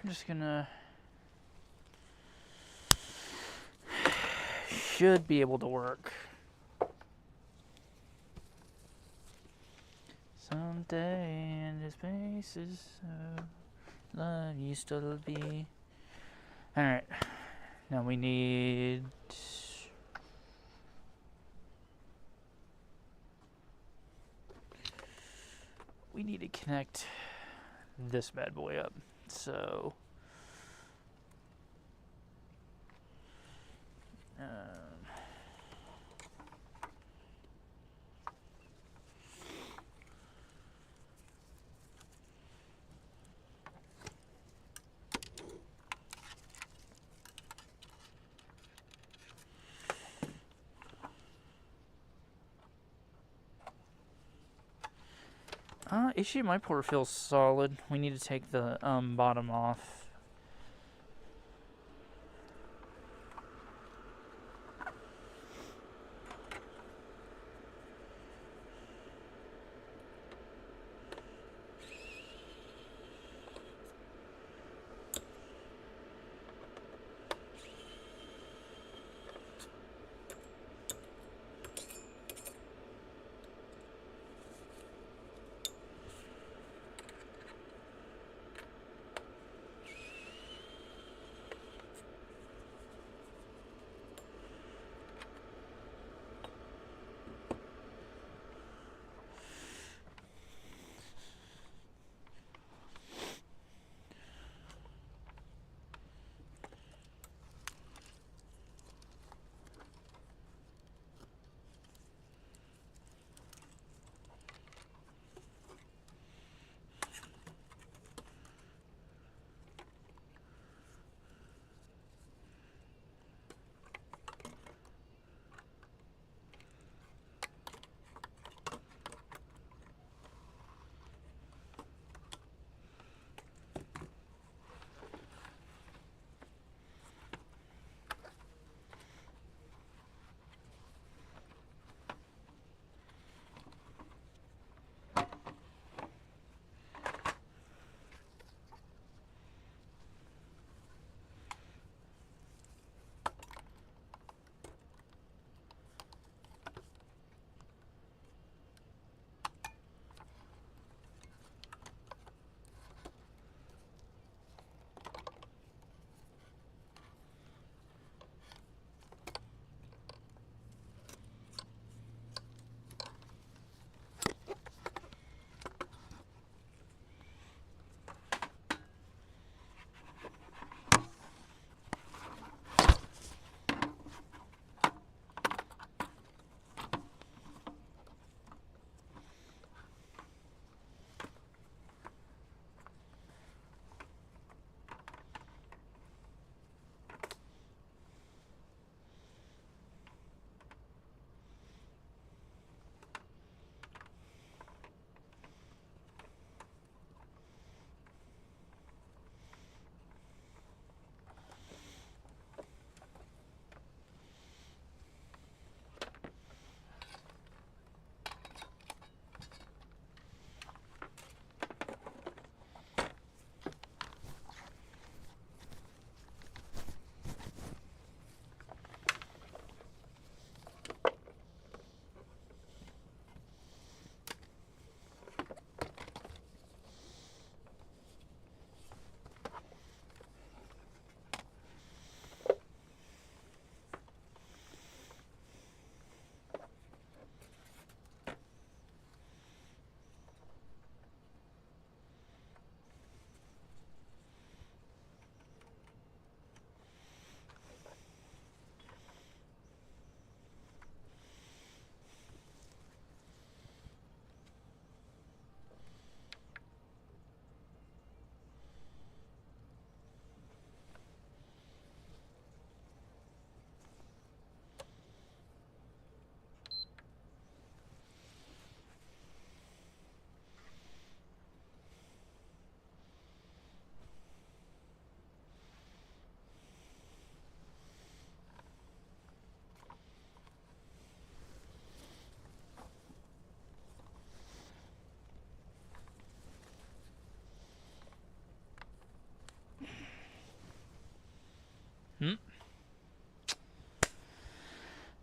I'm just gonna... Should be able to work. Someday in this places love used to be. Alright. Now we need... We need to connect this bad boy up. So... HDMI port feels solid. We need to take the bottom off.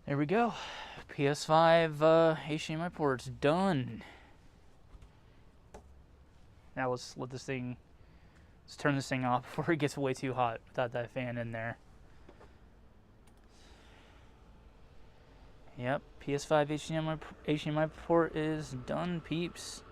There we go. PS5 HDMI port's done. Now let's turn this thing off before it gets way too hot without that fan in there. Yep, PS5 HDMI port is done, peeps.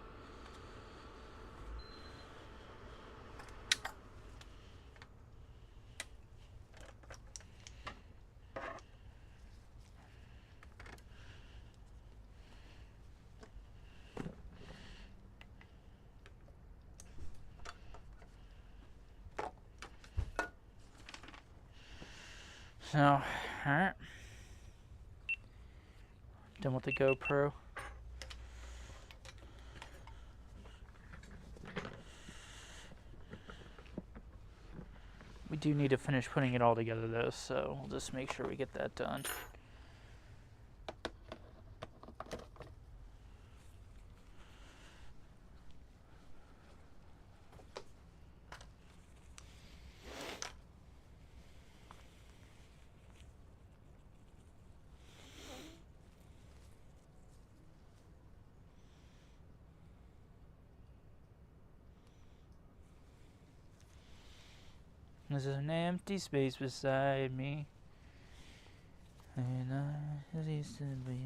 So, alright. Done with the GoPro. We do need to finish putting it all together though, so we'll just make sure we get that done. There's an empty space beside me, and I used to be.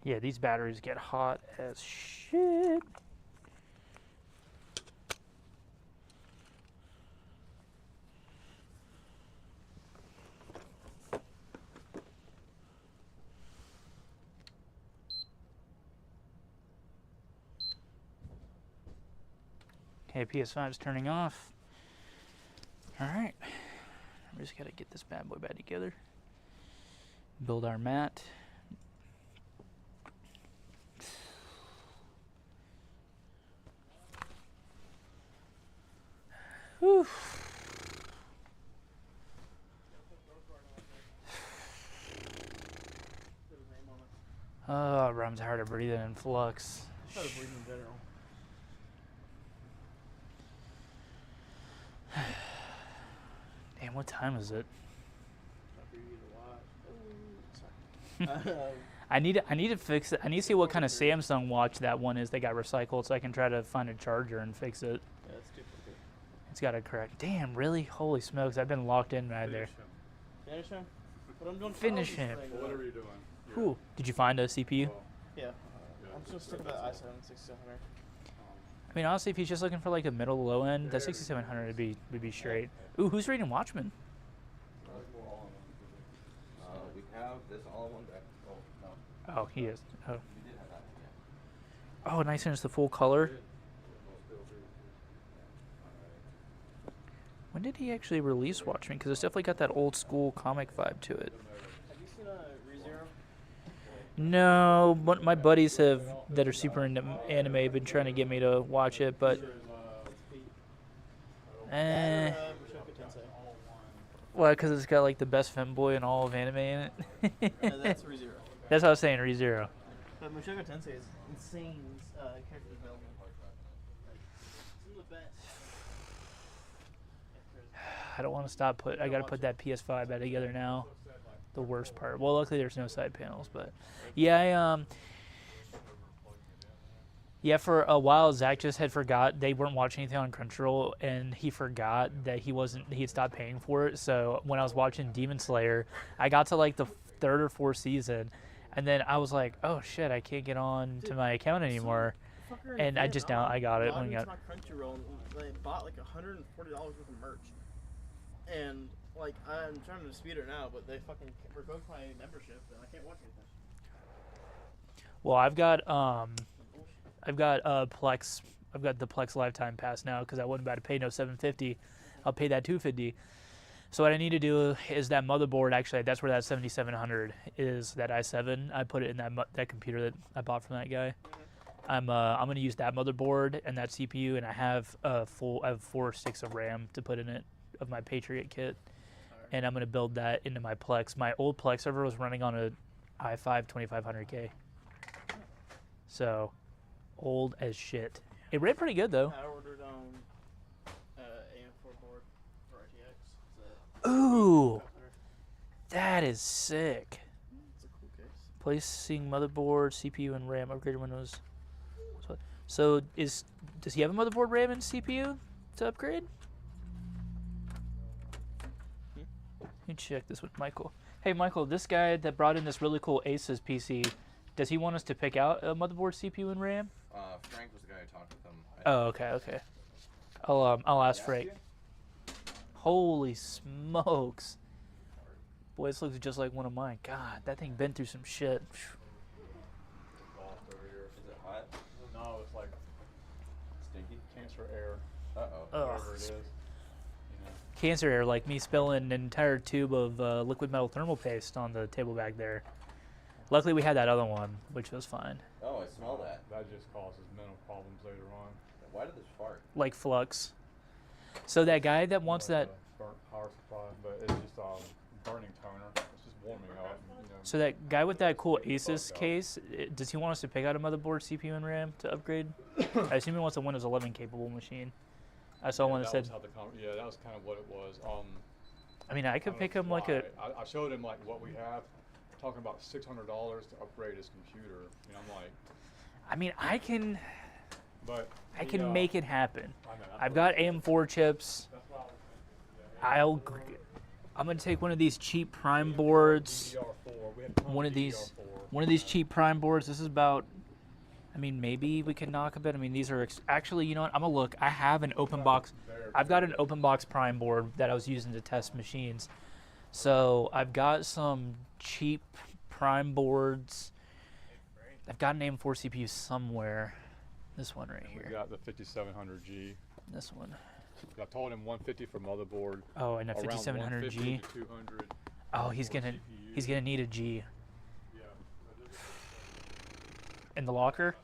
Yeah, these batteries get hot as shit. Okay, PS5's turning off. Alright. We just gotta get this bad boy back together. Build our mat. Whew. Oh, I'm tired of breathing in flux. Tired of breathing in general. Damn, what time is it? I need to fix it. I need to see what kind of Samsung watch that one is that got recycled, so I can try to find a charger and fix it. Yeah, that's stupid. It's got to correct. Damn, really? Holy smokes! I've been locked in right there. Finish him? But I'm doing Finish childish him. things. Well, whatever you're doing. Whew. Did you find a CPU? Well, Yeah. I'm just gonna stick with that i7 6700. I mean, honestly, if he's just looking for like a middle low end, that 6700 would be straight. Ooh, who's reading Watchmen? We have this all in one deck. Oh, no. Oh, he is. Oh, We did have that one, yeah. oh, nice and it's the full color. When did he actually release Watchmen? Because it's definitely got that old school comic vibe to it. Have you seen ReZero? No, but my buddies that are super into anime have been trying to get me to watch it, but Mushoku Tensei. well, because it's got like the best femboy in all of anime in it. Yeah, that's ReZero. That's what I was saying, ReZero. But Mushoku Tensei is insane character development. Some of the best. I don't want to stop. I gotta put that PS5 back together now. The worst part. Well, luckily there's no side panels, but yeah, yeah. For a while, Zach just had forgot they weren't watching anything on Crunchyroll, and he forgot that he had stopped paying for it. So when I was watching Demon Slayer, I got to like the third or fourth season, and then I was like, oh shit, I can't get on to my account anymore. And I just I got it when I got. Crunchyroll, and they bought like $140 worth of merch, and like I'm trying to dispute it now, but they fucking revoked my membership, and I can't watch anything. Well, I've got Plex. I've got the Plex lifetime pass now because I wasn't about to pay no $750. I'll pay that $250. So what I need to do is that motherboard. Actually, that's where that 7700 is. That i7. I put it in that computer that I bought from that guy. I'm gonna use that motherboard and that CPU, and I have I have 4 sticks of RAM to put in it of my Patriot kit, and I'm gonna build that into my Plex. My old Plex server was running on a i5 2500K, so old as shit. It ran pretty good though. I ordered AM4 board for RTX. Ooh, that is sick. It's a cool case. Placing motherboard, CPU, and RAM. Upgraded Windows. So does he have a motherboard, RAM, and CPU to upgrade? Let me check this with Michael. Hey, Michael, this guy that brought in this really cool Asus PC, does he want us to pick out a motherboard, CPU, and RAM? Frank was the guy who talked with him. Oh, okay. I'll ask Frank. Holy smokes. Boy, this looks just like one of mine. God, that thing been through some shit. Is it hot? No, it's like Stinky? cancer air, Uh-oh. whatever it is. You know. Cancer air, like me spilling an entire tube of liquid metal thermal paste on the table back there. Luckily, we had that other one, which was fine. Oh, I smell that. That just causes mental problems later on. Why did this fart? Like flux. So that guy that wants Like, that, burnt power supply, but it's just burning toner. It's just warming up. You know. so that guy with that cool Asus case, does he want us to pick out a motherboard, CPU, and RAM to upgrade? I assume he wants a Windows 11 capable machine. I saw one that said. That was kind of what it was. I mean, I could don't pick know him like a. I showed him like what we have, talking about $600 to upgrade his computer. And I'm like, I mean, I can but make it happen. I know, I've got AM4 chips. That's what I was thinking. I'm gonna take one of these cheap Prime boards. DDR4. We had One of these, DDR4. one of these cheap Prime boards. This is about. I mean, maybe we can knock a bit. I mean, these are actually. You know what? I'm gonna look. I have an open box. I've got an open box Prime board that I was using to test machines. So I've got some cheap Prime boards. I've got an AM4 CPU somewhere. This one right We here. got the 5700G. This one. I told him 150 for motherboard. Oh, and a around 5700G. 150 to 200. Oh, he's gonna need a G Yeah. in the locker.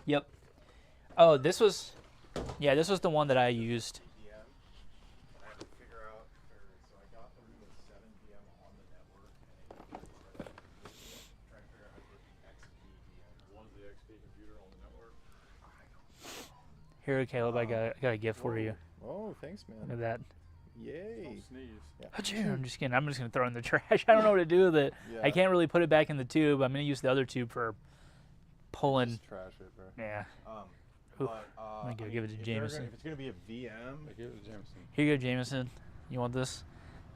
Yep. Oh, this was the one that I used. PM. I had to figure out, so I got the Windows 7 VM on the network, and trying to figure out how to get the XP VM. One's the XP computer on the network. Here, Caleb, I got a gift for you. Oh, thanks, Look man. at that. Yay. Don't sneeze. Yeah. I'm just kidding. I'm just gonna throw it in the trash. I don't know what to do with it. Yeah. I can't really put it back in the tube. I'm gonna use the other tube for pulling. Just trash it, bro. Yeah. But, I'm gonna go give it to if they're Jameson. If it's gonna be a VM, Like, give it to Jameson. Here you go, Jameson. You want this?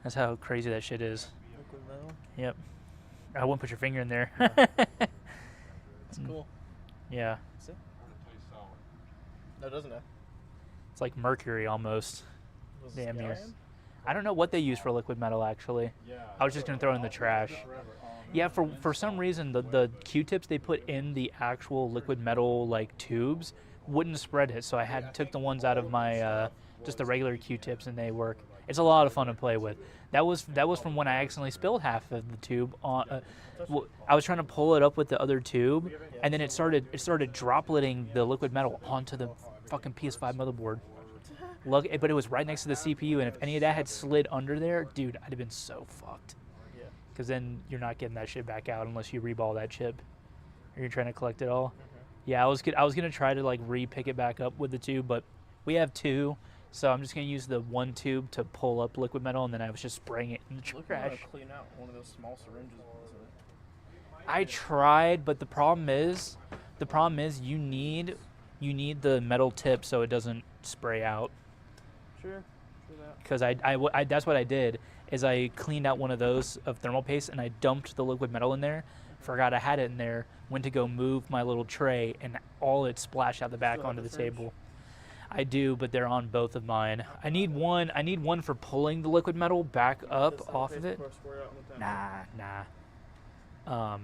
That's how crazy that shit is. liquid metal, Yep. I wouldn't put your finger in there. it's cool. Yeah. It tastes sour. No, it doesn't have. It's like mercury almost. Was Damn it near. Scallion? I don't know what they use for liquid metal actually. Yeah. I was just gonna throw it in the trash. Yeah, for some reason the Q-tips they put in the actual liquid metal like tubes wouldn't spread it, so I took the ones out of my just the regular Q-tips and they work. It's a lot of fun to play with. That was from when I accidentally spilled half of the tube on. I was trying to pull it up with the other tube, and then it started dropletting the liquid metal onto the fucking PS5 motherboard. Look, but it was right next to the CPU, and if any of that had slid under there, dude, I'd have been so fucked. Yeah. Because then you're not getting that shit back out unless you reball that chip, or you're trying to collect it all. Yeah, I was gonna try to like re-pick it back up with the tube, but we have two, so I'm just gonna use the one tube to pull up liquid metal, and then I was just spraying it in the Look how to trash. clean out one of those small syringes. Wasn't it? I tried, but the problem is you need the metal tip so it doesn't spray out. Sure. True that. Because I that's what I did is I cleaned out one of those of thermal paste and I dumped the liquid metal in there. Forgot I had it in there. Went to go move my little tray and all it splashed out the back Still have onto the the fridge? table. I do, but they're on both of mine. I need one for pulling the liquid metal back up This off of paste it. pour square out in the top. Nah.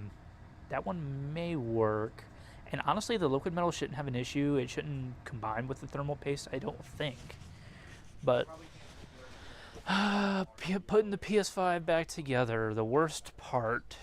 That one may work. And honestly, the liquid metal shouldn't have an issue. It shouldn't combine with the thermal paste, I don't think. But putting the PS5 back together, the worst part.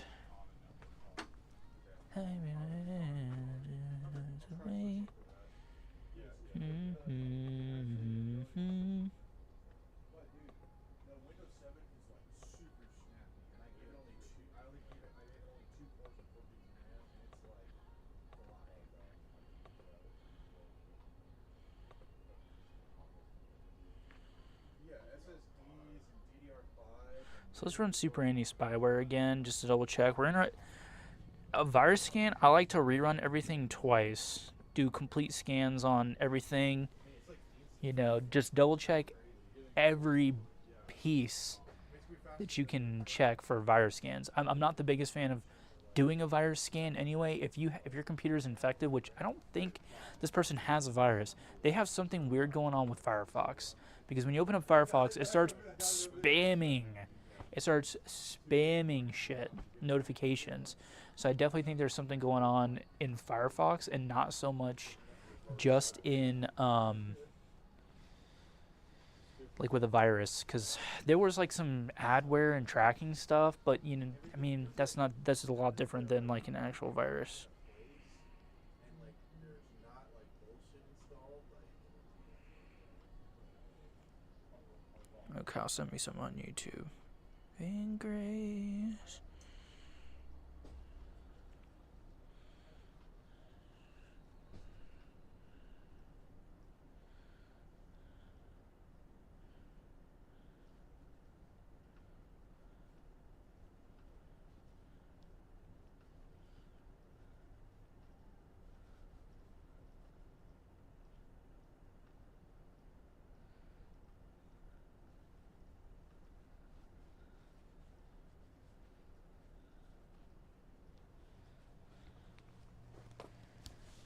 So let's run Super Andy Spyware again, just to double check. We're in a virus scan. I like to rerun everything twice, do complete scans on everything. You know, just double check every piece that you can check for virus scans. I'm not the biggest fan of doing a virus scan anyway. If your computer is infected, which I don't think this person has a virus, they have something weird going on with Firefox. Because when you open up Firefox, it starts spamming. It starts spamming shit, notifications. So I definitely think there's something going on in Firefox and not so much just in like with a virus, because there was like some adware and tracking stuff, but you know, I mean, that's a lot different than like an actual virus. Okay, I'll send me some on YouTube. In grace.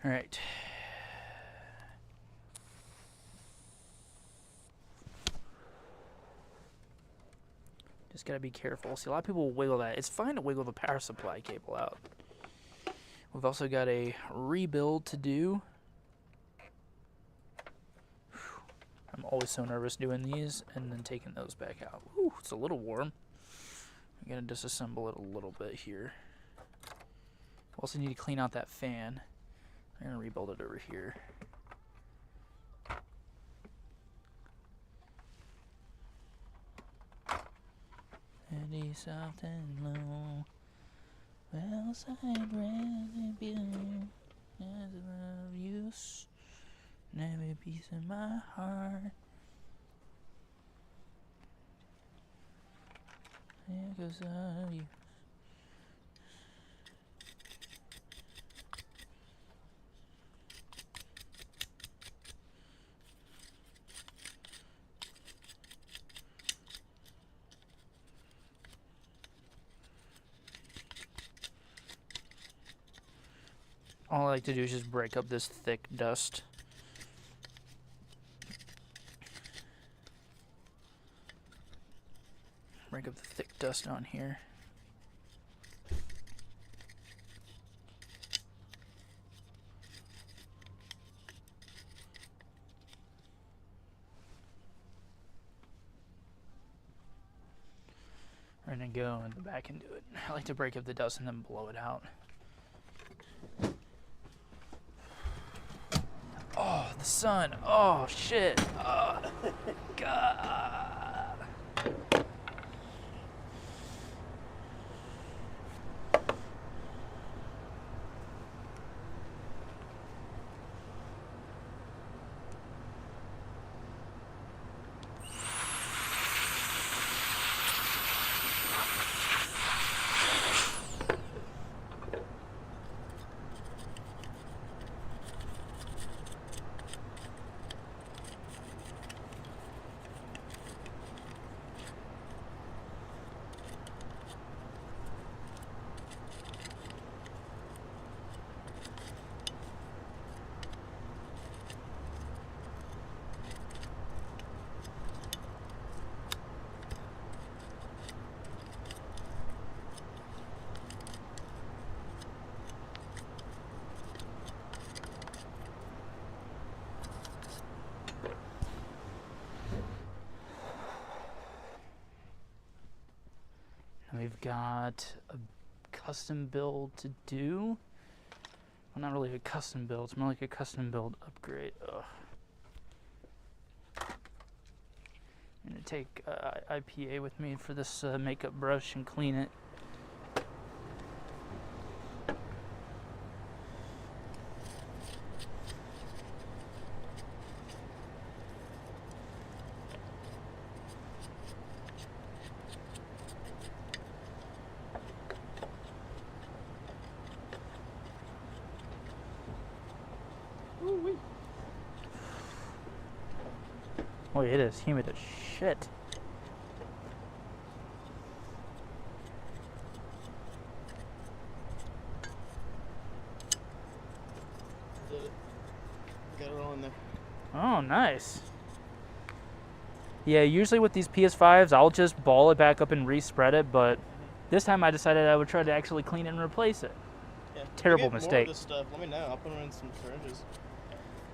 All right. Just gotta be careful. See, a lot of people wiggle that. It's fine to wiggle the power supply cable out. We've also got a rebuild to do. I'm always so nervous doing these and then taking those back out. Ooh, it's a little warm. I'm gonna disassemble it a little bit here. We also need to clean out that fan. I'm going to rebuild it over here. Steady, soft and low. Well side revenue. As of use. Every piece of my heart. Because of you. All I like to do is just break up this thick dust. Break up the thick dust on here. We're gonna go in the back and do it. I like to break up the dust and then blow it out. Oh, the sun. Oh, shit. Oh, God. I've got a custom build to do. Well, not really a custom build. It's more like a custom build upgrade. Ugh. I'm gonna take IPA with me for this makeup brush and clean it. Oh, it is humid as shit. Did it. Got it all in there. Oh, nice. Yeah, usually with these PS5s, I'll just ball it back up and respread it, but this time I decided I would try to actually clean it and replace it. Yeah. Terrible If you get mistake. More of this stuff, let me know. I'll put them in some syringes.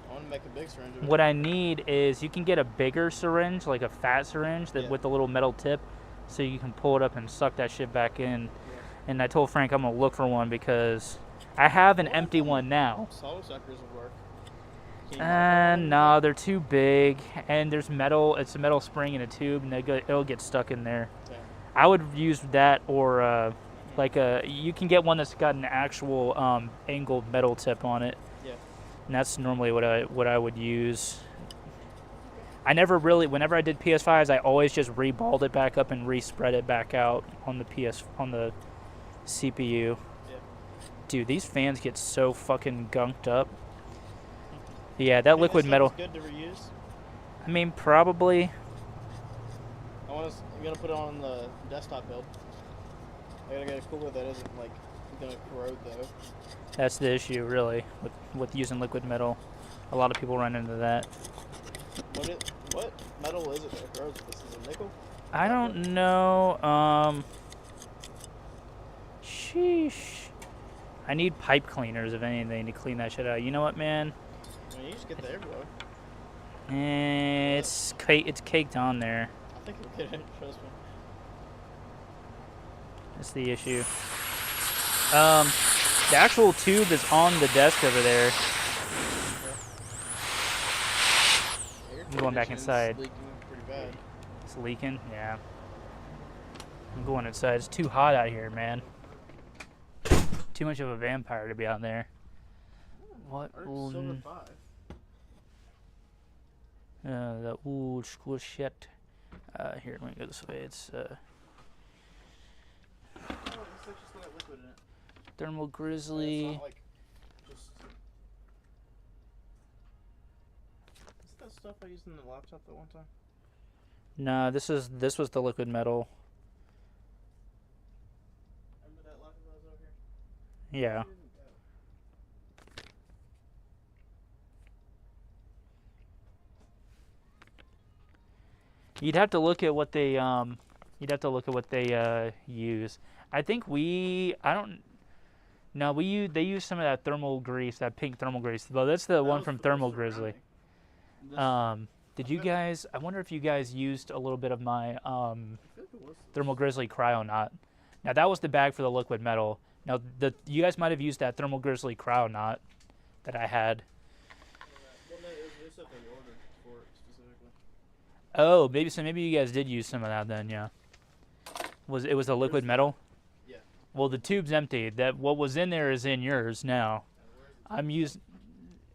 I want to make a big syringe of it. What I need is you can get a bigger syringe, like a fat syringe that Yeah. with the little metal tip, so you can pull it up and suck that shit back in. Yeah. And I told Frank I'm gonna look for one because I have an empty one now. Solid suckers would work. Can you modify one? No, they're too big, and there's metal. It's a metal spring in a tube, and it'll get stuck in there. Yeah. I would use that, or you can get one that's got an actual angled metal tip on it. Yeah. And that's normally what I would use. I never really, whenever I did PS5s, I always just reballed it back up and respread it back out on the CPU. Yeah. Dude, these fans get so fucking gunked up. Yeah, that I mean, liquid this metal. stuff's good to reuse. I mean, probably. I'm gonna put it on the desktop build. I gotta get a cooler that isn't like gonna corrode though. That's the issue, really, with using liquid metal. A lot of people run into that. What metal is it that corrodes? This is a nickel. I don't know. Sheesh. I need pipe cleaners, if anything, to clean that shit out. You know what, man? I mean, you just get the air blower. It's caked on there. I think you'll get it. Trust me. That's the issue. The actual tube is on the desk over there. I'm going back inside. Leaking pretty bad. It's leaking? Yeah. I'm going inside. It's too hot out here, man. Too much of a vampire to be out there. What? Silver 5. The old school shit. Here, let me go this way. It's Oh, this actually still got liquid in it. Thermal It's Grizzly. not like just. Is that stuff I used in the laptop that one time? No, this was the liquid metal. Remember that laptop that was over here? Yeah. Where did it go? You'd have to look at what they use. I think they use some of that thermal grease, that pink thermal grease. Well, that's the That one was from for Thermal ceramic. Grizzly. This, Did you guys? I wonder if you guys used a little bit of my I feel like it was Thermal Grizzly Cryonaut. Now that was the bag for the liquid metal. Now you guys might have used that Thermal Grizzly Cryonaut that I had. Well, no, it was new stuff that we ordered for it specifically. Oh, maybe you guys did use some of that then, yeah. It was the liquid metal? Yeah. Well, the tube's empty. That what was in there is in yours now. Where is it? I'm using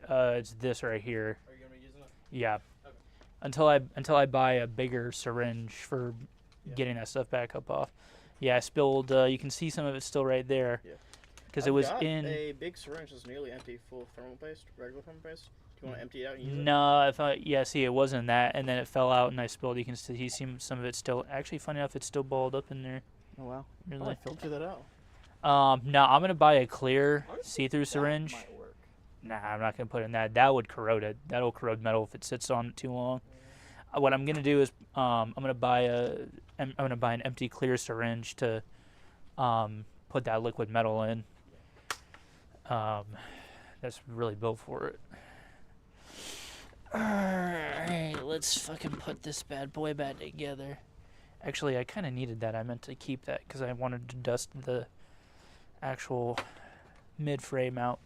it's this right here. Are you gonna be using it? Yeah. Okay. Until I buy a bigger syringe for Yeah. getting that stuff back up off. Yeah, I spilled you can see some of it still right there. Yeah. Because it was I've got in a big syringe that's nearly empty, full of thermal paste, regular thermal paste. Do you want to empty it out and use it? No, I thought see it wasn't that, and then it fell out and I spilled. You can see some of it still. Actually, funny enough, it's still balled up in there. Oh wow. Really. Filter that out. No, I'm gonna buy a clear Honestly, see-through that syringe. might work. Nah, I'm not gonna put it in that. That would corrode it. That'll corrode metal if it sits on it too long. What I'm gonna do is I'm gonna buy an empty clear syringe to put that liquid metal in. That's really built for it. Alright, let's fucking put this bad boy back together. Actually, I kind of needed that. I meant to keep that because I wanted to dust the actual mid-frame out.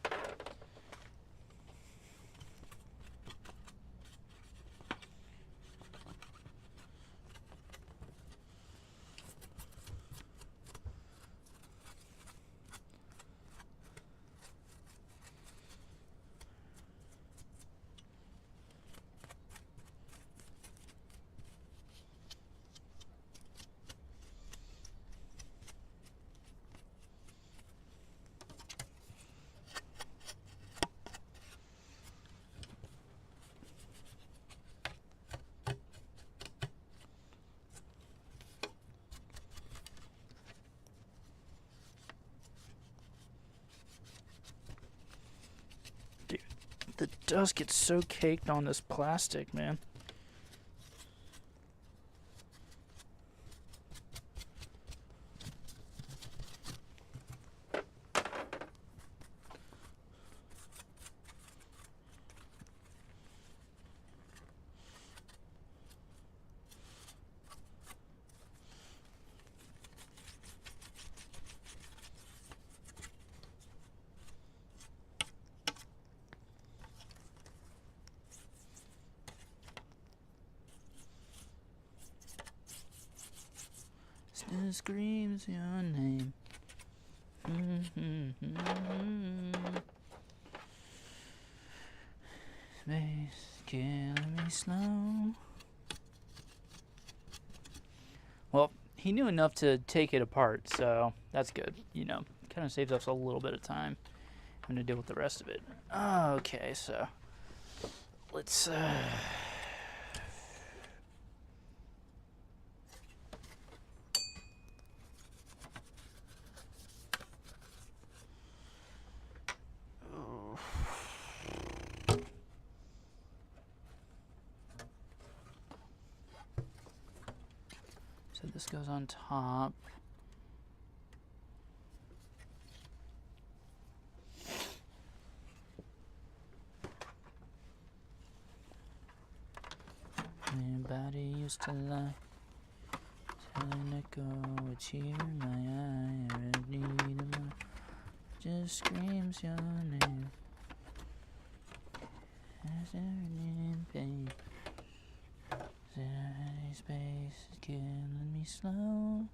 The dust gets so caked on this plastic, man. Still screams your name. Space killing me slow. Well, he knew enough to take it apart, so that's good. You know, kind of saves us a little bit of time having to deal with the rest of it. Okay, so let's so this goes on top. Everybody used to lie, telling it go a tear in my eye. I really need a more, just screams your name. As every in pain. Space is killing me slow.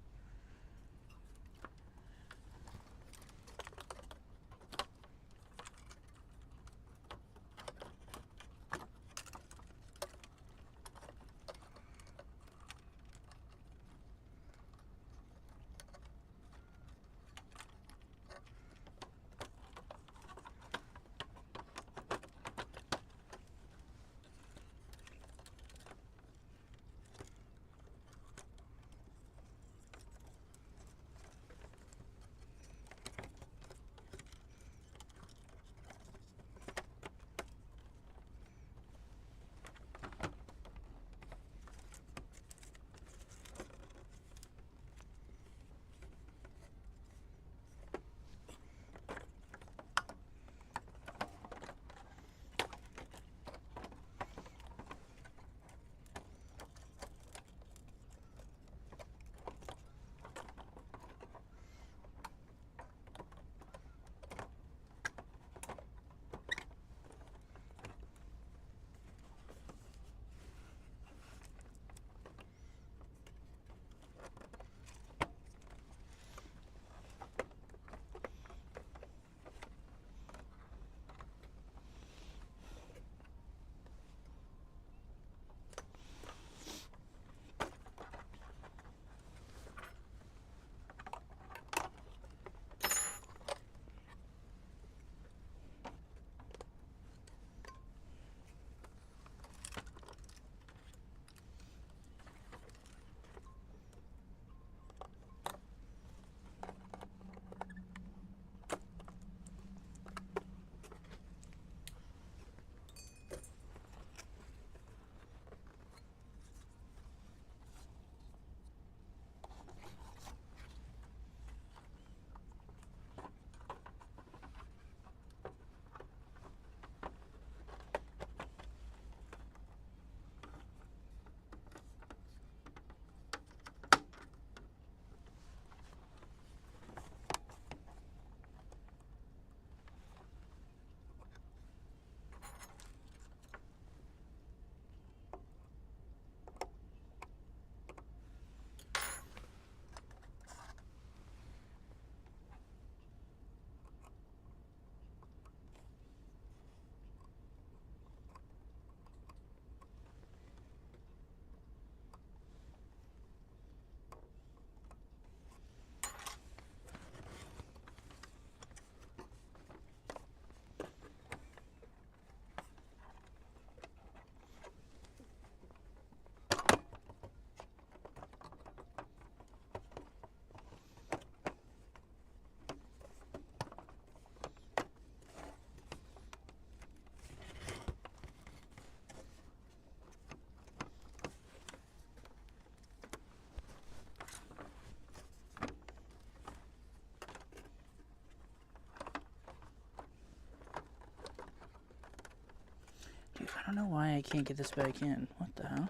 don't know why I can't get this back in. What the hell?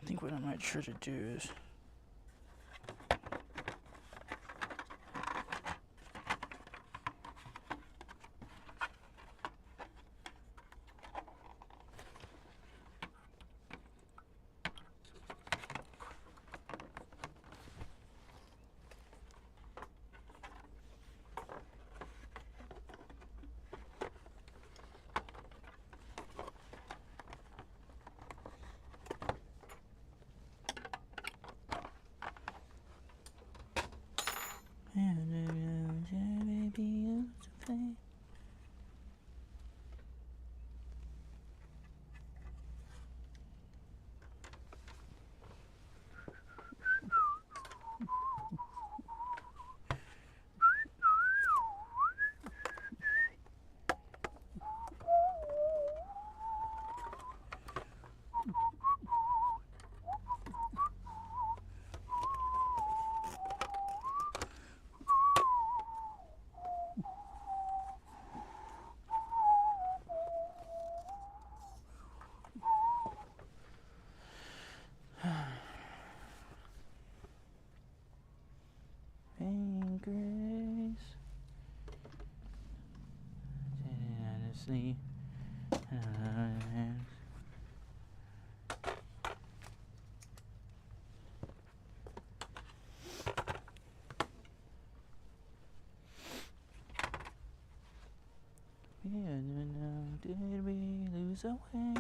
I think what I might try to do is... Grace. Honestly. Did we lose our way?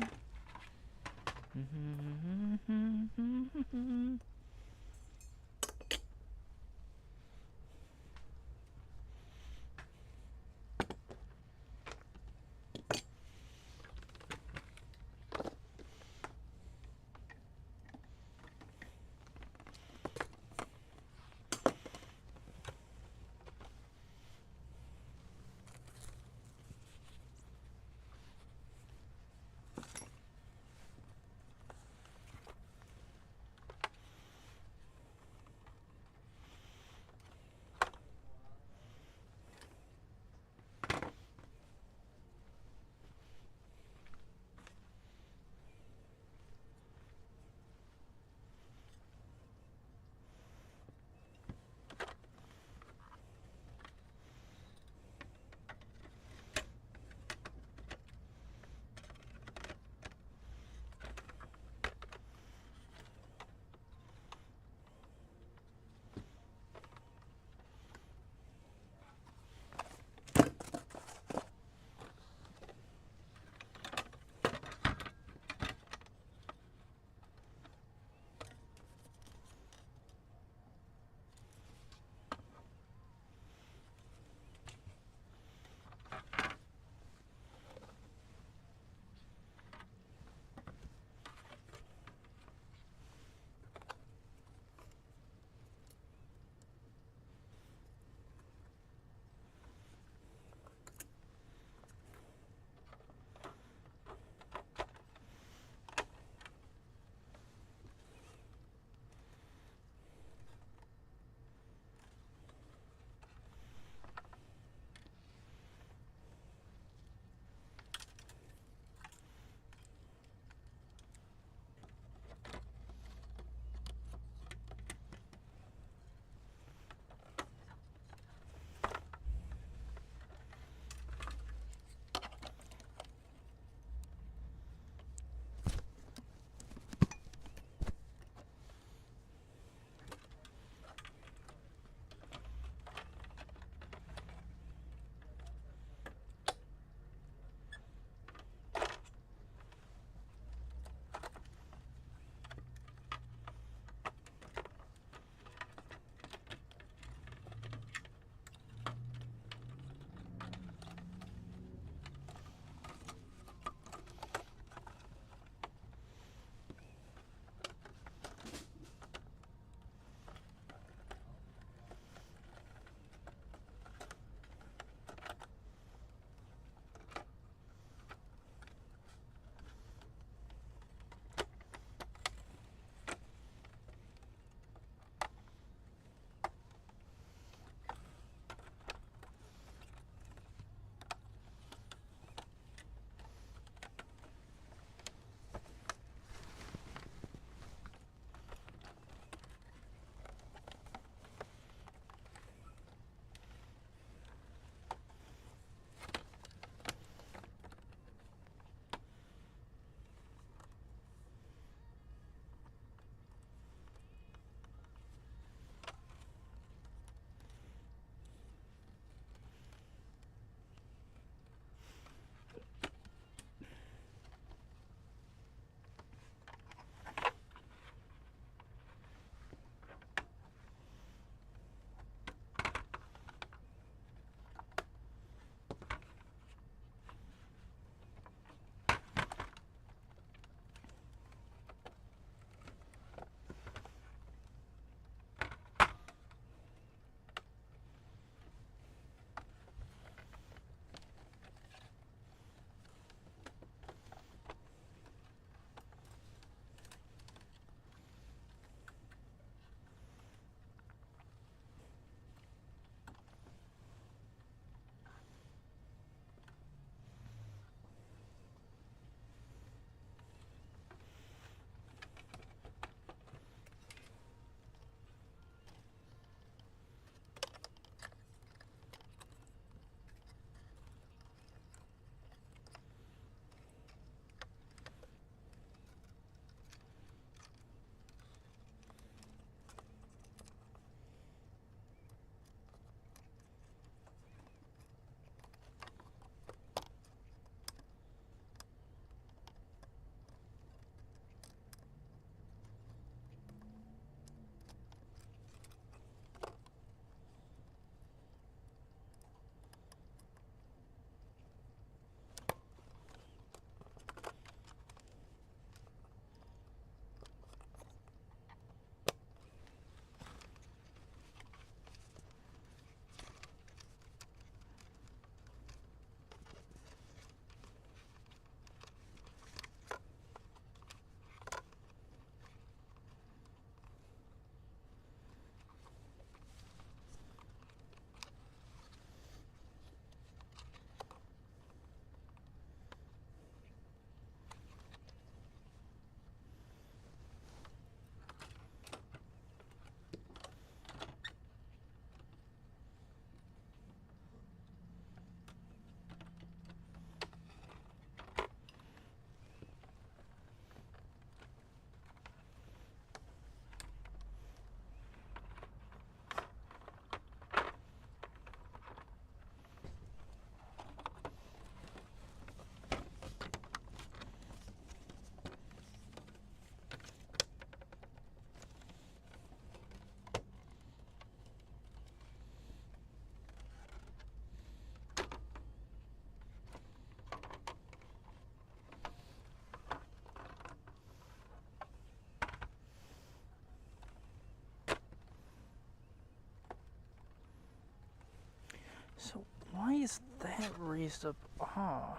is that raised up off?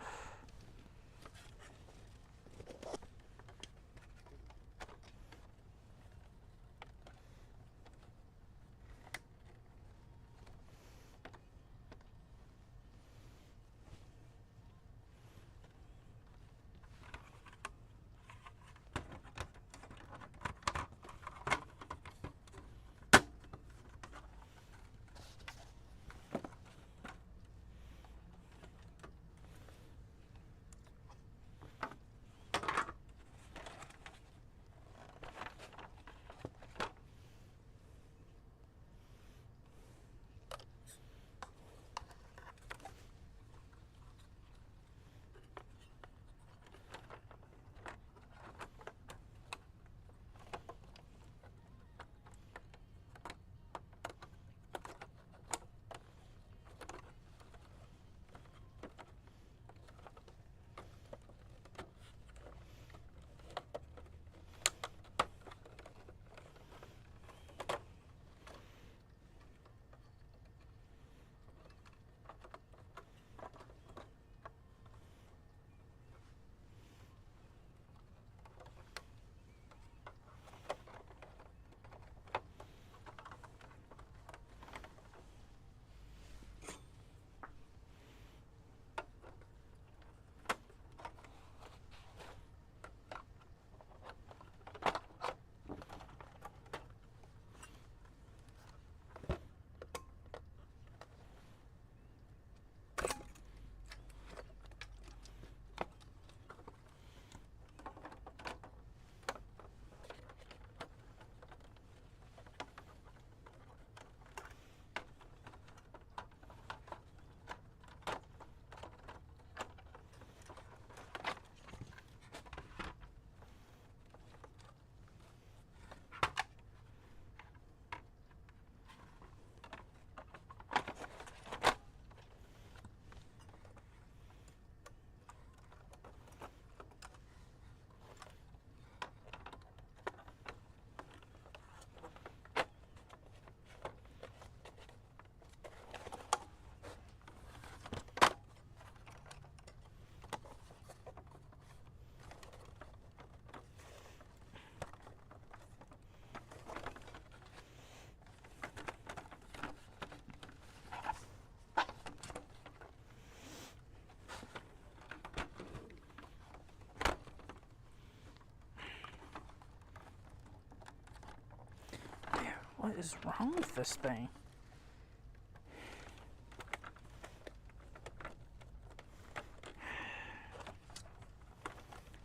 What is wrong with this thing?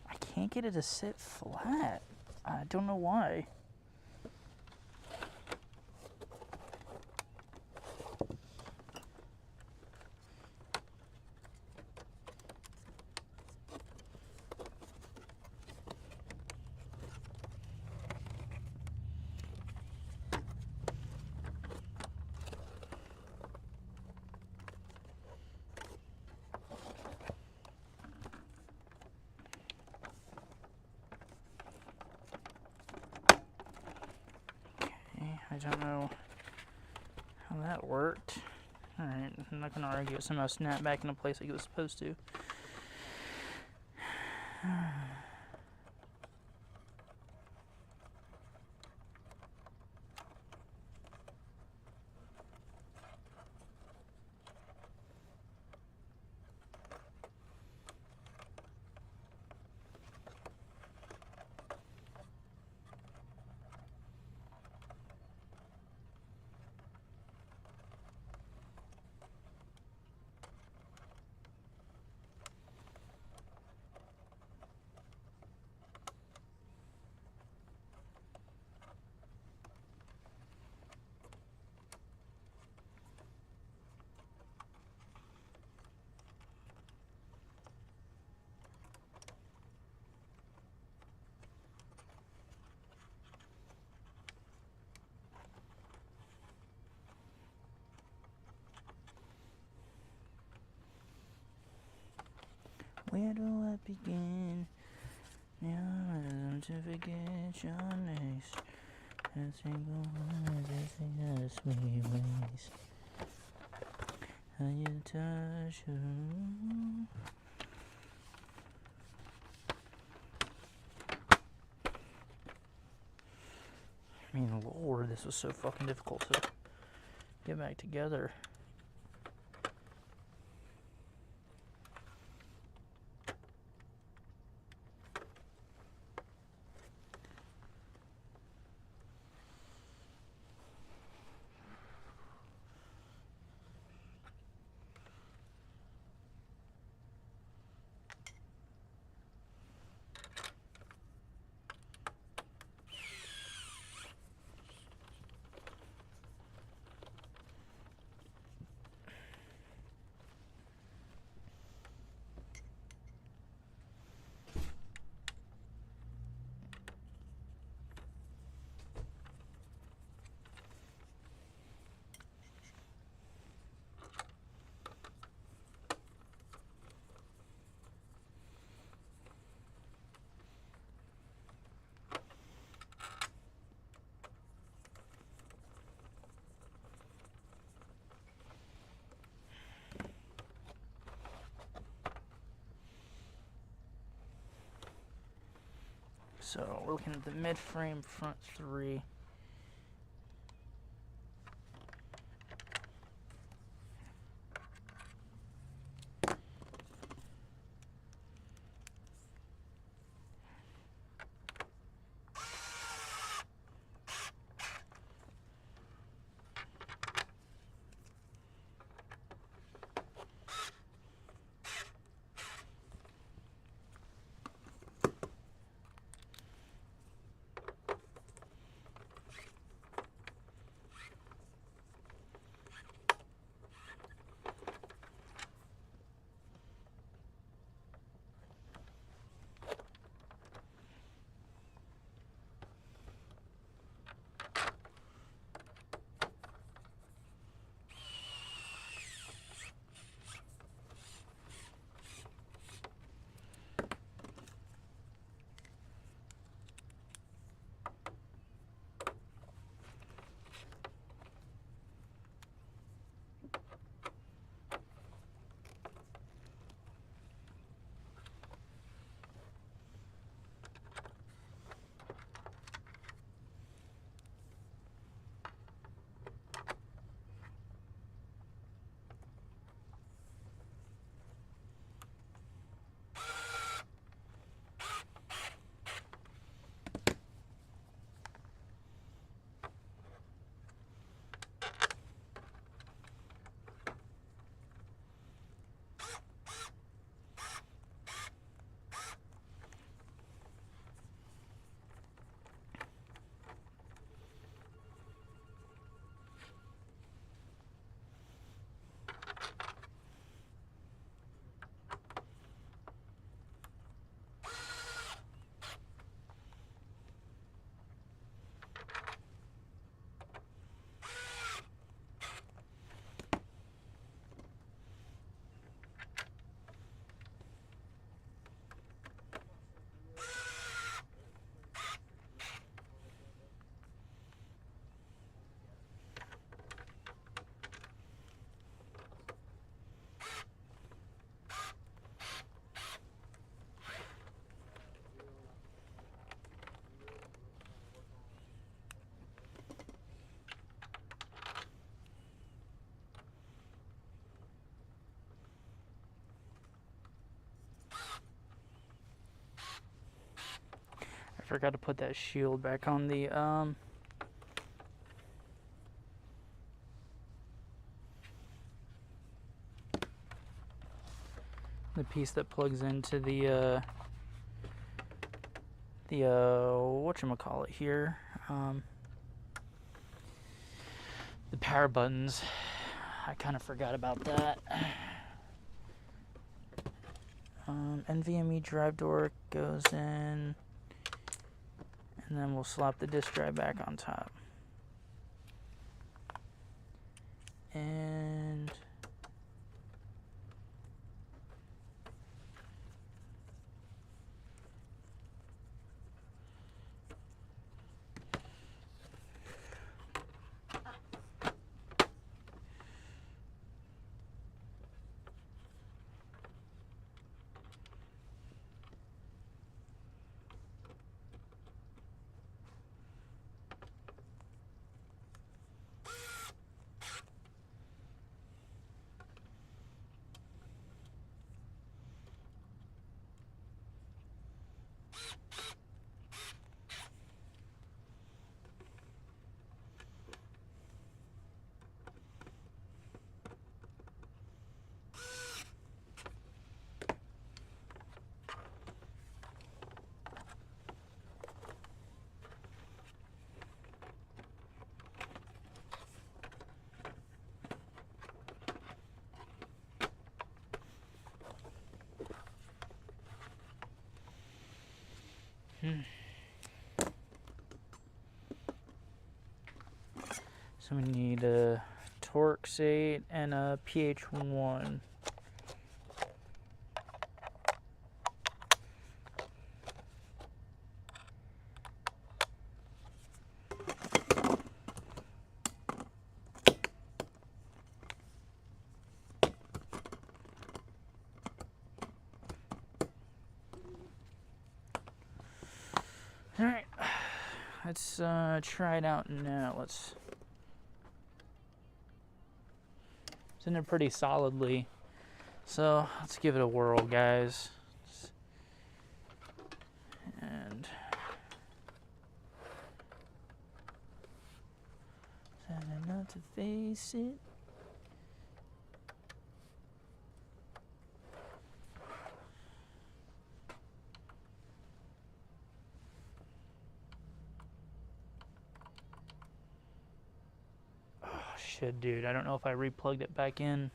I can't get it to sit flat. I don't know why. I don't know how that worked. Alright, I'm not going to argue it somehow snapped back into place like it was supposed to. Where do I begin? Now I learn to forget your names. A single one of the sweet ways. Can you touch you? I mean, Lord, this was so fucking difficult to get back together. So we're looking at the mid-frame front 3. I forgot to put that shield back on the piece that plugs into the whatchamacallit here, the power buttons. I kind of forgot about that. NVMe drive door goes in, and then we'll slap the disk drive back on top. And So we need a Torx 8 and a PH1. Alright, let's try it out now. It's in there pretty solidly. So let's give it a whirl, guys. And trying not to face it. Shit, dude, I don't know if I replugged it back in.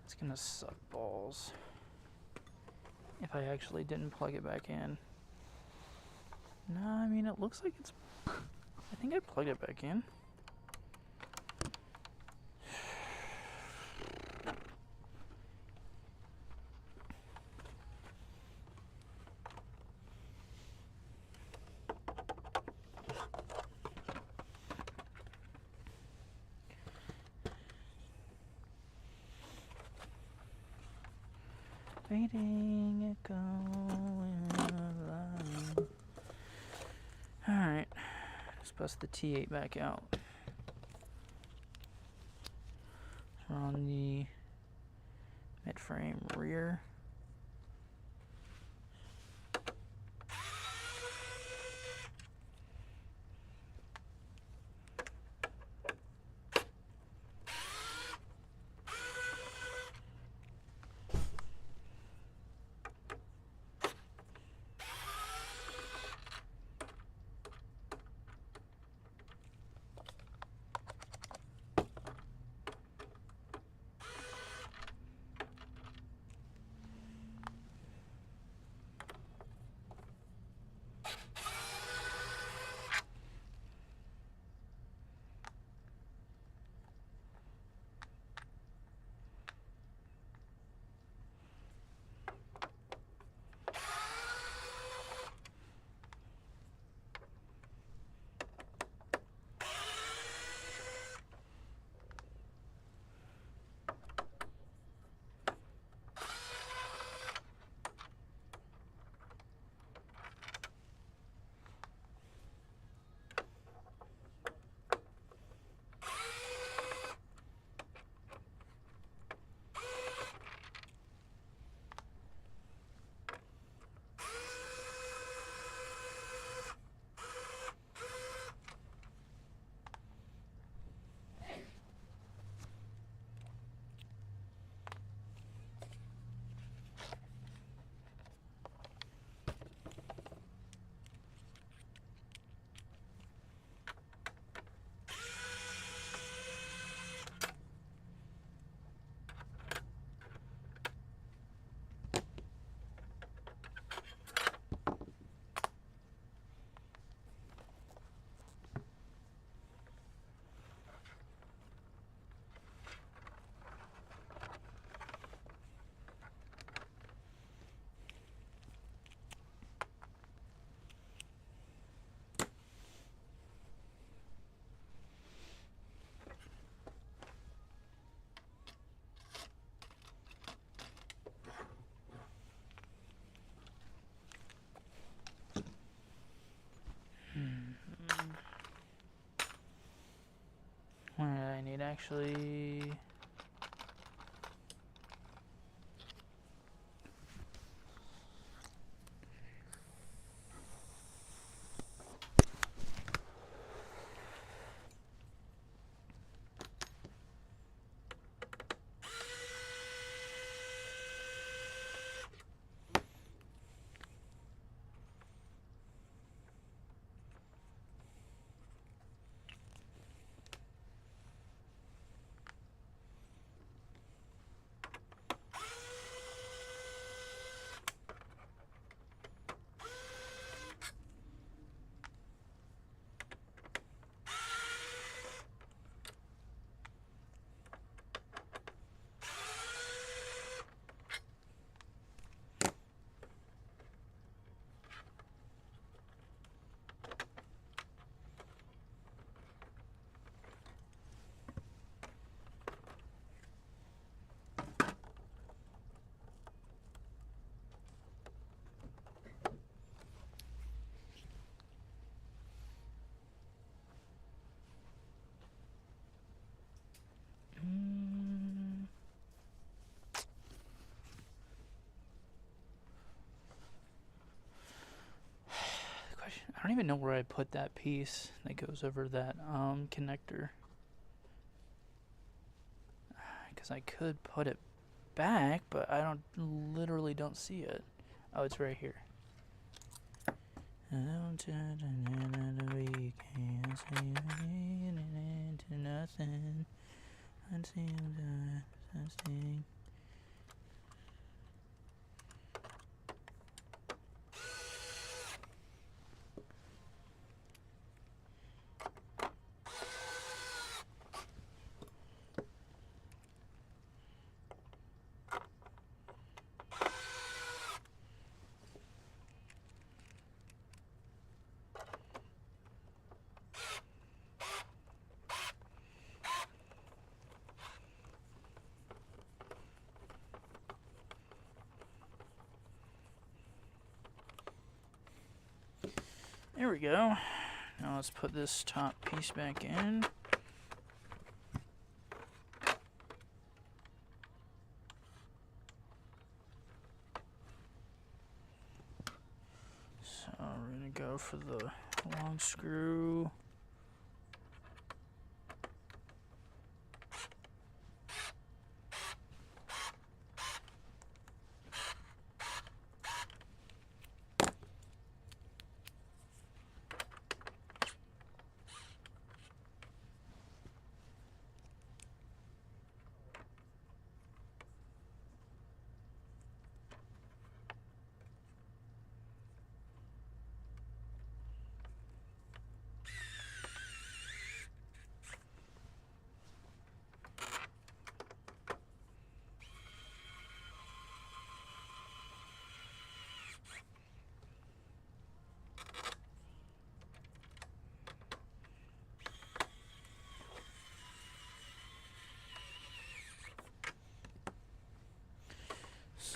It's gonna suck balls if I actually didn't plug it back in. No, I mean, it looks like it's... I think I plugged it back in. Waiting, going along. Alright, let's bust the T8 back out. We're on the mid-frame rear. I need actually. I don't even know where I put that piece that goes over that connector. Because I could put it back, but I literally don't see it. Oh, it's right here. We can't see into nothing. There we go. Now let's put this top piece back in. So we're going to go for the long screw.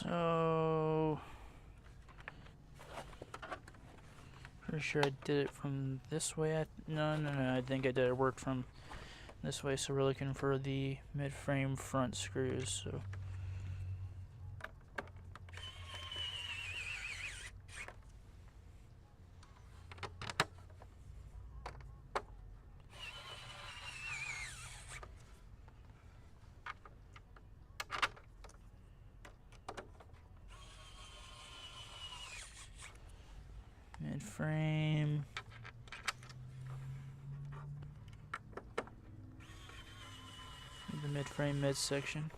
So, pretty sure I did it from this way. No, I think I did it work from this way. So we're looking for the mid-frame front screws. So. Mid-frame. The mid-frame midsection.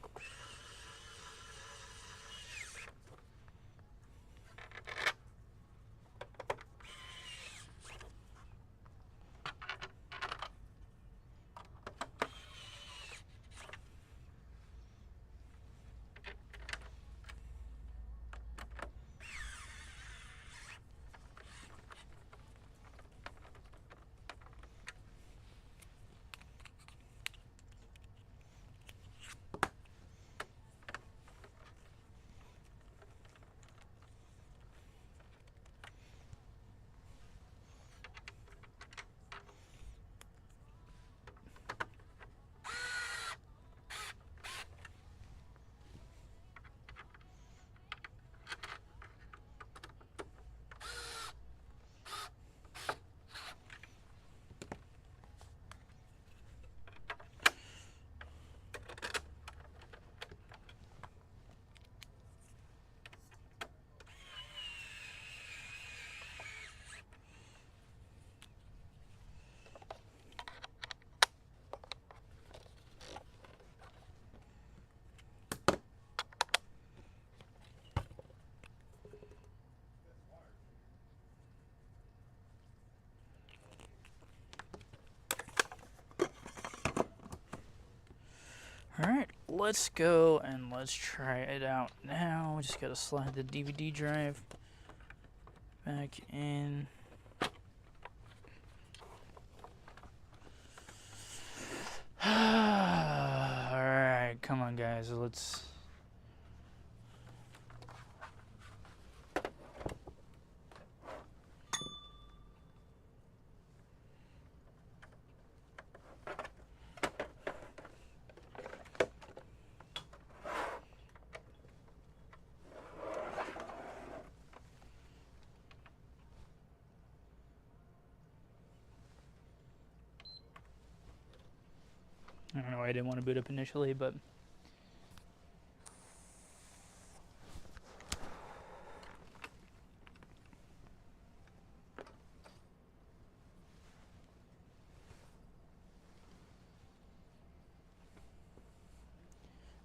Alright, let's go and let's try it out now. Just gotta slide the DVD drive back in. Alright, come on guys, let's... I don't know why I didn't want to boot up initially, but...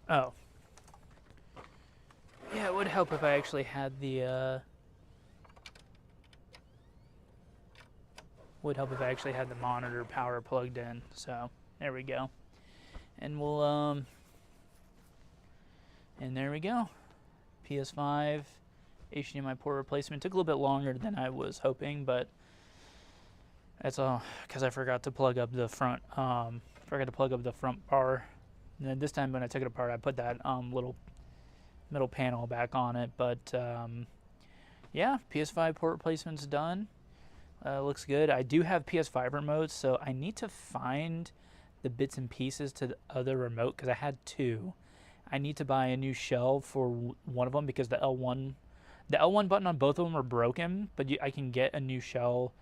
Oh. Yeah, it would help if I actually had the, would help if I actually had the monitor power plugged in, so there we go. And we'll, and there we go. PS5 HDMI port replacement. Took a little bit longer than I was hoping, but that's all because I forgot to plug up the front, bar. And then this time when I took it apart, I put that little middle panel back on it. But yeah, PS5 port replacement's done. Looks good. I do have PS5 remotes, so I need to find the bits and pieces to the other remote because I had two. I need to buy a new shell for one of them because the L1 button on both of them are broken, but I can get a new shell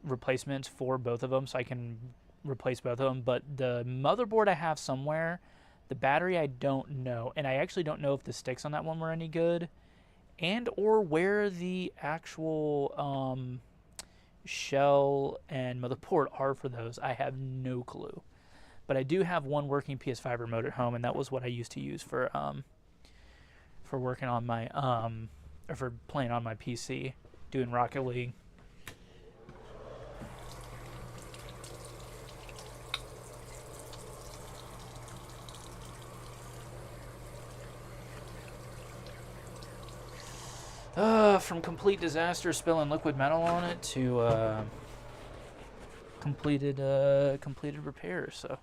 replacements for both of them, so I can replace both of them. But the motherboard I have somewhere, the battery I don't know, and I actually don't know if the sticks on that one were any good, and or where the actual shell and motherboard are for those. I have no clue. But I do have one working PS5 remote at home, and that was what I used to use for working on my or for playing on my PC, doing Rocket League. From complete disaster spilling liquid metal on it to completed repairs. So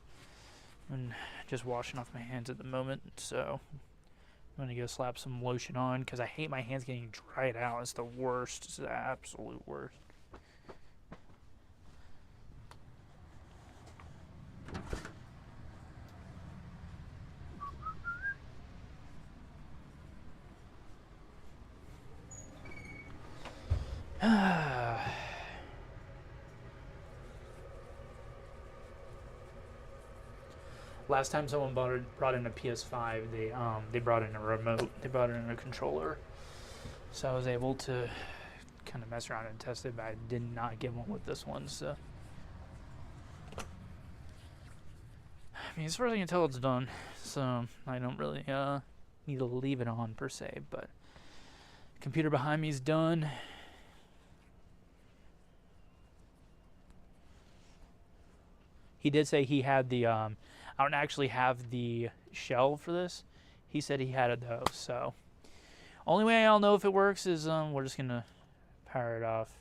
I'm just washing off my hands at the moment. So I'm gonna go slap some lotion on because I hate my hands getting dried out. It's the worst. It's the absolute worst. Last time someone brought in a PS5, they brought in a remote, they brought in a controller, so I was able to kind of mess around and test it, but I did not get one with this one. So I mean, as far as I can tell, it's done, so I don't really need to leave it on per se. But computer behind me is done. He did say he had the I don't actually have the shell for this. He said he had it though, so only way I'll know if it works is we're just gonna power it off.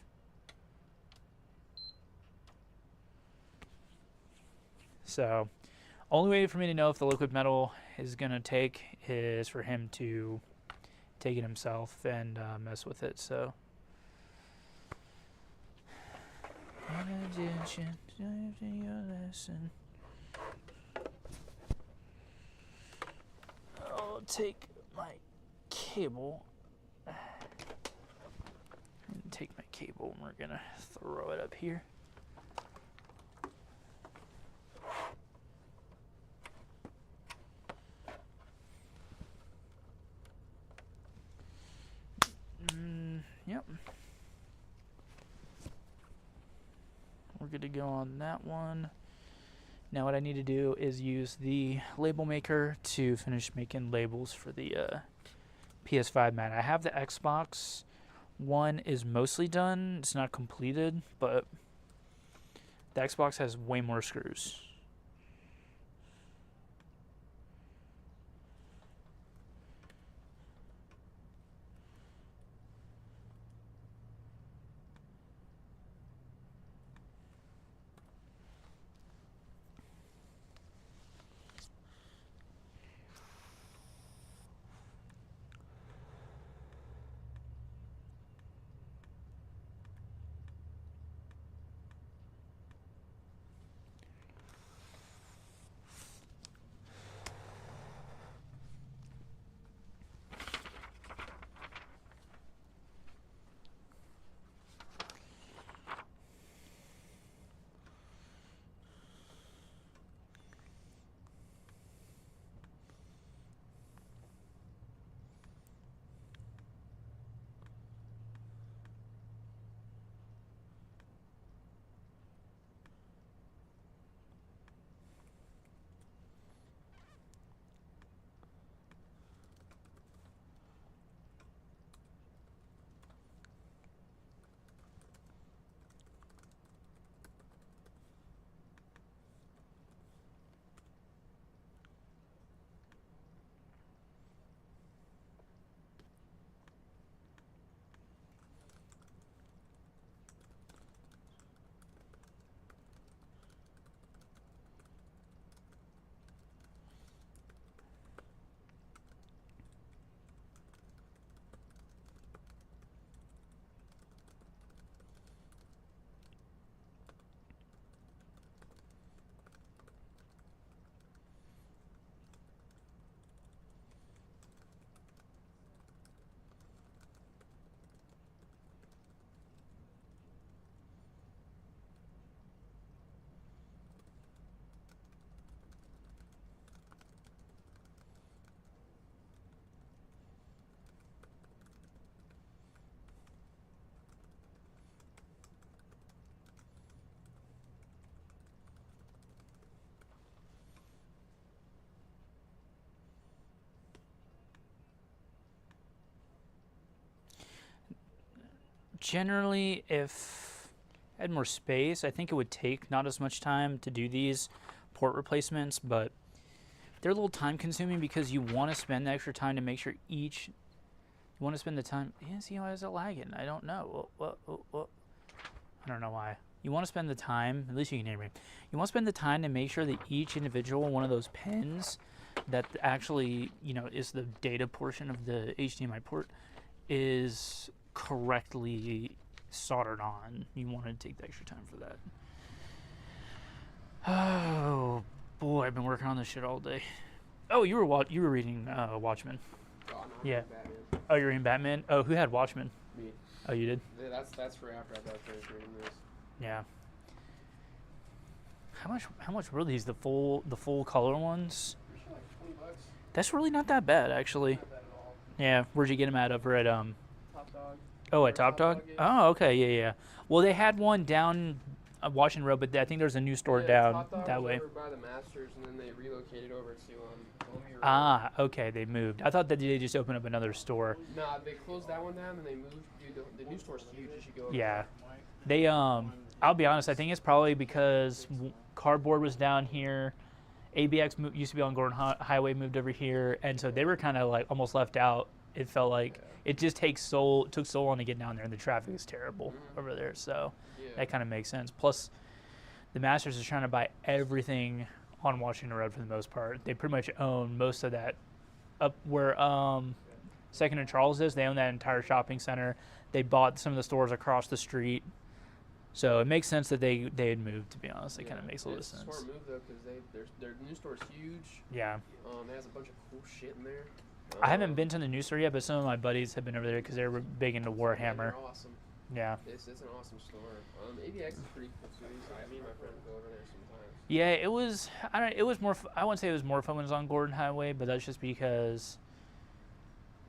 So only way for me to know if the liquid metal is gonna take is for him to take it himself and mess with it. So I'll take my cable and take my cable and we're gonna throw it up here. Yep. We're good to go on that one. Now what I need to do is use the label maker to finish making labels for the PS5 mat. I have the Xbox One is mostly done. It's not completed, but the Xbox has way more screws. generally, if I had more space, I think it would take not as much time to do these port replacements, but they're a little time consuming because you want to spend the extra time to make sure each. You want to spend the time. Yeah, see, why is it lagging? I don't know. What? I don't know why. You want to spend the time. At least you can hear me. You want to spend the time to make sure that each individual one of those pins, that actually is the data portion of the HDMI port, is correctly soldered on. You want to take the extra time for that. Oh boy, I've been working on this shit all day. Oh, you were reading Watchmen. Oh, no, Yeah. Batman. Oh, you're reading Batman. Oh, who had Watchmen? Me. Oh, you did. That's for after I got finished reading this. Yeah. How much were these? The full color ones? They're just like $20. That's really not that bad, actually. Not bad at all. Yeah. Where'd you get them at? Over at Top Dog. Oh, Or at Top Dog. yeah. Oh, okay. Yeah. Well, they had one down Washington Road, but I think there's a new store Yeah, down Top Dog that was way. over by the Masters, and then they relocated over to Columbia Road. Ah, okay. They moved. I thought that they just opened up another store. Nah, they closed that one down, and they moved. Dude, the new store's huge. You should go over Yeah. there. They I'll be honest. I think it's probably because Cardboard was down here. ABX used to be on Gordon Highway, moved over here, and so they were kind of like almost left out. It felt like it just took so long to get down there, and the traffic is terrible over there. So Yeah. that kind of makes sense. Plus, the Masters is trying to buy everything on Washington Road for the most part. They pretty much own most of that. Up where Second and Charles is, they own that entire shopping center. They bought some of the stores across the street. So it makes sense that they had moved, to be honest. It kind of makes a little It's a sense. smart move, though, because their new store's huge. Yeah. It has a bunch of cool shit in there. I haven't been to the new store yet, but some of my buddies have been over there because they're big into Yeah, Warhammer. they're awesome. Yeah. It's an awesome store. ABX is pretty cool too. So me and my friends go over there sometimes. Yeah, it was. It was more. I wouldn't say it was more fun when it was on Gordon Highway, but that's just because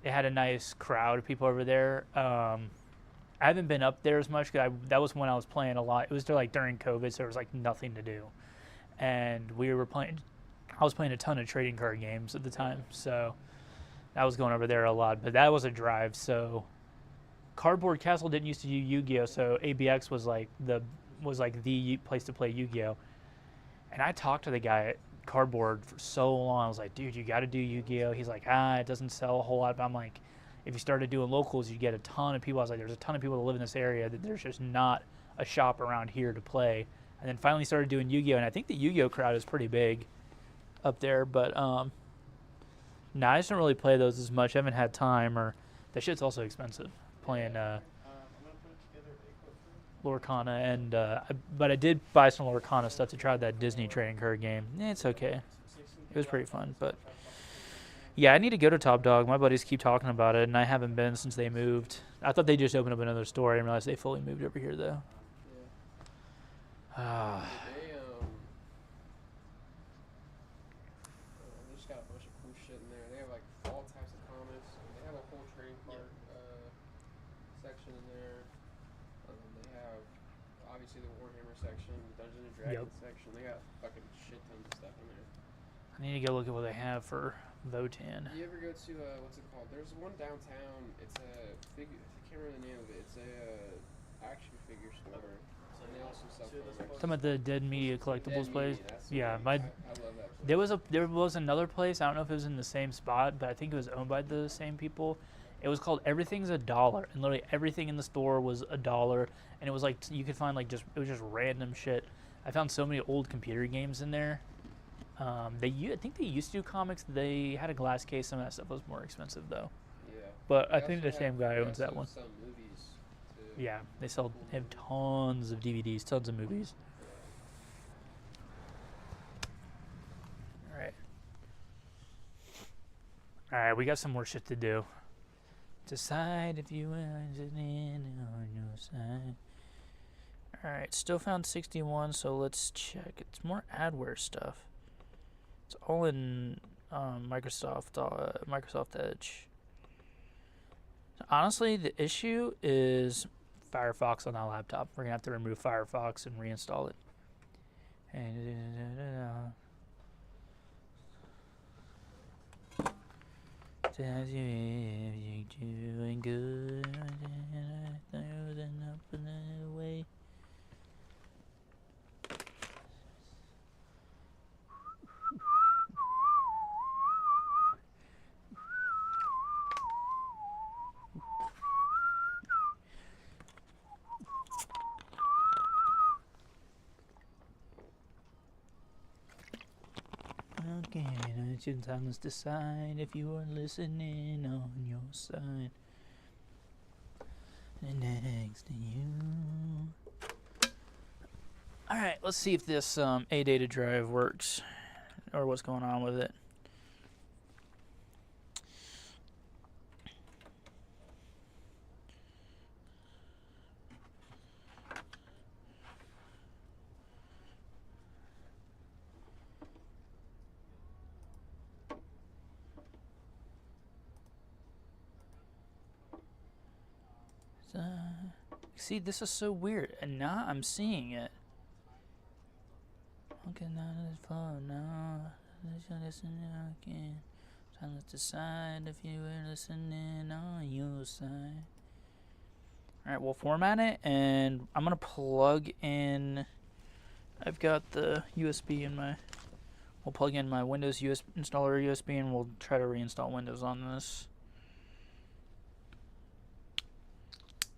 it had a nice crowd of people over there. I haven't been up there as much because that was when I was playing a lot. It was like during COVID, so there was like nothing to do, and we were playing. I was playing a ton of trading card games at the time, so I was going over there a lot. But that was a drive. So Cardboard Castle didn't used to do Yu-Gi-Oh, so ABX was like the place to play Yu-Gi-Oh. And I talked to the guy at Cardboard for so long. I was like, dude, you got to do Yu-Gi-Oh. He's like, it doesn't sell a whole lot. But I'm like, if you started doing locals, you'd get a ton of people. I was like, there's a ton of people that live in this area that there's just not a shop around here to play. And then finally started doing Yu-Gi-Oh, and I think the Yu-Gi-Oh crowd is pretty big up there. But I just don't really play those as much. I haven't had time, or that shit's also expensive playing I'm gonna put it together very quickly. Lorcana, and but I did buy some Lorcana stuff to try that Disney trading card game. It's okay. It was pretty fun, but yeah, I need to go to Top Dog. My buddies keep talking about it, and I haven't been since they moved. I thought they just opened up another store. I didn't realize they fully moved over here, though. Yeah. They just got a bunch of cool shit in there. They have like all types of comics. They have a whole trading card section in there. They have obviously the Warhammer section, the Dungeons and Dragons section. They got fucking shit tons of stuff in there. I need to go look at what they have for Votan. You ever go to what's it called? There's one downtown. It's a figure. I can't remember the name of it. It's a action figure store. And they also sell comics. Some of the Dead Media collectibles Dead place. Media, that's Yeah, the my one. I love that place. there was another place. I don't know if it was in the same spot, but I think it was owned by the same people. It was called Everything's $1, and literally everything in the store was $1, and it was like you could find like it was just random shit. I found so many old computer games in there. I think they used to do comics. They had a glass case. Some of that stuff was more expensive though. Yeah. But I They think the also same have- guy they owns that also one. sell movies too. Yeah, they have tons of DVDs, tons of movies. All right, we got some more shit to do. Decide if you want it in on your side. All right, still found 61, so let's check. It's more adware stuff. It's all in Microsoft Edge. Honestly, the issue is Firefox on that laptop. We're gonna have to remove Firefox and reinstall it. Doing good. again. Sometimes decide if you are listening on your side. Next to you. All right, let's see if this A data drive works, or what's going on with it. See, this is so weird, and now I'm seeing it. Okay, now it's phone now. Listen again. Time to decide if you were listening on your side. All right, we'll format it, and I'm gonna plug in. I've got the USB in my. We'll plug in my Windows installer USB, and we'll try to reinstall Windows on this.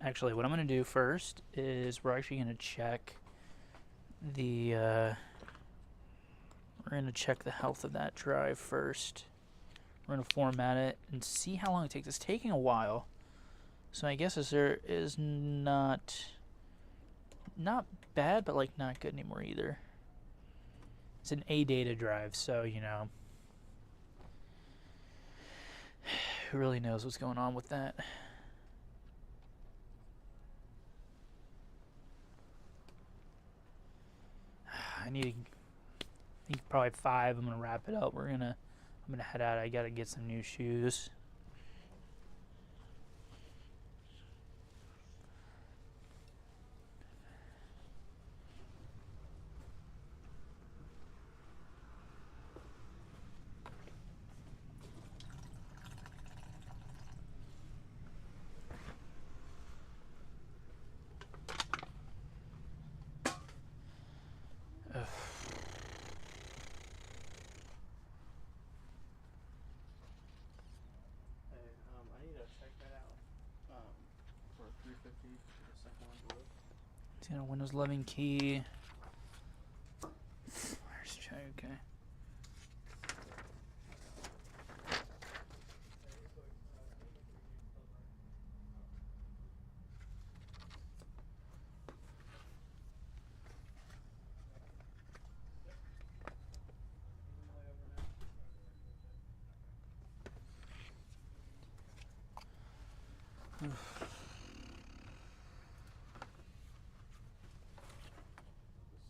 Actually, what I'm going to do first is we're actually going to check the health of that drive first. We're going to format it and see how long it takes. It's taking a while, so I guess there is not bad, but like not good anymore either. It's an A data drive, so you know, who really knows what's going on with that? I need probably 5. I'm gonna wrap it up. I'm gonna head out. I gotta get some new shoes. I need to check that out. For 350, the second one below. It's got a Windows 11 key. Where's check? Okay.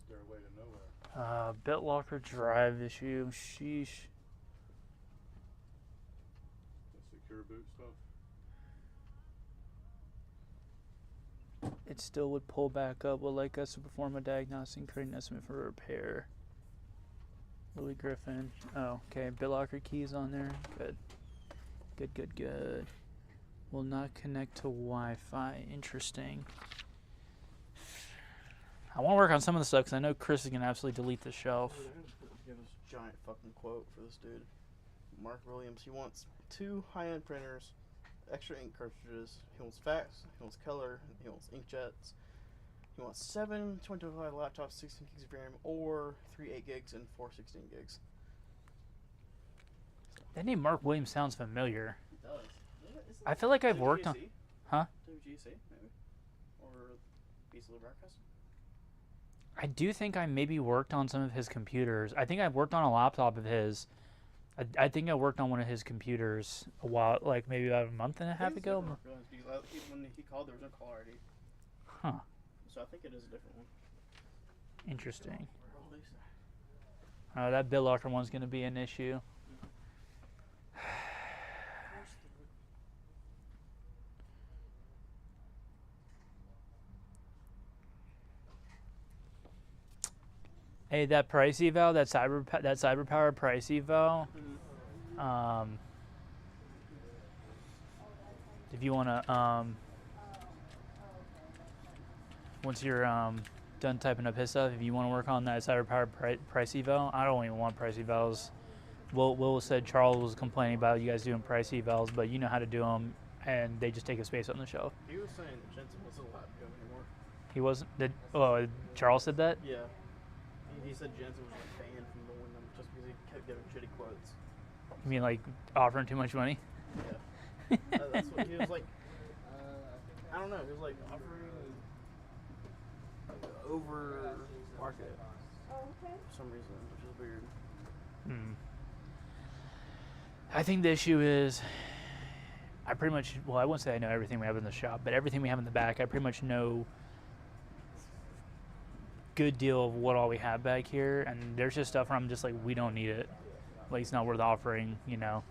Stairway to nowhere. BitLocker drive issue. Sheesh. The secure boot stuff. It still would pull back up. Would like us to perform a diagnostic and create an estimate for repair. Louis Griffin. Oh, okay. BitLocker keys on there. Good. Good, good, good. Will not connect to Wi-Fi. Interesting. I want to work on some of the stuff because I know Chris is going to absolutely delete the shelf. Give this giant fucking quote for this dude. Mark Williams. He wants 2 high-end printers, extra ink cartridges. He wants fax. He wants color. He wants inkjets. He wants 7 225 laptops, 16 gigs of RAM, or 3 8 gigs and 4 16 gigs. That name Mark Williams sounds familiar. It does. I feel like I've worked on... Huh? WGC, maybe? Or Beasley Broadcast? I do think I maybe worked on some of his computers. I think I've worked on a laptop of his. I think I worked on one of his computers a while, like maybe about a month and a half ago. When he called, there was no caller ID. Huh. So I think it is a different one. Interesting. That BitLocker one's going to be an issue. Hey, that price eval, that CyberPower price eval. If you want to, once you're done typing up his stuff, if you want to work on that CyberPower price eval, I don't even want price evals. Will said Charles was complaining about you guys doing price evals, but you know how to do them, and they just take a space on the shelf. He was saying that Jensen wasn't allowed to go anymore. He wasn't. Charles said that. Yeah. He said Jensen was like banned from going them just because he kept giving shitty quotes. You mean like offering too much money? Yeah. That's what he was like. I don't know. He was like offering over market for some reason, which is weird. I think the issue is I pretty much, well, I wouldn't say I know everything we have in the shop, but everything we have in the back, I pretty much know good deal of what all we have back here. And there's just stuff where I'm just like, we don't need it. Like, it's not worth offering, you know.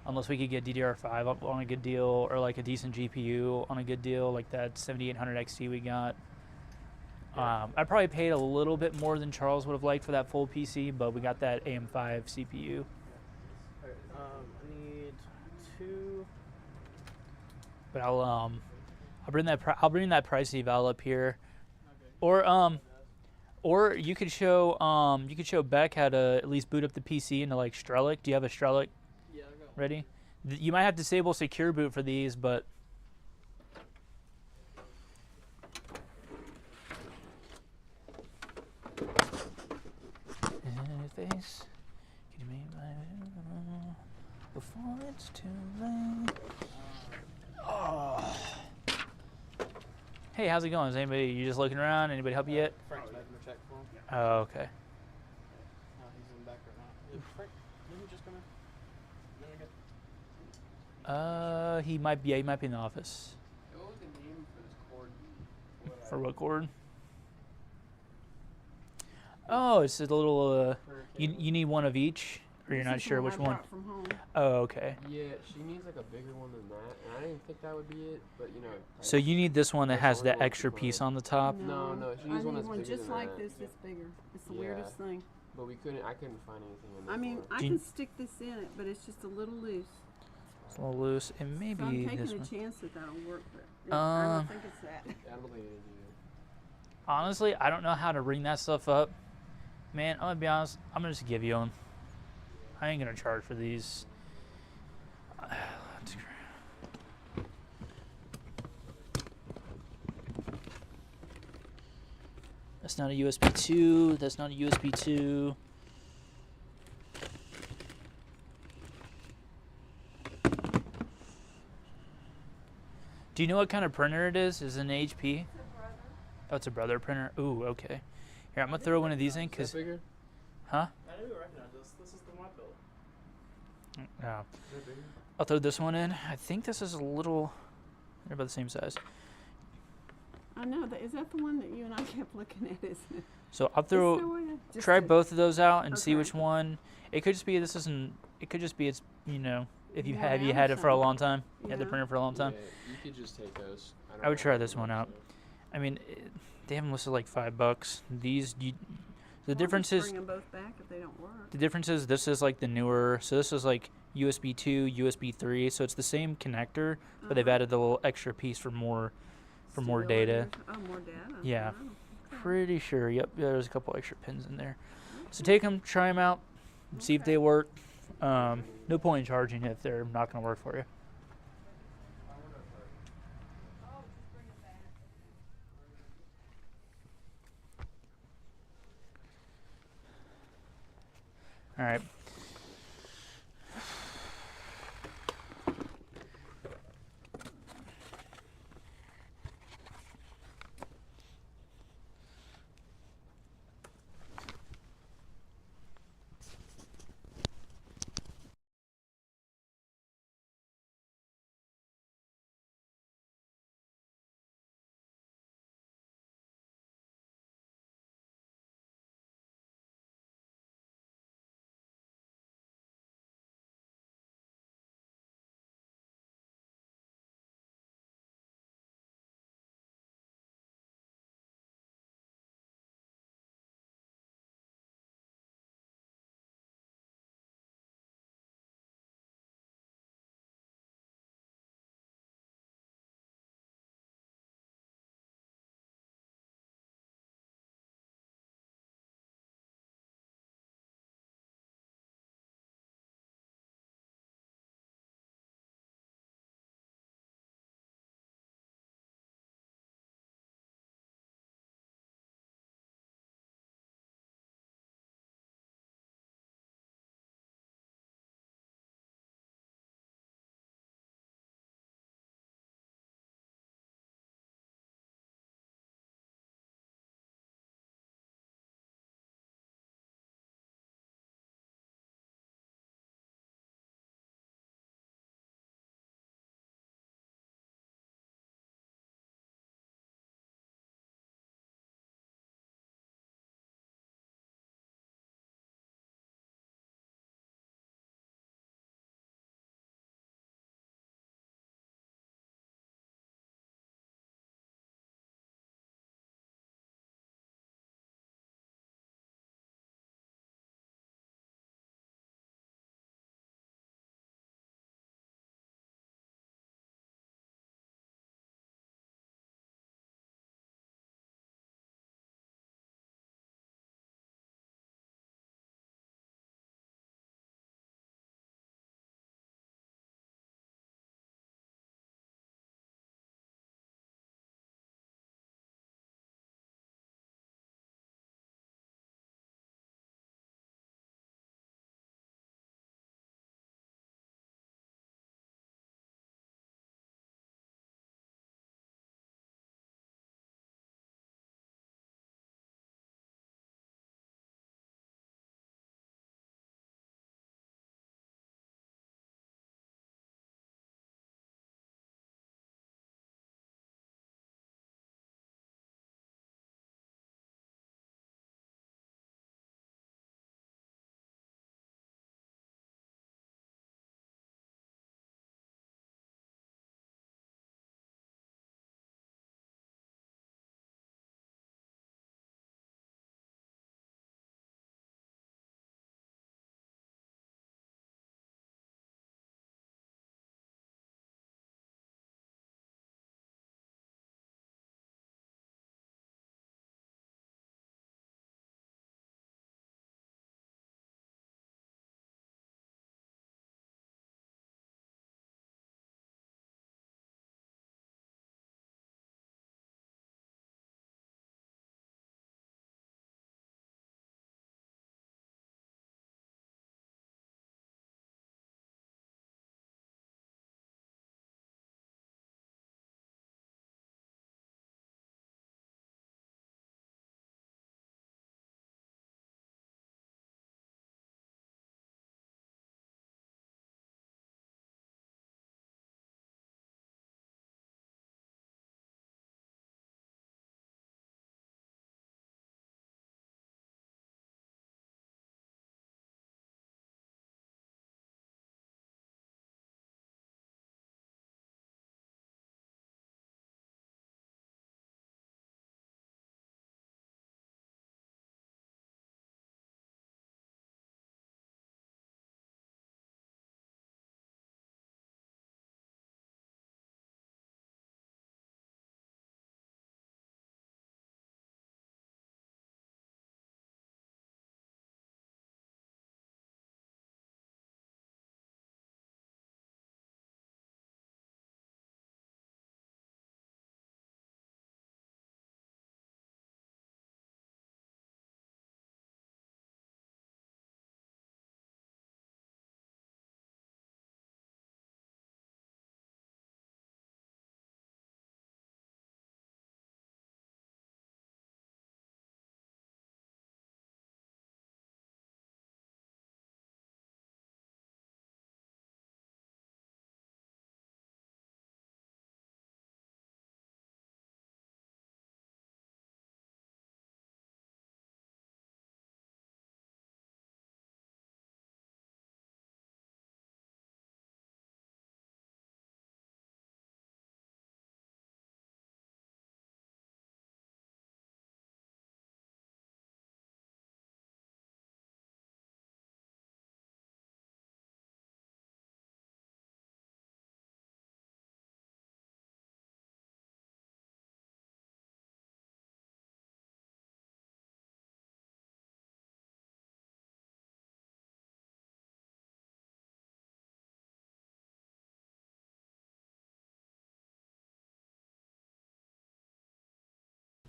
Unless we could get DDR5 up on a good deal or like a decent GPU on a good deal, like that 7800 XT we got. I probably paid a little bit more than Charles would have liked for that full PC, but we got that AM5 CPU. I need 2. But I'll bring that price eval up here, or you could show Beck how to at least boot up the PC into like Strelic. Do you have a Strelic Yeah, I got ready? You might have to disable secure boot for these, but face. Can you make my before it's too late? Oh. Hey, how's it going? Is anybody, you just looking around? Anybody help you yet? Frank's making a check for him. Oh, okay. He's in the back right now. Frank, didn't he just come in? He might be in the office. What was the name for this cord? For what cord? Oh, it's a little, you need one of each, or you're not sure which one? From home. Oh, okay. Yeah, she needs like a bigger one than that, and I didn't think that would be it, but you know. So you need this one that That's has the only the one extra she piece wanted. on the top? No, she needs one that's bigger just than like that. this. It's bigger. It's the Yeah. weirdest thing. But I couldn't find anything in there. I mean, for it. I Do you- can stick this in it, but it's just a little loose. It's a little loose, and So maybe I'm taking this a one. chance that that'll work, but I don't think it's that. I don't think it is either. Honestly, I don't know how to ring that stuff up. Man, I'm gonna be honest. I'm gonna just give you them. I ain't gonna charge for these. That's not a USB 2. That's not a USB 2. Do you know what kind of printer it is? Is it an HP? Oh, it's a Brother printer. Ooh, okay. Here, I'm gonna throw one of these in, Is cause, that bigger? huh? I do recognize this. This is the one build. No. Is that bigger? I'll throw this one in. I think this is a little. They're about the same size. I know that. Is that the one that you and I kept looking at? Isn't it? So I'll It's so throw. weird. Just Try to- both of those out and see Okay. which one. It could just be this isn't. It could just be it's if you More have you down had or it for a something. long time. You had the Yeah. printer for a long time. Yeah, you could just take those. don't I would know try how this to one do it, out. so. I mean, they have them listed like $5. These the I'll difference just is bring them both back if they don't work. the difference is this is like the newer. So this is like USB 2, USB 3. So it's the same connector, but they've Uh-huh. added the little extra piece for more data. Stability. Oh, more data. Yeah. Wow. Okay. Pretty sure. Yep. Yeah, there's a couple extra pins in there. So take them, try them out, see if they work. No point in charging if they're not going to work for you. All right.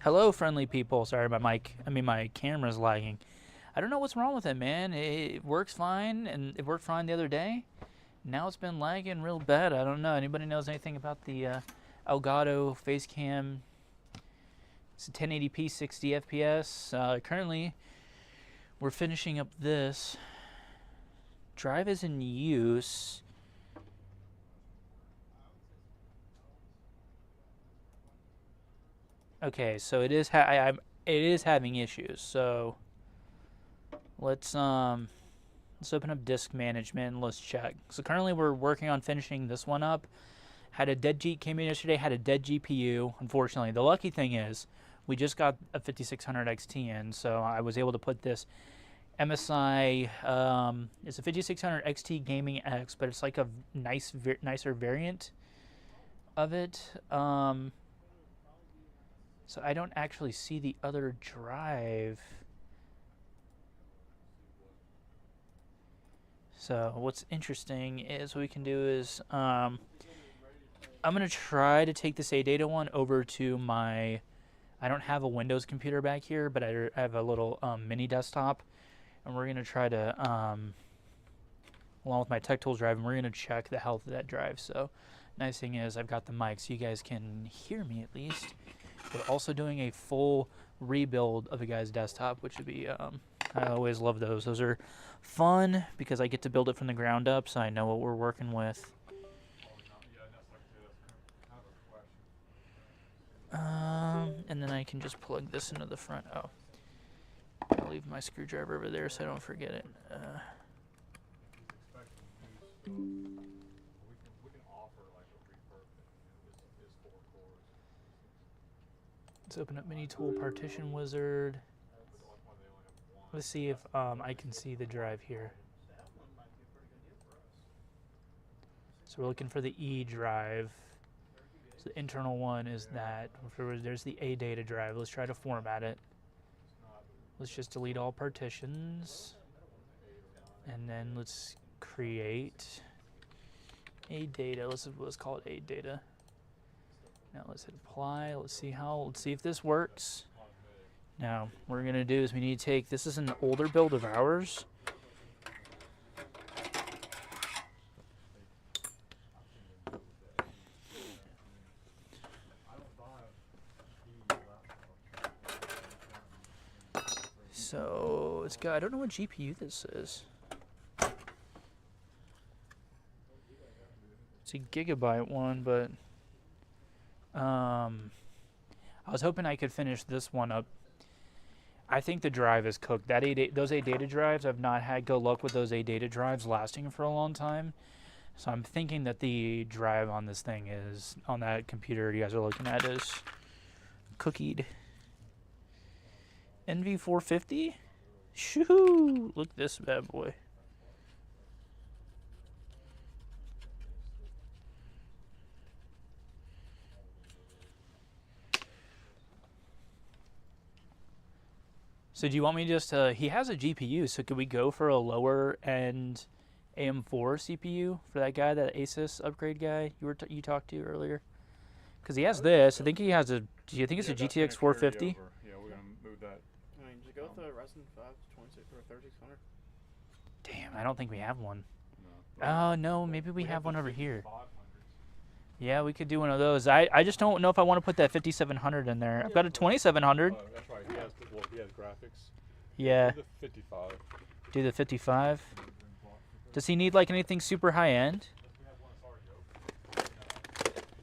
Hello, friendly people. Sorry, my camera's lagging. I don't know what's wrong with it, man. It works fine, and it worked fine the other day. Now it's been lagging real bad. I don't know. Anybody knows anything about the Elgato Facecam? It's a 1080p 60 FPS. Currently, we're finishing up this. Drive is in use. Okay, so it is it is having issues. So let's open up disk management and let's check. So currently we're working on finishing this one up. Had a dead came in yesterday, had a dead GPU, unfortunately. The lucky thing is we just got a 5600 XT in, so I was able to put this MSI, it's a 5600 XT Gaming X, but it's like a nicer variant of it. So I don't actually see the other drive. So what's interesting is what we can do is I'm going to try to take this ADATA one over to my, I don't have a Windows computer back here, but I have a little mini desktop. And we're going to try to, along with my Tech Tools drive, and we're going to check the health of that drive. So nice thing is I've got the mic so you guys can hear me at least. We're also doing a full rebuild of the guy's desktop, which would be, I always love those. Those are fun because I get to build it from the ground up, so I know what we're working with. And then I can just plug this into the front. Oh, I'll leave my screwdriver over there so I don't forget it. Let's open up Mini Tool Partition Wizard. Let's see if I can see the drive here. So we're looking for the E drive. So the internal one is that. There's the ADATA drive. Let's try to format it. Let's just delete all partitions. And then let's create ADATA. Let's call it ADATA. Now let's hit apply. Let's see if this works. Now what we're gonna do is we need to take, this is an older build of ours. So it's got, I don't know what GPU this is. It's a gigabyte one, but I was hoping I could finish this one up. I think the drive is cooked. Those ADATA drives, I've not had good luck with those ADATA drives lasting for a long time. So I'm thinking that the drive on this thing is, on that computer you guys are looking at, is cookied. NV450? Shoo! Look at this bad boy. So do you want me to just, he has a GPU, so could we go for a lower end AM4 CPU for that guy, that Asus upgrade guy you talked to earlier? Because he has this. I think he has a, do you think it's a GTX 450? Yeah, we're going to move that. I mean, did you go with the Ryzen 5 26 or 3600? Damn, I don't think we have one. No. Oh, no, maybe we have one over here. Yeah, we could do one of those. I just don't know if I want to put that 5700 in there. I've got a 2700. That's right. He has graphics. Yeah. Do the 55. Do the 55. Does he need like anything super high end?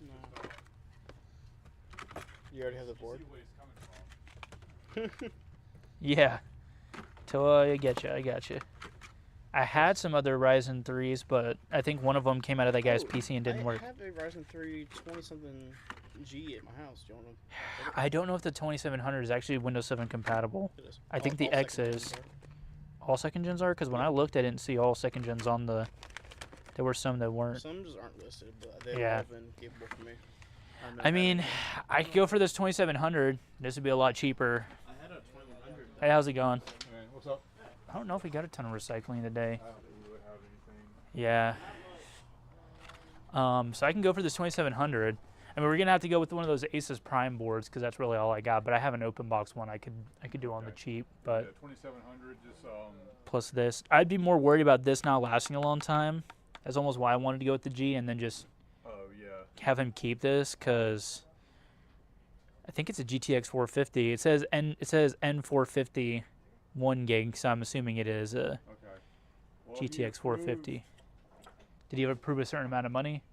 No. You already have the board? Yeah. I get you. I got you. I had some other Ryzen 3s, but I think one of them came out of that guy's PC and didn't work. I have a Ryzen 3 20-something G at my house. Do you want to? I don't know if the 2700 is actually Windows 7 compatible. It is. I think the All X second is. gens are. All second gens are? Because when I looked, I didn't see all second gens on the... There were some that weren't. Some just aren't listed, but they've Yeah. all been capable for me. I mean, I could go for this 2700. This would be a lot cheaper. I had a 2100. Hey, how's it going? Hey, what's up? I don't know if we got a ton of recycling today. I don't really have anything. Yeah. So I can go for this 2700. I mean, we're gonna have to go with one of those Asus Prime boards because that's really all I got. But I have an open box one I could do on the cheap. But Yeah, 2700. Just plus this, I'd be more worried about this not lasting a long time. That's almost why I wanted to go with the G and then just oh yeah. have him keep this because I think it's a GTX 450. It says N450 1 gig, so I'm assuming it is a Okay. Well, he GTX 450. approved- Did he approve a certain amount of money?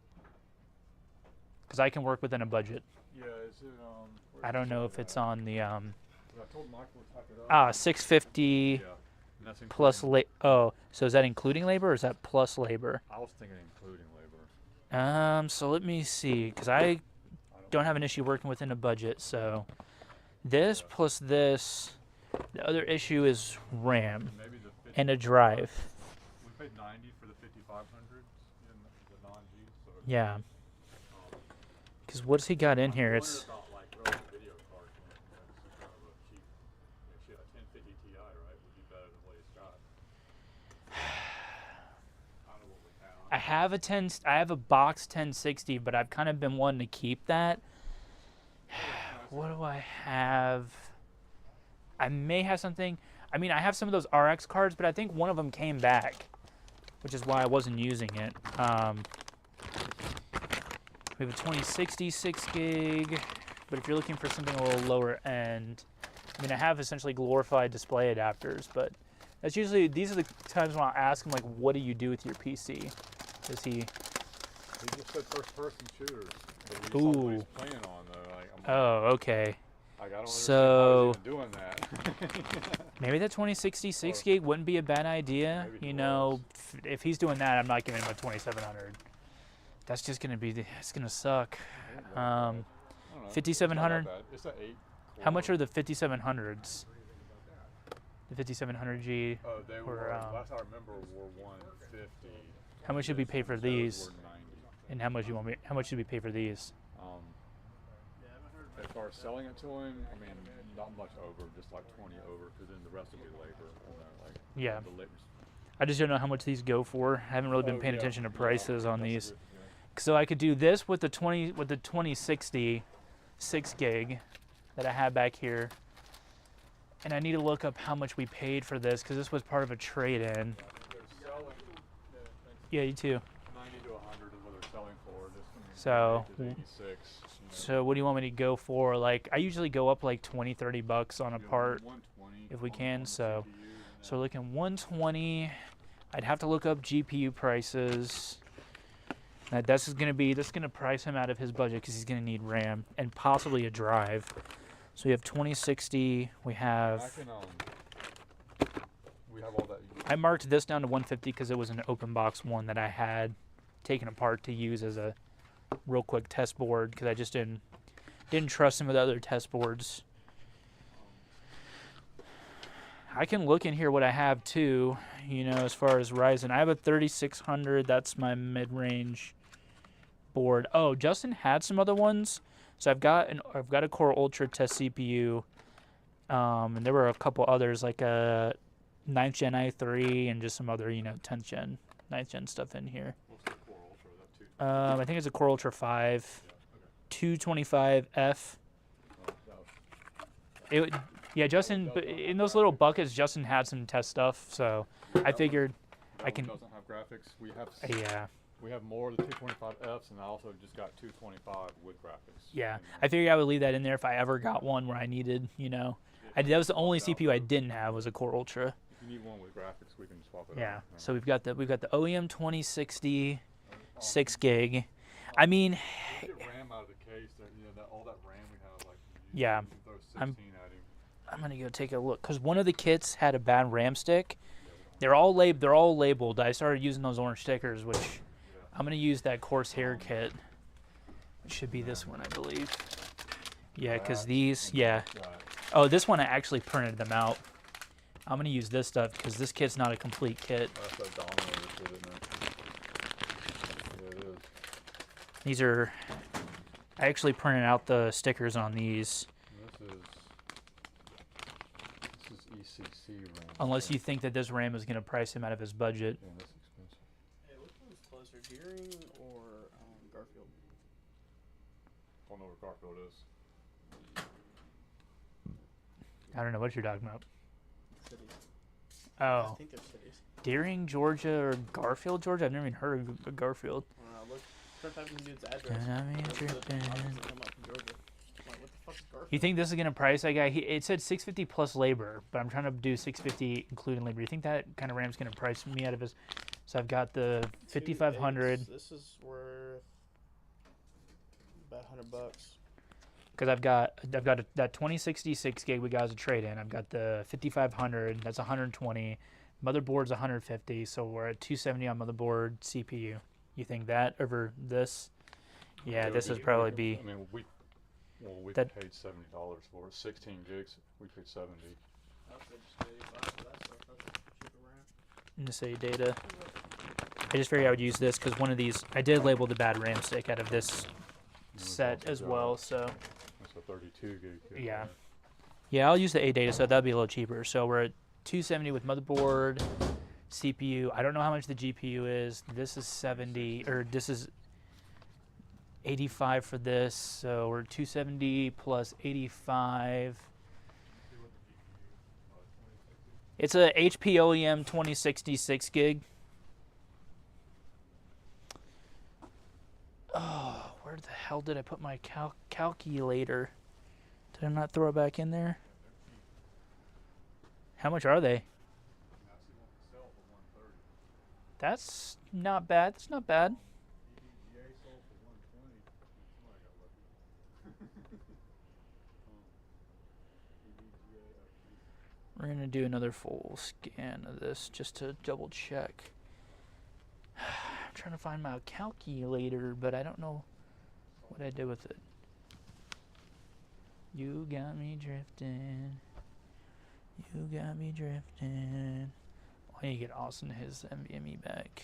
Because I can work within a budget. Yeah, is it I don't know if it's on the 'cause I told Michael to type it up. 650 Yeah. And that's plus including- so is that including labor or is that plus labor? I was thinking including labor. So let me see, because I don't have an issue working within a budget. So this plus this, the other issue is RAM Maybe the 50, and a drive. we paid 90 for the 5500s in the non-G. So Yeah. Because what's he got in I here? wondered It's about like throwing video cards in it, you know, this is kind of a cheap. Shit, a 1050 Ti, right? Would be better than what he's got. I don't know what we have. I have a box 1060, but I've kind of been wanting to keep that. What do I have? I may have something. I mean, I have some of those RX cards, but I think one of them came back, which is why I wasn't using it. We have a 2060 6 gig, but if you're looking for something a little lower end, I mean, I have essentially glorified display adapters, but that's usually, these are the times when I'll ask him, like, what do you do with your PC? Does he? He just said first-person shooters. But we saw what he's Ooh. playing on though. Like, I'm Oh, okay. like, I don't So- understand how he's even doing that. Maybe the 2060 6 Or- gig wouldn't be a bad idea. Maybe he You know, was. if he's doing that, I'm not giving him a 2700. That's just gonna be, it's gonna suck. I don't know, 5700. It's an 8. How much are the 5700s? The 5700G. Oh, they or, were. Last I remember, were 150. How much should we pay for Those these? were 90. And how much you want me? How much should we pay for these? As far as selling it to him, I mean, not much over, just like 20 over, because then the rest will be labor. You know, like Yeah. the labor. I just don't know how much these go for. I haven't really been Oh, paying yeah, attention to yeah, prices on that's a these. good- yeah. So I could do this with the 2060 6 gig that I have back here. And I need to look up how much we paid for this because this was part of a trade-in. They're selling. Yeah, you too. 90 to 100 is what they're selling for. This one So, is 86. You know. So what do you want me to go for? Like, I usually go up like 20, 30 bucks on a Yeah, part 120 if we on can. the So, CPU, and so we're looking 120. I'd have to look up GPU prices. This is gonna price him out of his budget because he's gonna need RAM and possibly a drive. So we have 2060. We I have. can, we have all that. I marked this down to 150 because it was an open box one that I had taken apart to use as a real quick test board because I just didn't trust him with other test boards. I can look in here what I have too, you know, as far as Ryzen. I have a 3600. That's my mid-range board. Oh, Justin had some other ones. So I've got a Core Ultra test CPU, and there were a couple others like a 9th Gen i3 and just some other 10th Gen, 9th Gen stuff in here. What's the Core Ultra? Is that 2? I think it's a Core Ultra 5, Yeah, okay. 225F. Oh, that was- Yeah, Justin, but in those little buckets, Justin had some test stuff, so I figured, that I one can- doesn't have graphics. We have. yeah. We have more of the 225Fs, and I also just got 225 with graphics. Yeah, And, I figured I would leave that in there if I ever got one where I needed, that was the only swap it out CPU I for- didn't have was a Core Ultra. If you need one with graphics, we can swap it Yeah, out. so we've got the OEM 2060 6 gig. I mean, Get RAM out of the case. All that RAM we have, like. Yeah, You can throw 16 I'm- at him. I'm gonna go take a look because one of the kits had a bad RAM stick. They're all labeled. I started using those orange stickers, which I'm gonna use that Corsair kit. It should be this one, I believe. Yeah, because these, yeah. Right. Oh, this one I actually printed them out. I'm gonna use this stuff because this kit's not a complete kit. That's that Domino shit, isn't it? Yeah, it is. These are. I actually printed out the stickers on these. This is ECC RAM. Unless you think that this RAM is gonna price him out of his budget. Yeah, that's expensive. Hey, which one's closer, Deering or Garfield? don't know where Garfield is. I don't know what you're talking about. Cities. Oh, I think they're cities. Deering, Georgia, or Garfield, Georgia? I've never even heard of Garfield. Look, start typing the dude's address. Can I be Those are the dripping? options that come up from Georgia. I'm like, what the fuck is Garfield? You think this is gonna price that guy? It said 650 plus labor, but I'm trying to do 650 including labor. You think that kind of Ram's gonna price me out of his? So I've got the 5500 This is worth about $100. because I've got that 2066 gig we got as a trade in. I've got the 5500. That's 120. Motherboard's 150. So we're at 270 on motherboard CPU. You think that over this? Yeah, this would probably be. I mean, we That- paid $70 for it. 16 gigs, we paid 70. I would say just get 85 for that stuff. That's a cheaper RAM. To say data. I just figured I would use this because one of these I did label the bad RAM stick out of this set as well. So That's a 32 gig. Yeah. yeah, I'll use the A data, so that'll be a little cheaper. So we're at 270 with motherboard, CPU. I don't know how much the GPU is. This is 70, or this is 85 for this. So we're 270 plus 85. It's a HP OEM 2066 gig. Oh, where the hell did I put my calculator? Did I not throw it back in there? How much are they? That's not bad. That's not bad. We're going to do another full scan of this just to double check. I'm trying to find my calculator, but I don't know what I did with it. You got me drifting. You got me drifting. I need to get Austin his NVMe back.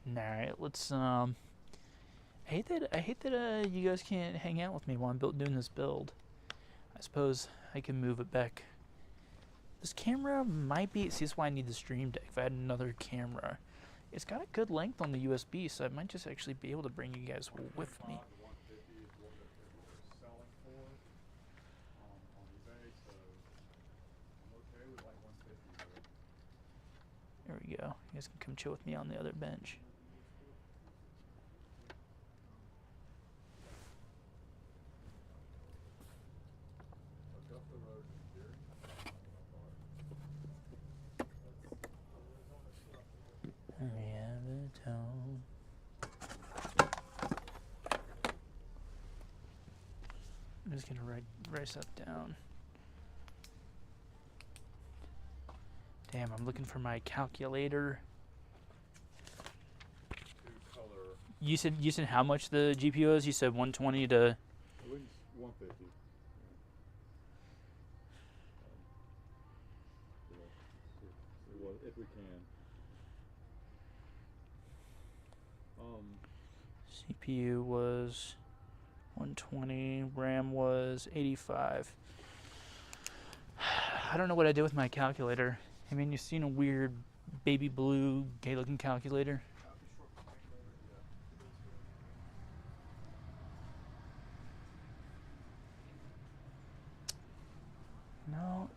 Alright, let's I hate that you guys can't hang out with me while I'm doing this build. I suppose I can move it back. This camera might be, see, that's why I need the Stream Deck. If I had another camera, it's got a good length on the USB, so I might just actually be able to bring you guys with me. There we go. You guys can come chill with me on the other bench. I'm just gonna write stuff down. Damn, I'm looking for my calculator. You said how much the GPU is? You said 120 to 150. If we can. CPU was 120, RAM was 85. I don't know what I did with my calculator. I mean, you've seen a weird baby blue gay looking calculator. No.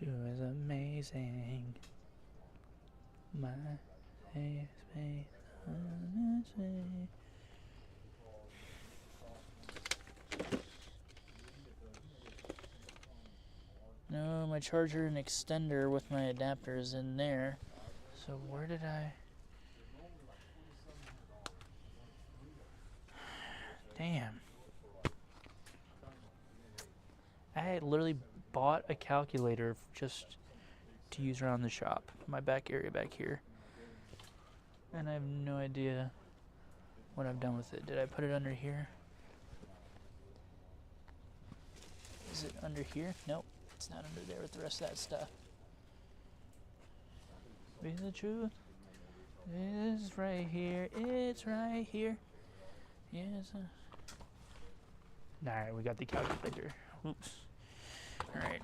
You is amazing. My space. No, my charger and extender with my adapter is in there. So where did I? Damn. I literally bought a calculator just to use around the shop, my back area back here. And I have no idea what I've done with it. Did I put it under here? Is it under here? Nope, it's not under there with the rest of that stuff. Be the truth. It's right here. It's right here. Yes. All right, we got the calculator. Oops. All right.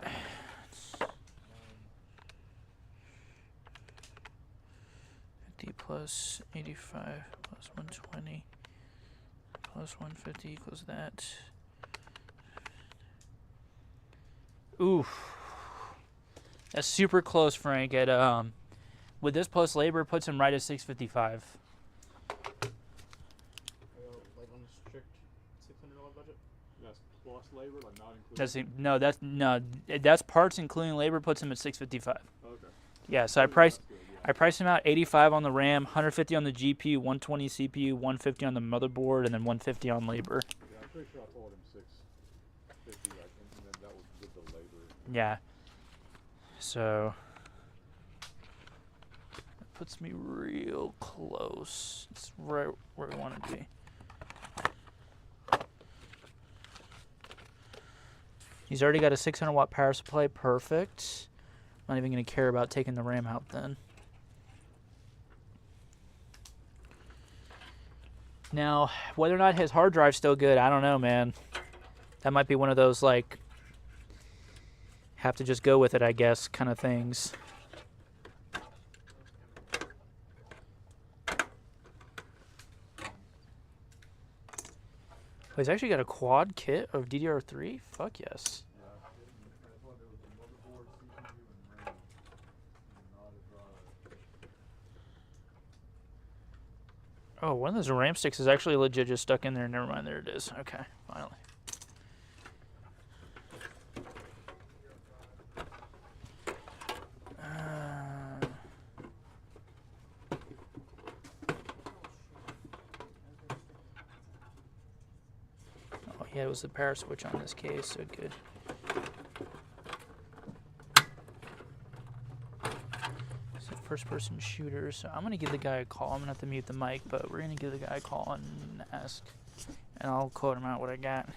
50 plus 85 plus 120 plus 150 equals that. Oof. That's super close, Frank. At with this plus labor puts him right at 655. Like on a strict $600 budget. That's plus labor, like not including. That's parts including labor puts him at 655. Okay. Yeah, so I That's priced good, yeah. I priced him out 85 on the RAM, 150 on the GPU, 120 CPU, 150 on the motherboard, and then 150 on labor. Yeah, I'm pretty sure I told him 650, like, and then that was with the labor. Yeah. So that puts me real close. It's right where we want to be. He's already got a 600 watt power supply. Perfect. Not even going to care about taking the RAM out then. Now, whether or not his hard drive's still good, I don't know, man. That might be one of those, like, have to just go with it, I guess, kind of things. Oh, he's actually got a quad kit of DDR3? Fuck yes. Yeah, that's why there was a motherboard, CPU, and RAM. And not a drive. Oh, one of those RAM sticks is actually legit just stuck in there. Never mind, there it is. Okay, finally. Oh yeah, it was the power switch on this case, so good. It's a first-person shooter, so I'm gonna give the guy a call. I'm gonna have to mute the mic, but we're gonna give the guy a call and ask, and I'll quote him out what I got.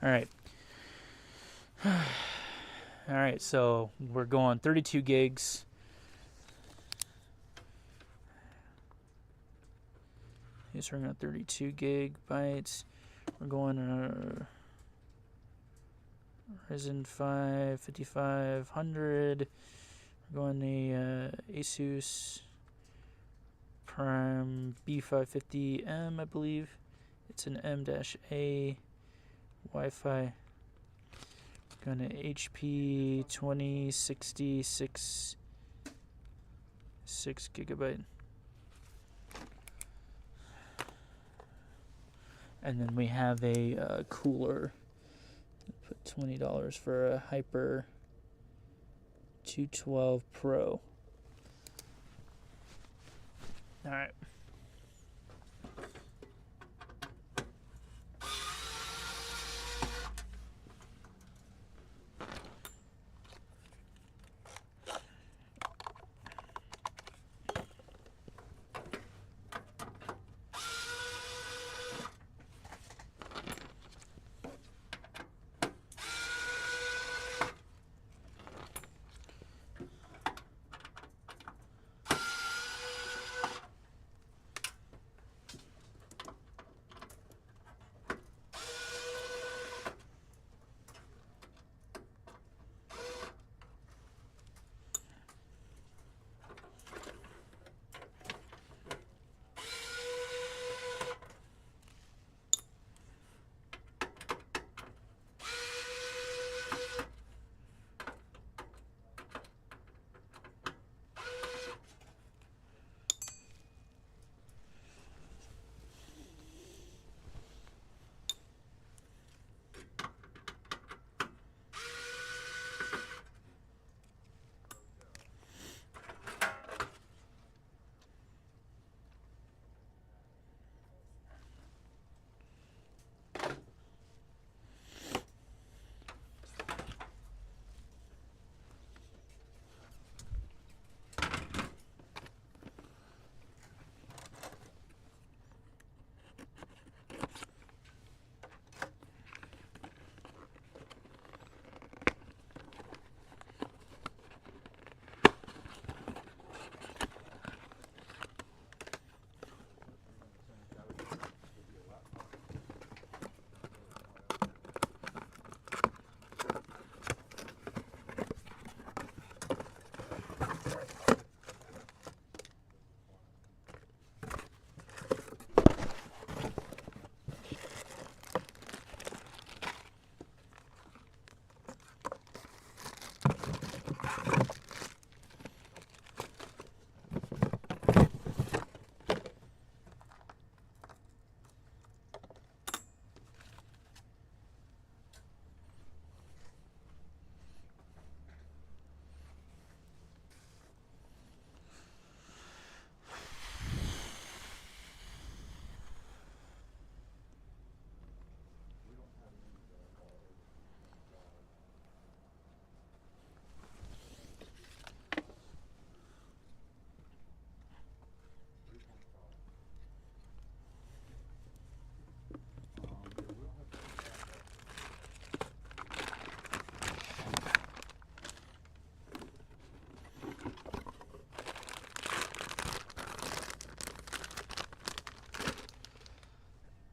All right. All right, so we're going 32 gigs. Yes, we're going 32 gigabytes. We're going Ryzen 5 5500. We're going the Asus Prime B550M, I believe. It's an M-A Wi-Fi. Going to HP 2066 6 gigabyte. And then we have a cooler. Put $20 for a Hyper 212 Pro. All right.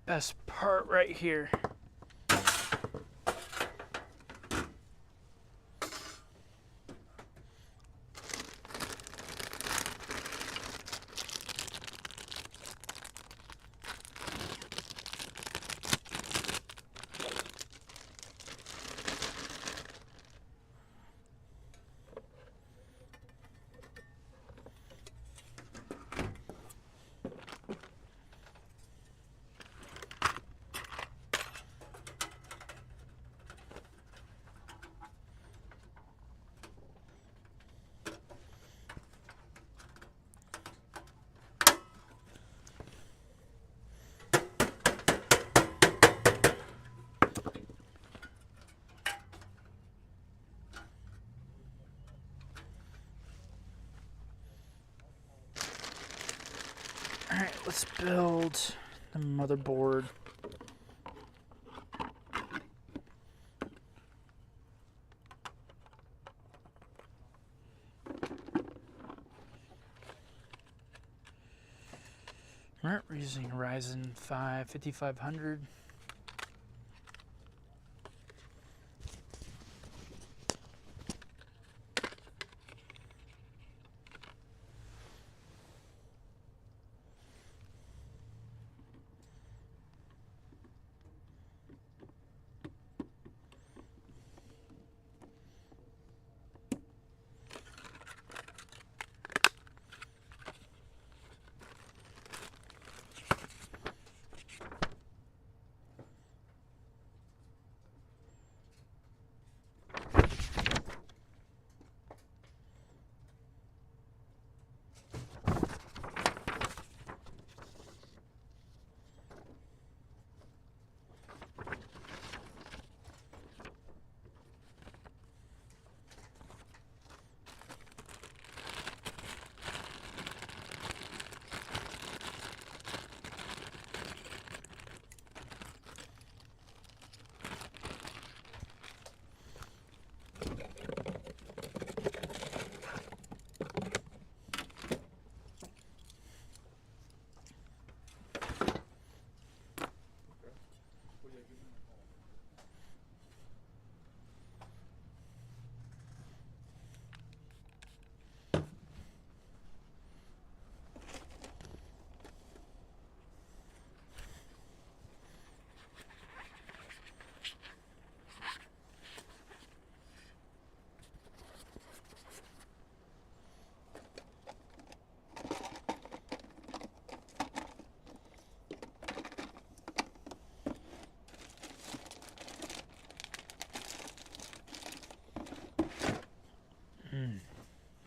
Best part right here. Alright, let's build the motherboard. Alright, we're using Ryzen 5 5500.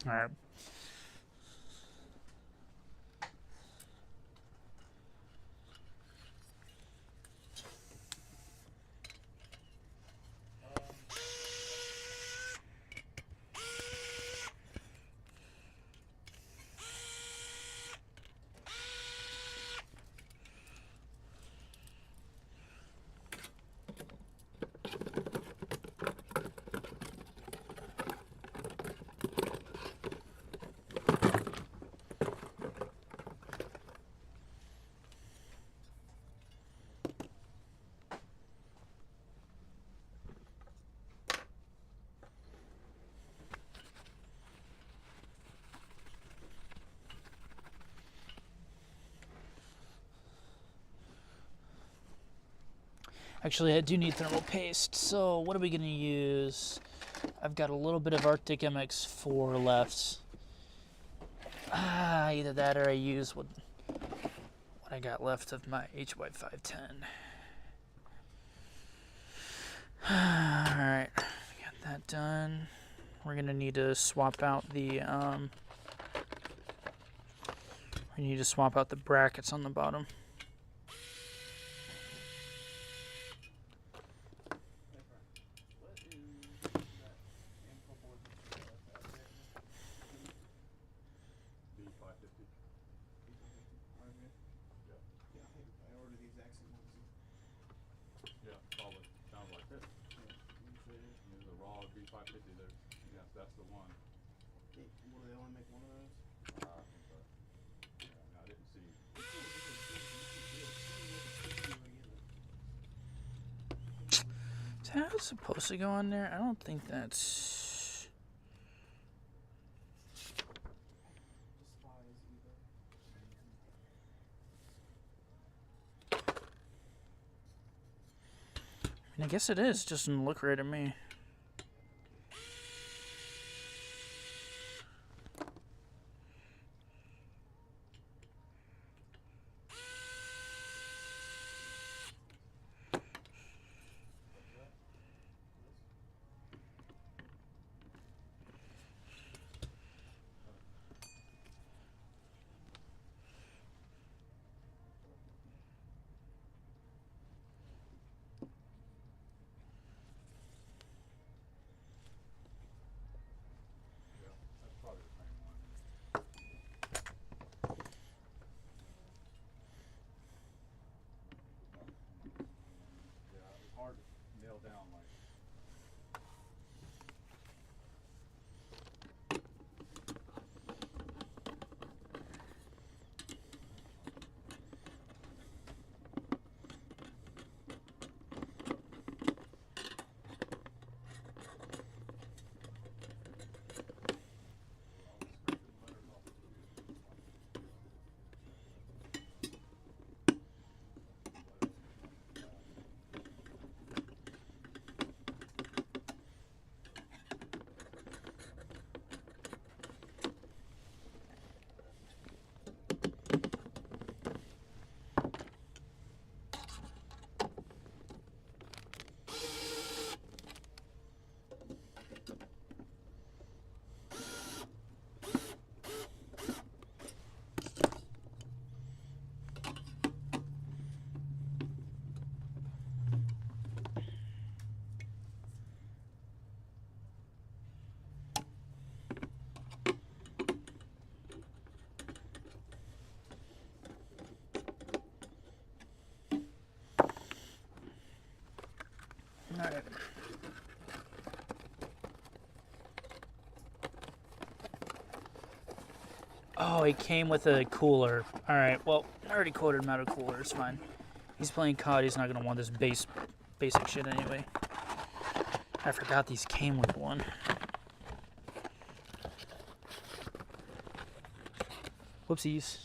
All right. Actually, I do need thermal paste, so what are we going to use? I've got a little bit of Arctic MX4 left. Either that or I use what I got left of my HY510. Alright, got that done. We're going to need to swap out the brackets on the bottom. Yeah, probably sounds like this. There's a raw B550 there. Yes, that's the one. Will they only make one of those? I think so. Yeah, I didn't see. Is that supposed to go on there? I don't think that's... I guess it is, just doesn't look right at me. That's probably the same one. Yeah, it's hard to nail down like. All right. Oh, he came with a cooler. All right. Well, I already quoted him out of cooler. It's fine. He's playing COD. He's not gonna want this basic shit anyway. I forgot these came with one. Whoopsies.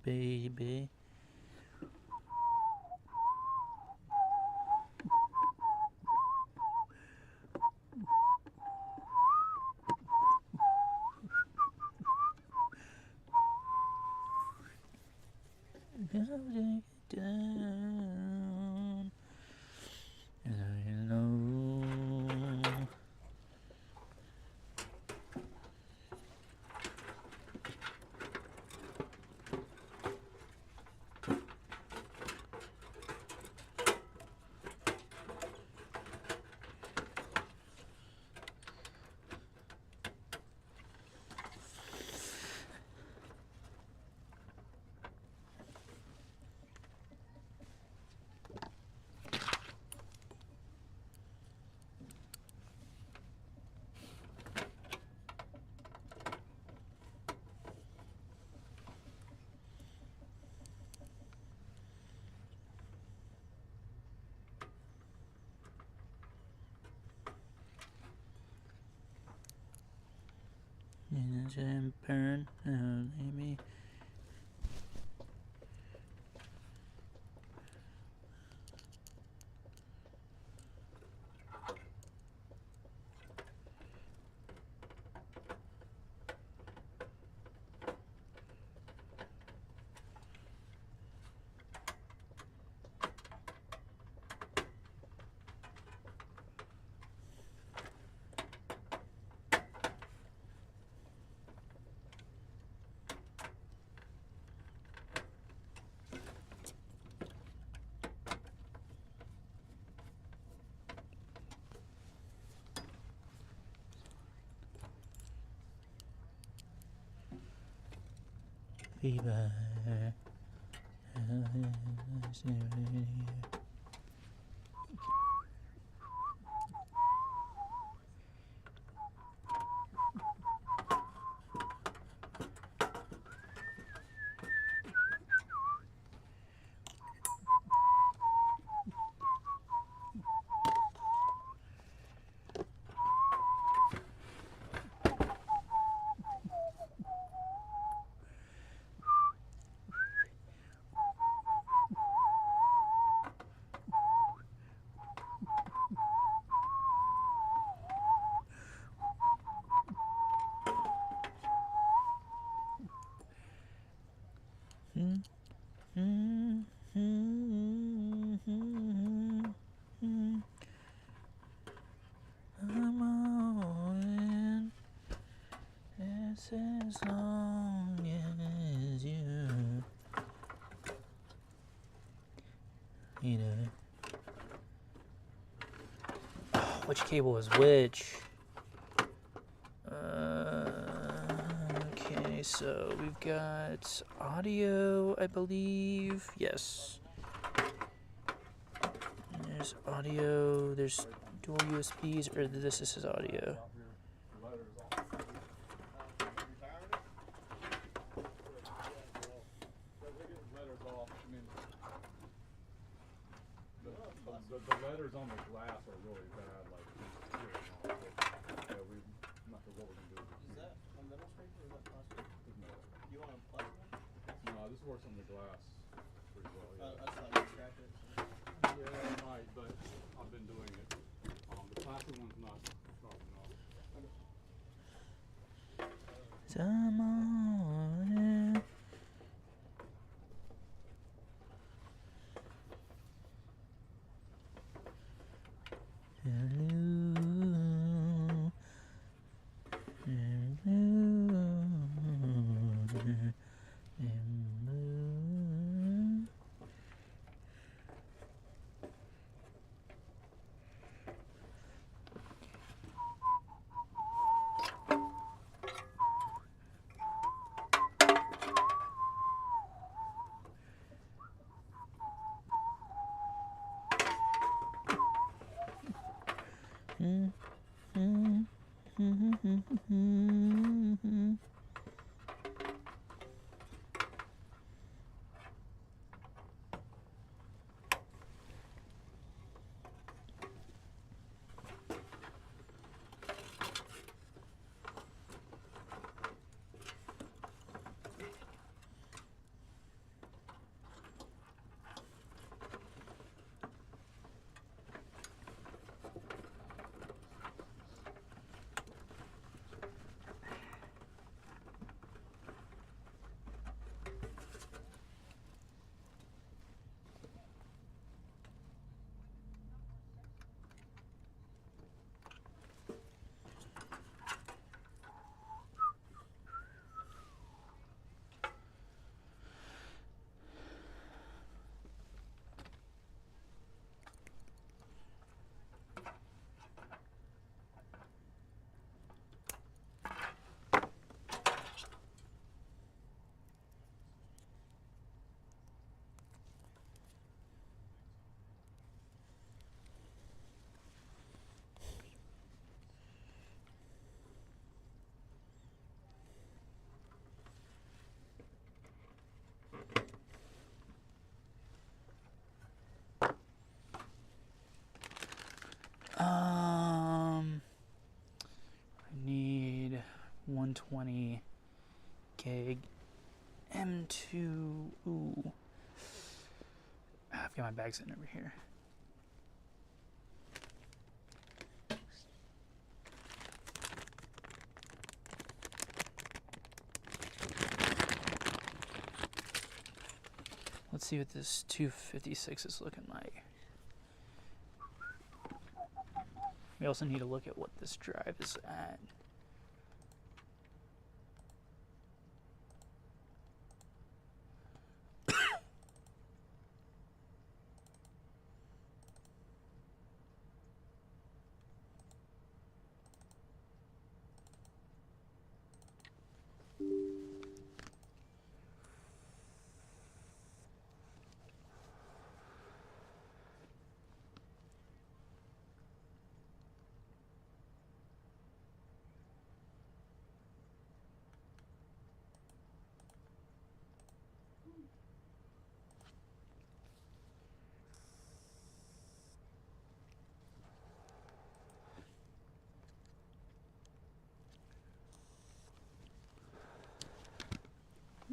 Baby. Down. You know. burn. Maybe. Fever. I'm all in. It's as long as you know. Which cable is which? Okay, so we've got audio, I believe. Yes. There's audio. There's dual USBs, or this is audio. The letters on the glass are really bad, like, yeah, we, not sure what we're gonna do. Is that a metal scraper or is that plastic? No, You want a plastic one? no, this works on the glass pretty well, yeah. I just thought you'd scratch it. Yeah, I might, but I've been doing it. The plastic one's not sharp enough. I'm all in. 120 gig M2. Ooh. I've got my bag sitting over here. Let's see what this 256 is looking like. We also need to look at what this drive is at.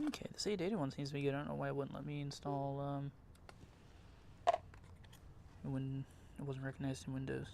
Okay, this 880 one seems to be good. I don't know why it wouldn't let me install, when it wasn't recognized in Windows.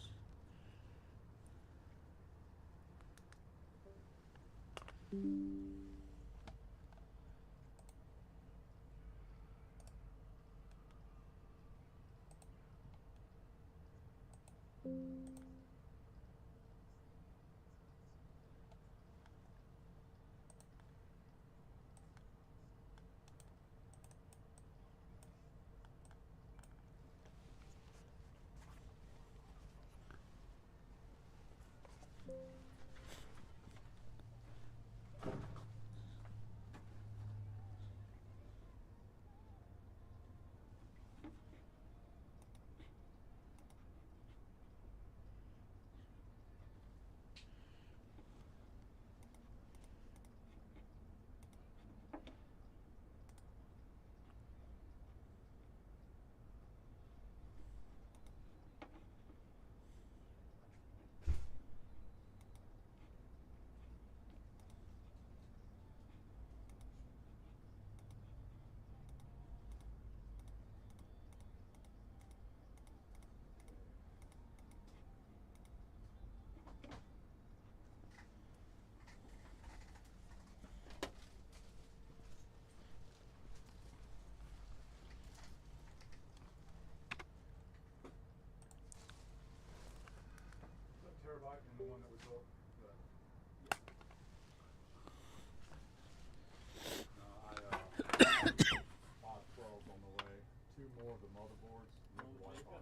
Terabyte and the one that we built. I 512s on the way. 2 more of the motherboards. With the Wi-Fi.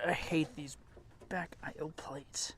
I hate these back I/O plates.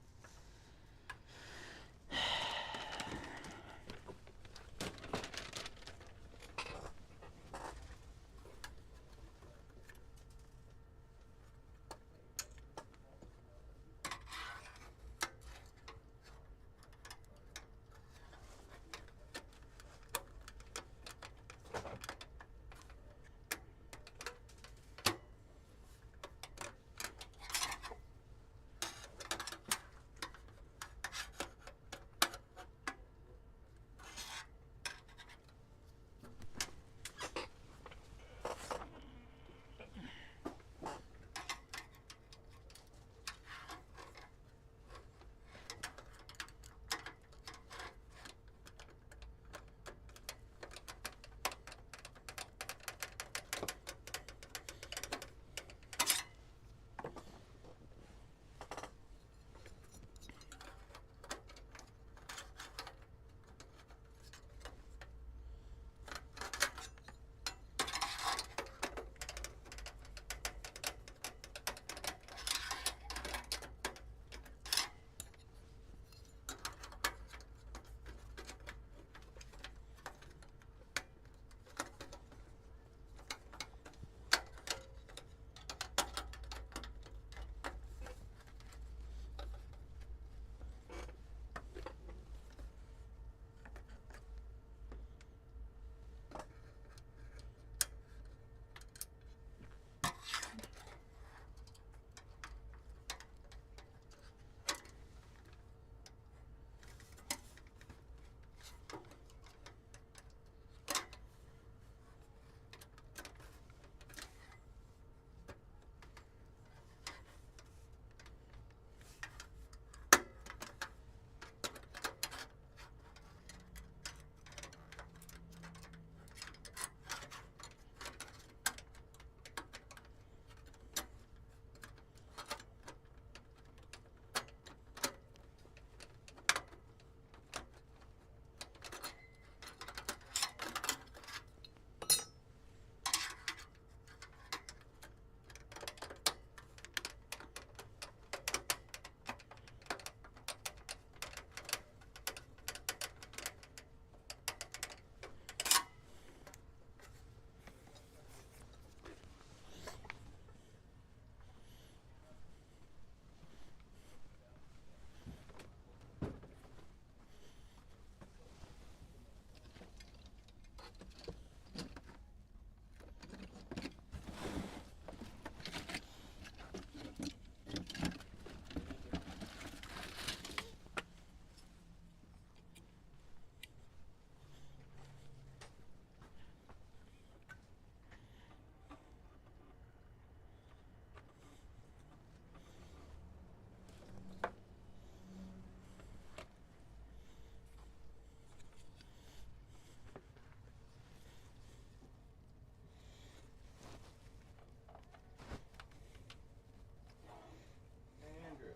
Andrew,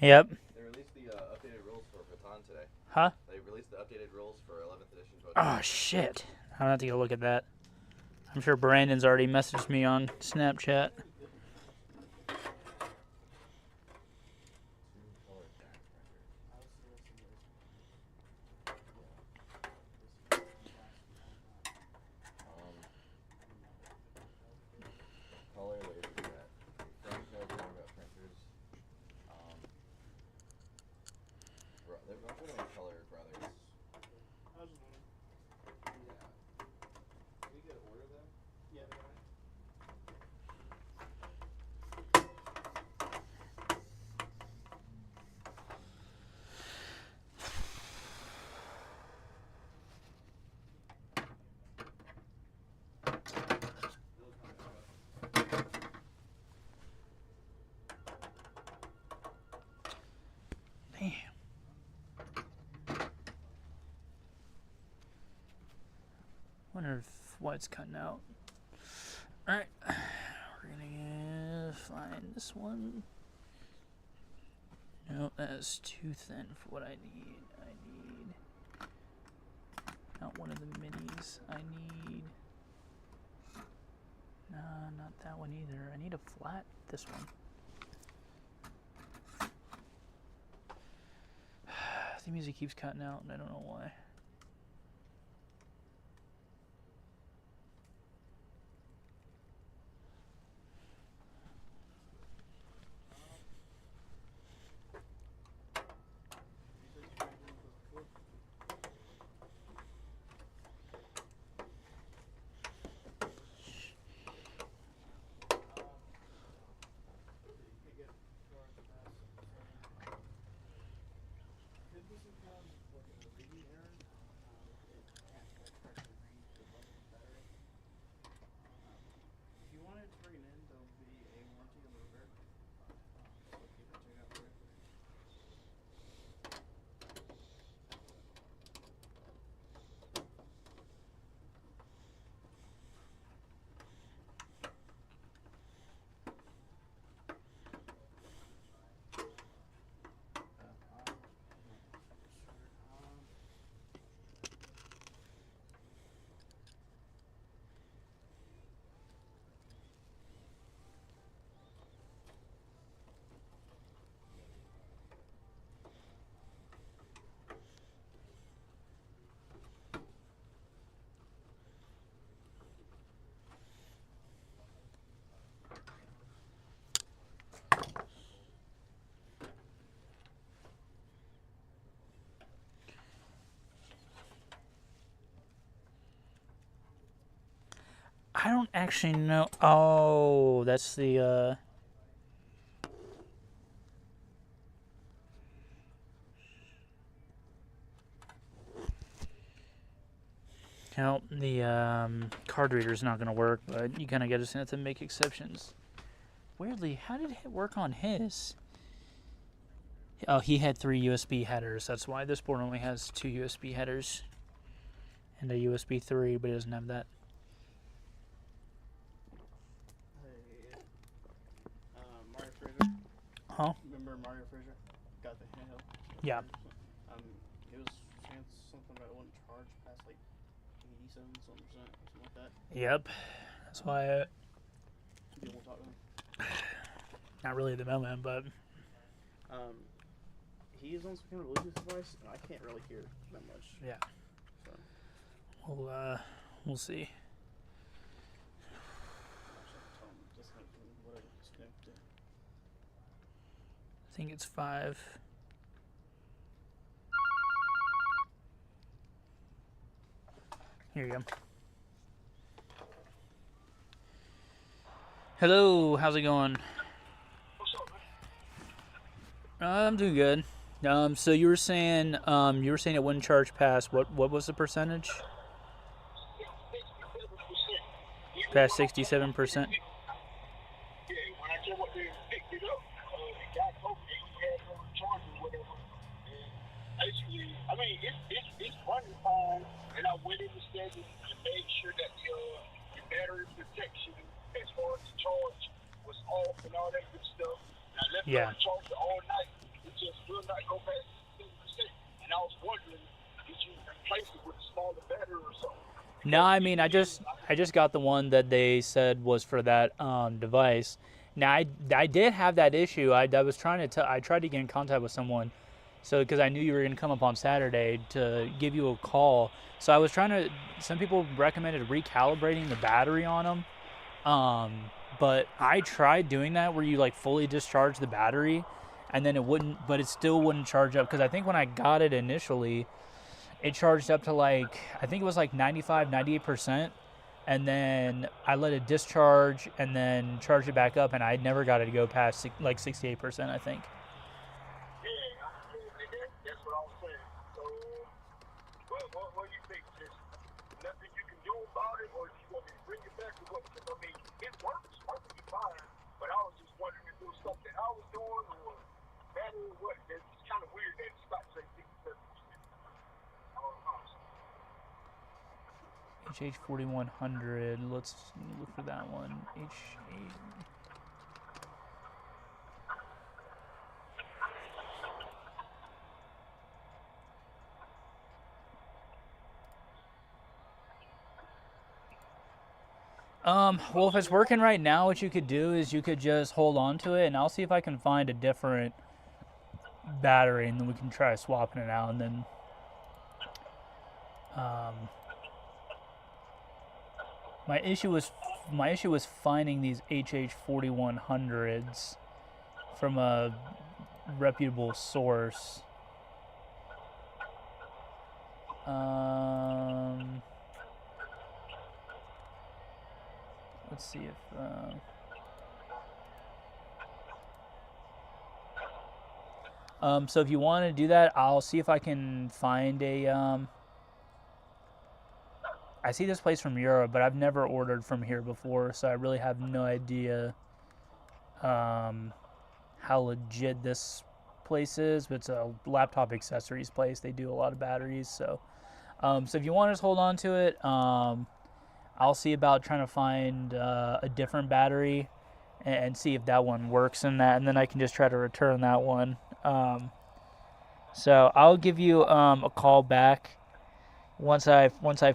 Yep. they released the updated rules for Baton today. Huh? They released the updated rules for 11th edition Baton. Oh, shit. I'm gonna have to go look at that. I'm sure Brandon's already messaged me on Snapchat. Color laser jet. Frank knows more about printers. They're not putting in color, brothers. I was just wondering. Yeah. Can we get an order then? Yeah. Damn. Wonder if why it's cutting out. Alright. We're gonna find this one. No, that's too thin for what I need. I need not one of the minis. I need nah, not that one either. I need a flat. This one. The music keeps cutting out, and I don't know why. If you wanted to bring it in, there'll be a warranty on the repair. So keep that checked out for you. I don't actually know. Oh, that's the. No, the card reader is not going to work, but you kind of got to have to make exceptions. Weirdly, how did it work on his? Oh, he had 3 USB headers. That's why this board only has 2 USB headers and a USB 3, but it doesn't have that. Hey, Mario Fraser. Huh? Remember Mario Fraser? Got the handheld. Yeah. It was saying something about it wouldn't charge past like 87 something percent or something like that. Yep. That's why. You want to talk to him? Not really at the moment, but He is on some kind of Bluetooth device, and I can't really hear that much. yeah. So. We'll see. I think it's 5. Here you go. Hello, how's it going? What's up, man? I'm doing good. So you were saying it wouldn't charge past what was the percentage? 67%. Past 67%. Yeah, when I came up there and picked it up, the guy told me he had no charge or whatever. And basically, I mean, it's running fine, and I went in the schedule and made sure that the battery protection as far as the charge was off and all that good stuff. And I left it on charge all night. It just will not go past 7%. And I was wondering, did you replace it with a smaller battery or something? No, I mean I just got the one that they said was for that device. Now I did have that issue. I was trying to I tried to get in contact with someone, so because I knew you were going to come up on Saturday to give you a call. So I was trying to. Some people recommended recalibrating the battery on them, but I tried doing that where you like fully discharge the battery, and then it still wouldn't charge up because I think when I got it initially, it charged up to like, I think it was like 95, 98%. And then I let it discharge and then charge it back up. And I never got it to go past like 68%, I think. Yeah, that's what I was saying. So, what do you think? Just nothing you can do about it, or do you want me to bring it back or what? Because I mean, it works perfectly fine, but I was just wondering if it was something I was doing or better or what. It's kind of weird that it's about to say 67%. HH4100, let's look for that one. H8. Well, if it's working right now, what you could do is you could just hold on to it, and I'll see if I can find a different battery, and then we can try swapping it out, and then my issue was finding these HH4100s from a reputable source. Let's see if so if you want to do that, I'll see if I can find a I see this place from Europe, but I've never ordered from here before, so I really have no idea how legit this place is. But it's a laptop accessories place. They do a lot of batteries, so so if you want to just hold on to it, I'll see about trying to find a different battery and see if that one works in that, and then I can just try to return that one. So I'll give you a call back once I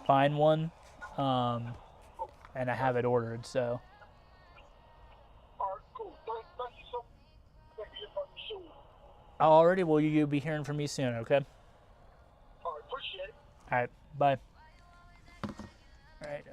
find one, and I have it ordered. So. Alright, cool. Thank you so much. Thank you for the soon. Alrighty, well, you'll be hearing from me soon, okay? Alright, appreciate it. Alright, bye. Alright.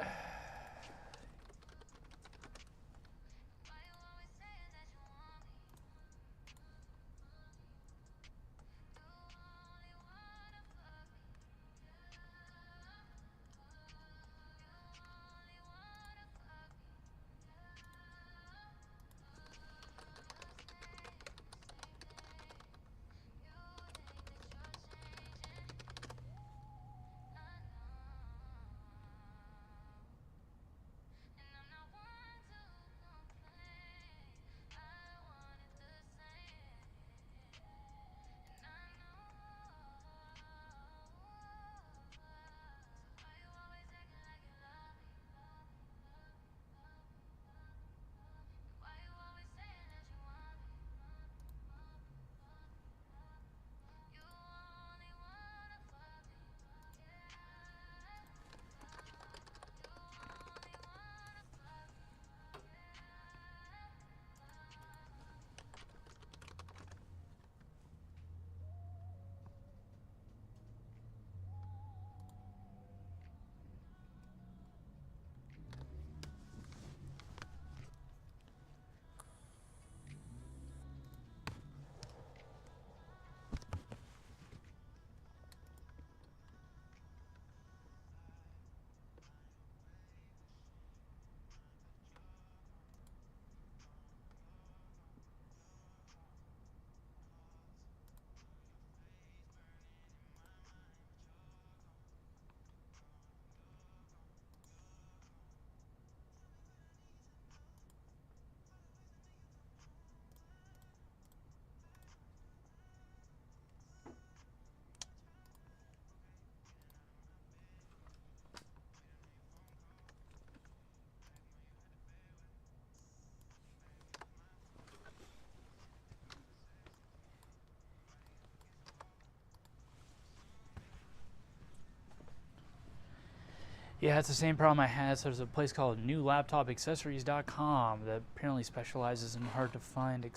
Yeah, it's the same problem I had. So there's a place called newlaptopaccessories.com that apparently specializes in hard to find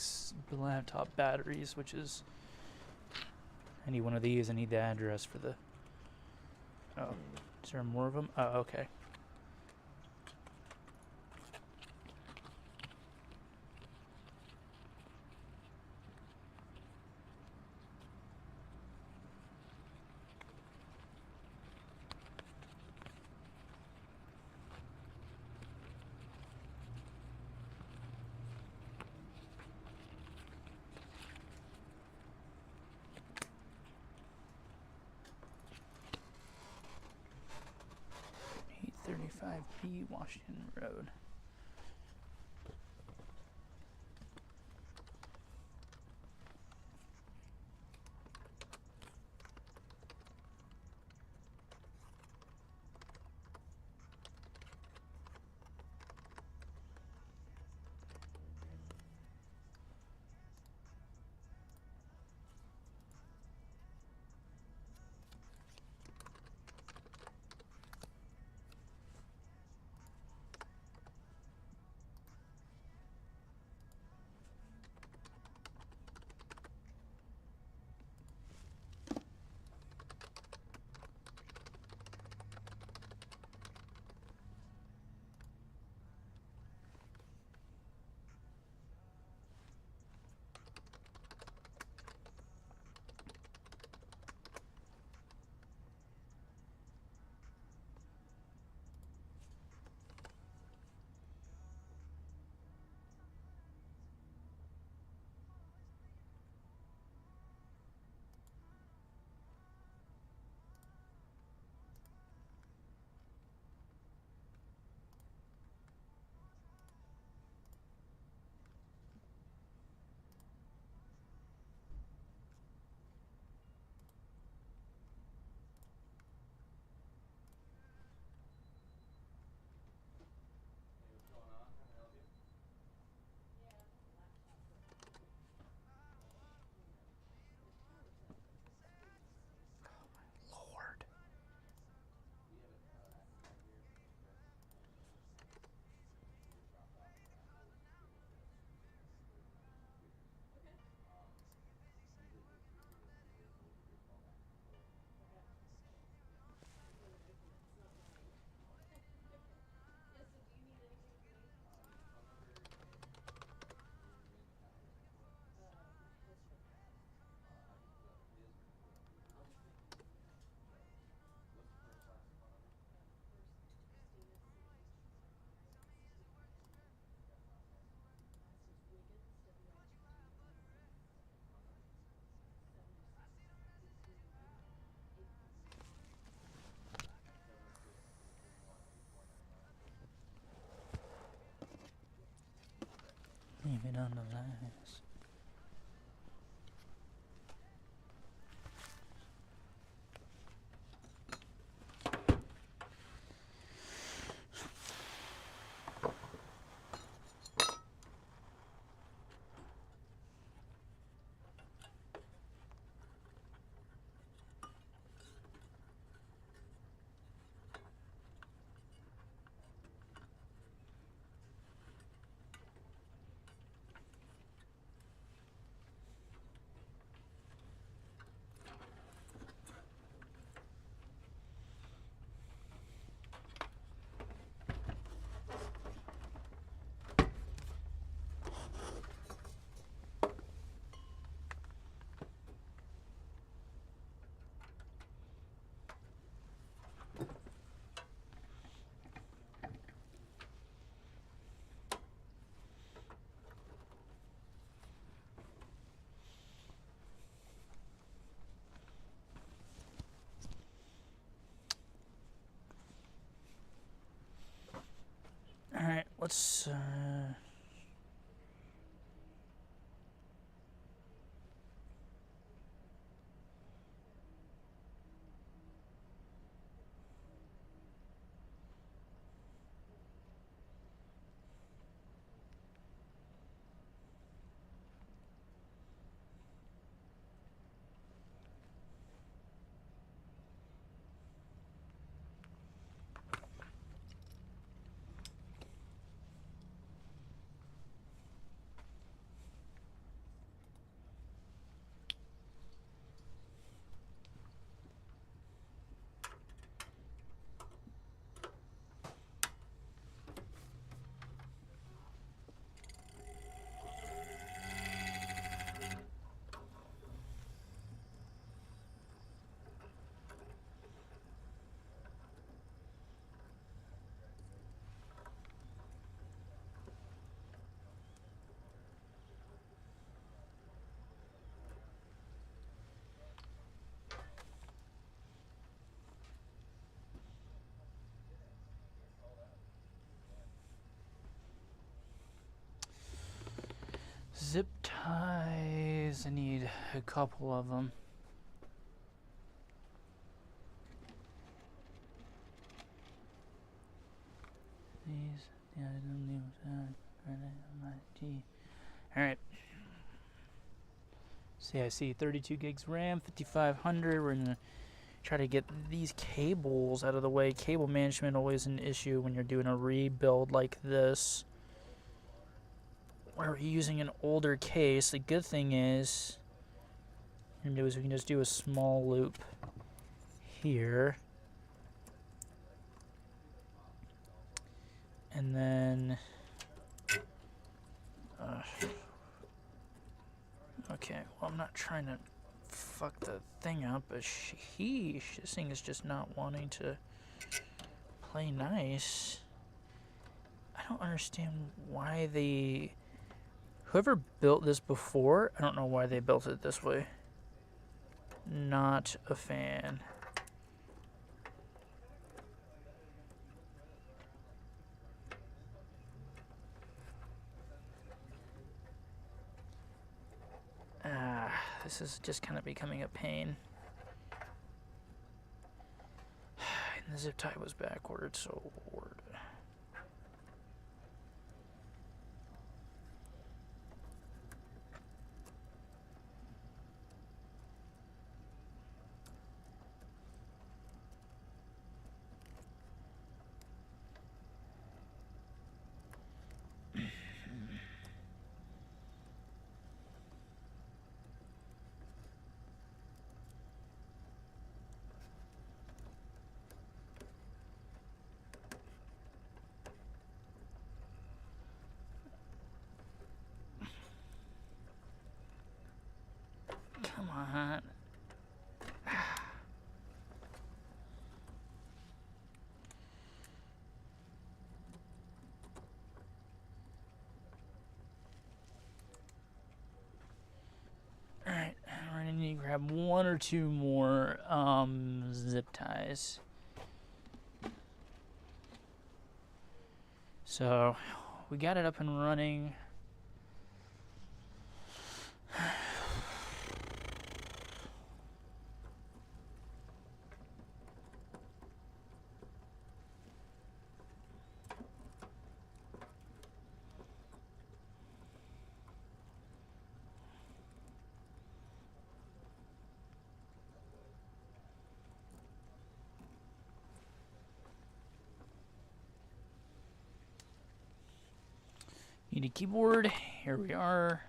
laptop batteries, which is, I need one of these. I need the address for the, oh, is there more of them? Oh, okay. B Washington Road. Leave it on the last. Alright, let's zip ties. I need a couple of them. These, the item leaves Alright. See, I see 32 gigs RAM, 5500. We're gonna try to get these cables out of the way. Cable management always an issue when you're doing a rebuild like this. We're using an older case. The good thing is, we can just do a small loop here. And then, okay, well, I'm not trying to fuck the thing up, but sheesh, this thing is just not wanting to play nice. I don't understand why whoever built this before, I don't know why they built it this way. Not a fan. This is just kind of becoming a pain. And the zip tie was backward, so Lord. Come on. Alright, we're gonna need to grab one or two more zip ties. So we got it up and running. Need a keyboard. Here we are.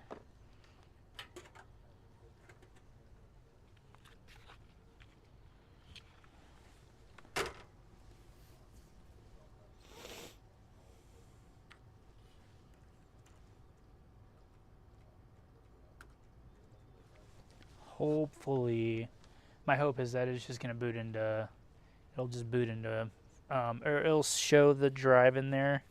Hopefully, my hope is that it's just going to boot into, it'll just boot into, or it'll show the drive in there.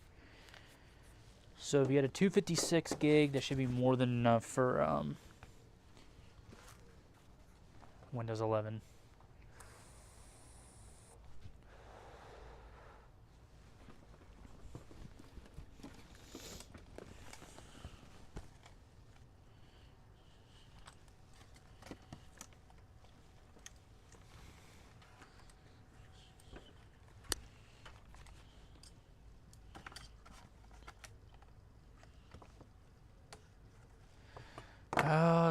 So if you had a 256 gig, that should be more than enough for Windows 11.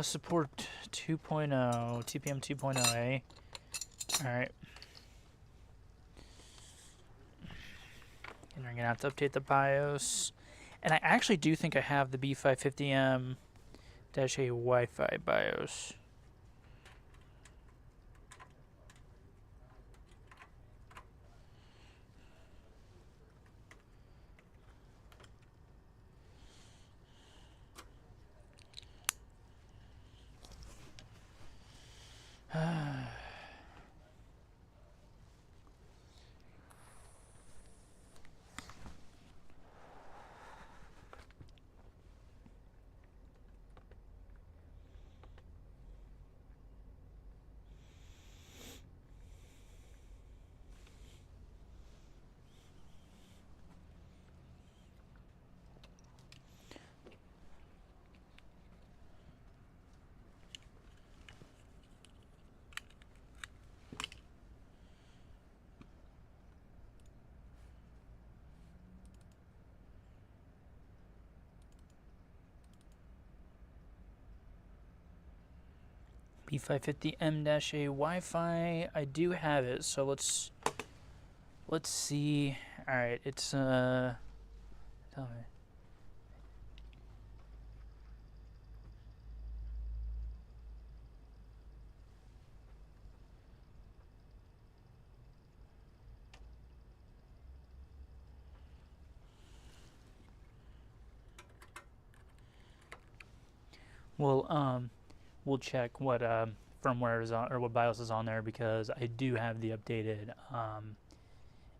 Support 2.0, TPM 2.0A. Alright. And we're going to have to update the BIOS. And I actually do think I have the B550M-A Wi-Fi BIOS. B550M-A Wi-Fi. I do have it, so let's see. All right, it's tell me. We'll check what firmware is on or what BIOS is on there, because I do have the updated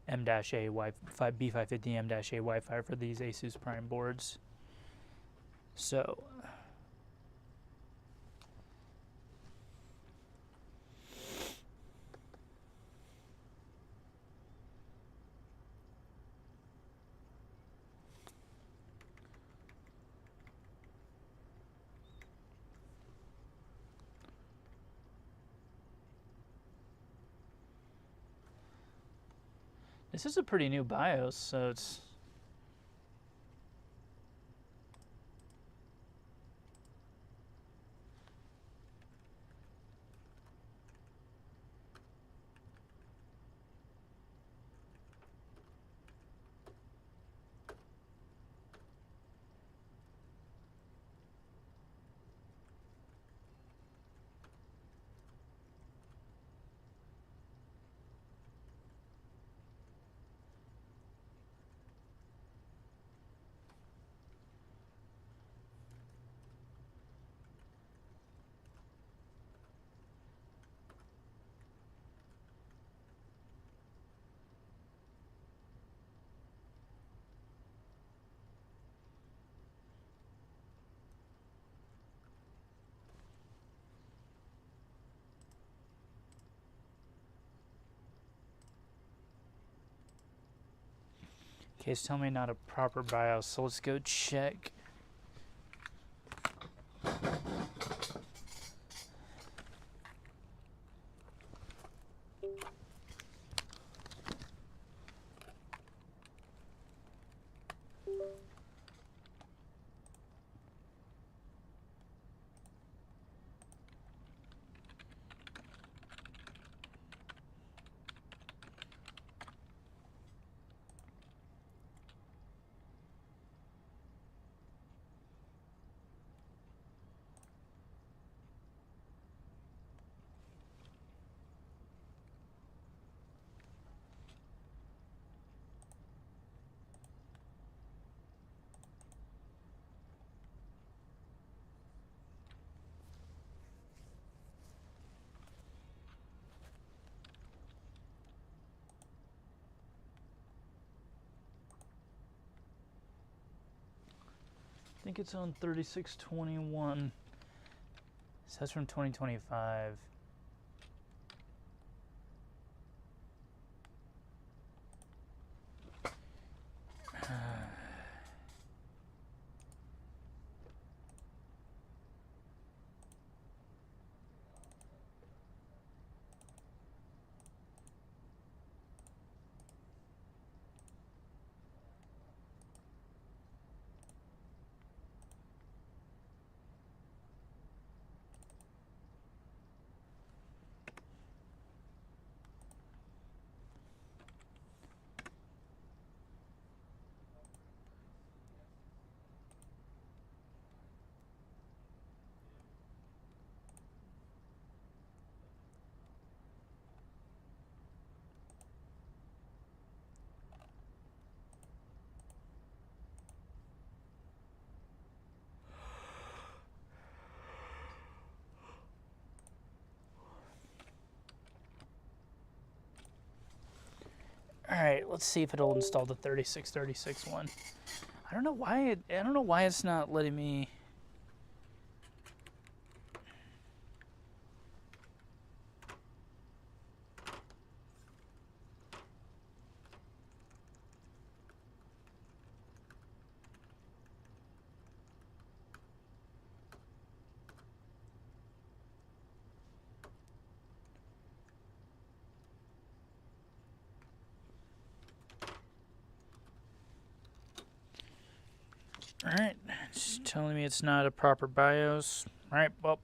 M-A Wi-Fi B550 M-A Wi-Fi for these Asus Prime boards. So this is a pretty new BIOS, so it's okay. It's telling me not a proper BIOS, so let's go check. think it's on 3621. It says from 2025. All right, let's see if it'll install the 3636 one. I don't know why it's not letting me. Alright, it's telling me it's not a proper BIOS. Alright, well.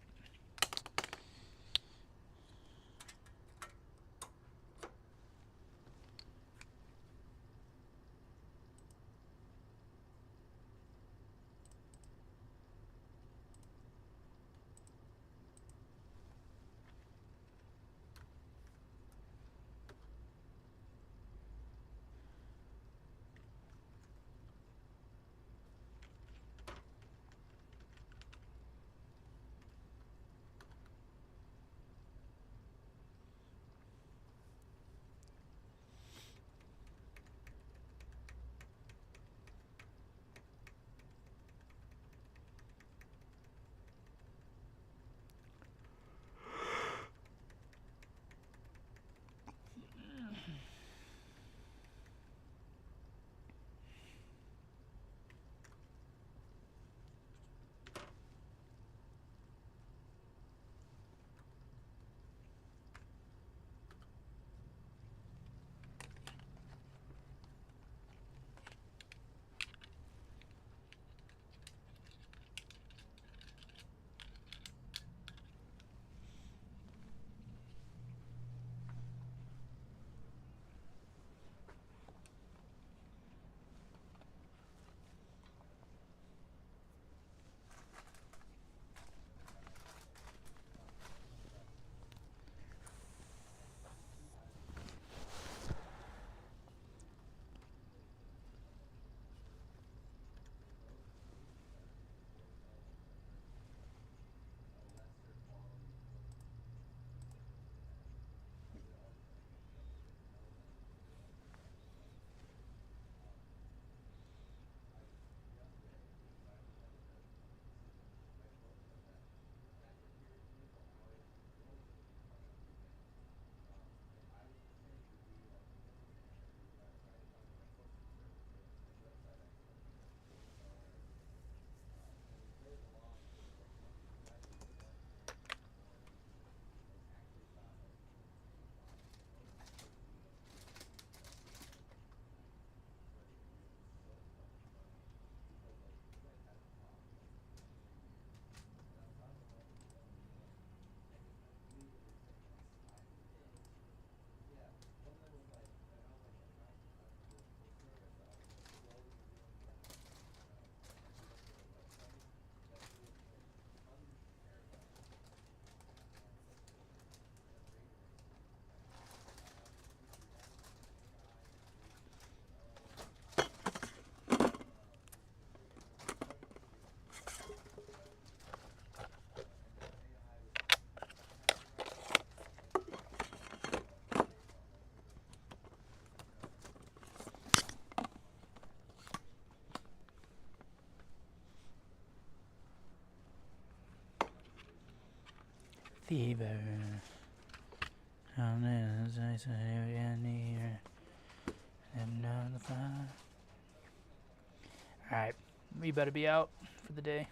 fever. Alright, we better be out for the day.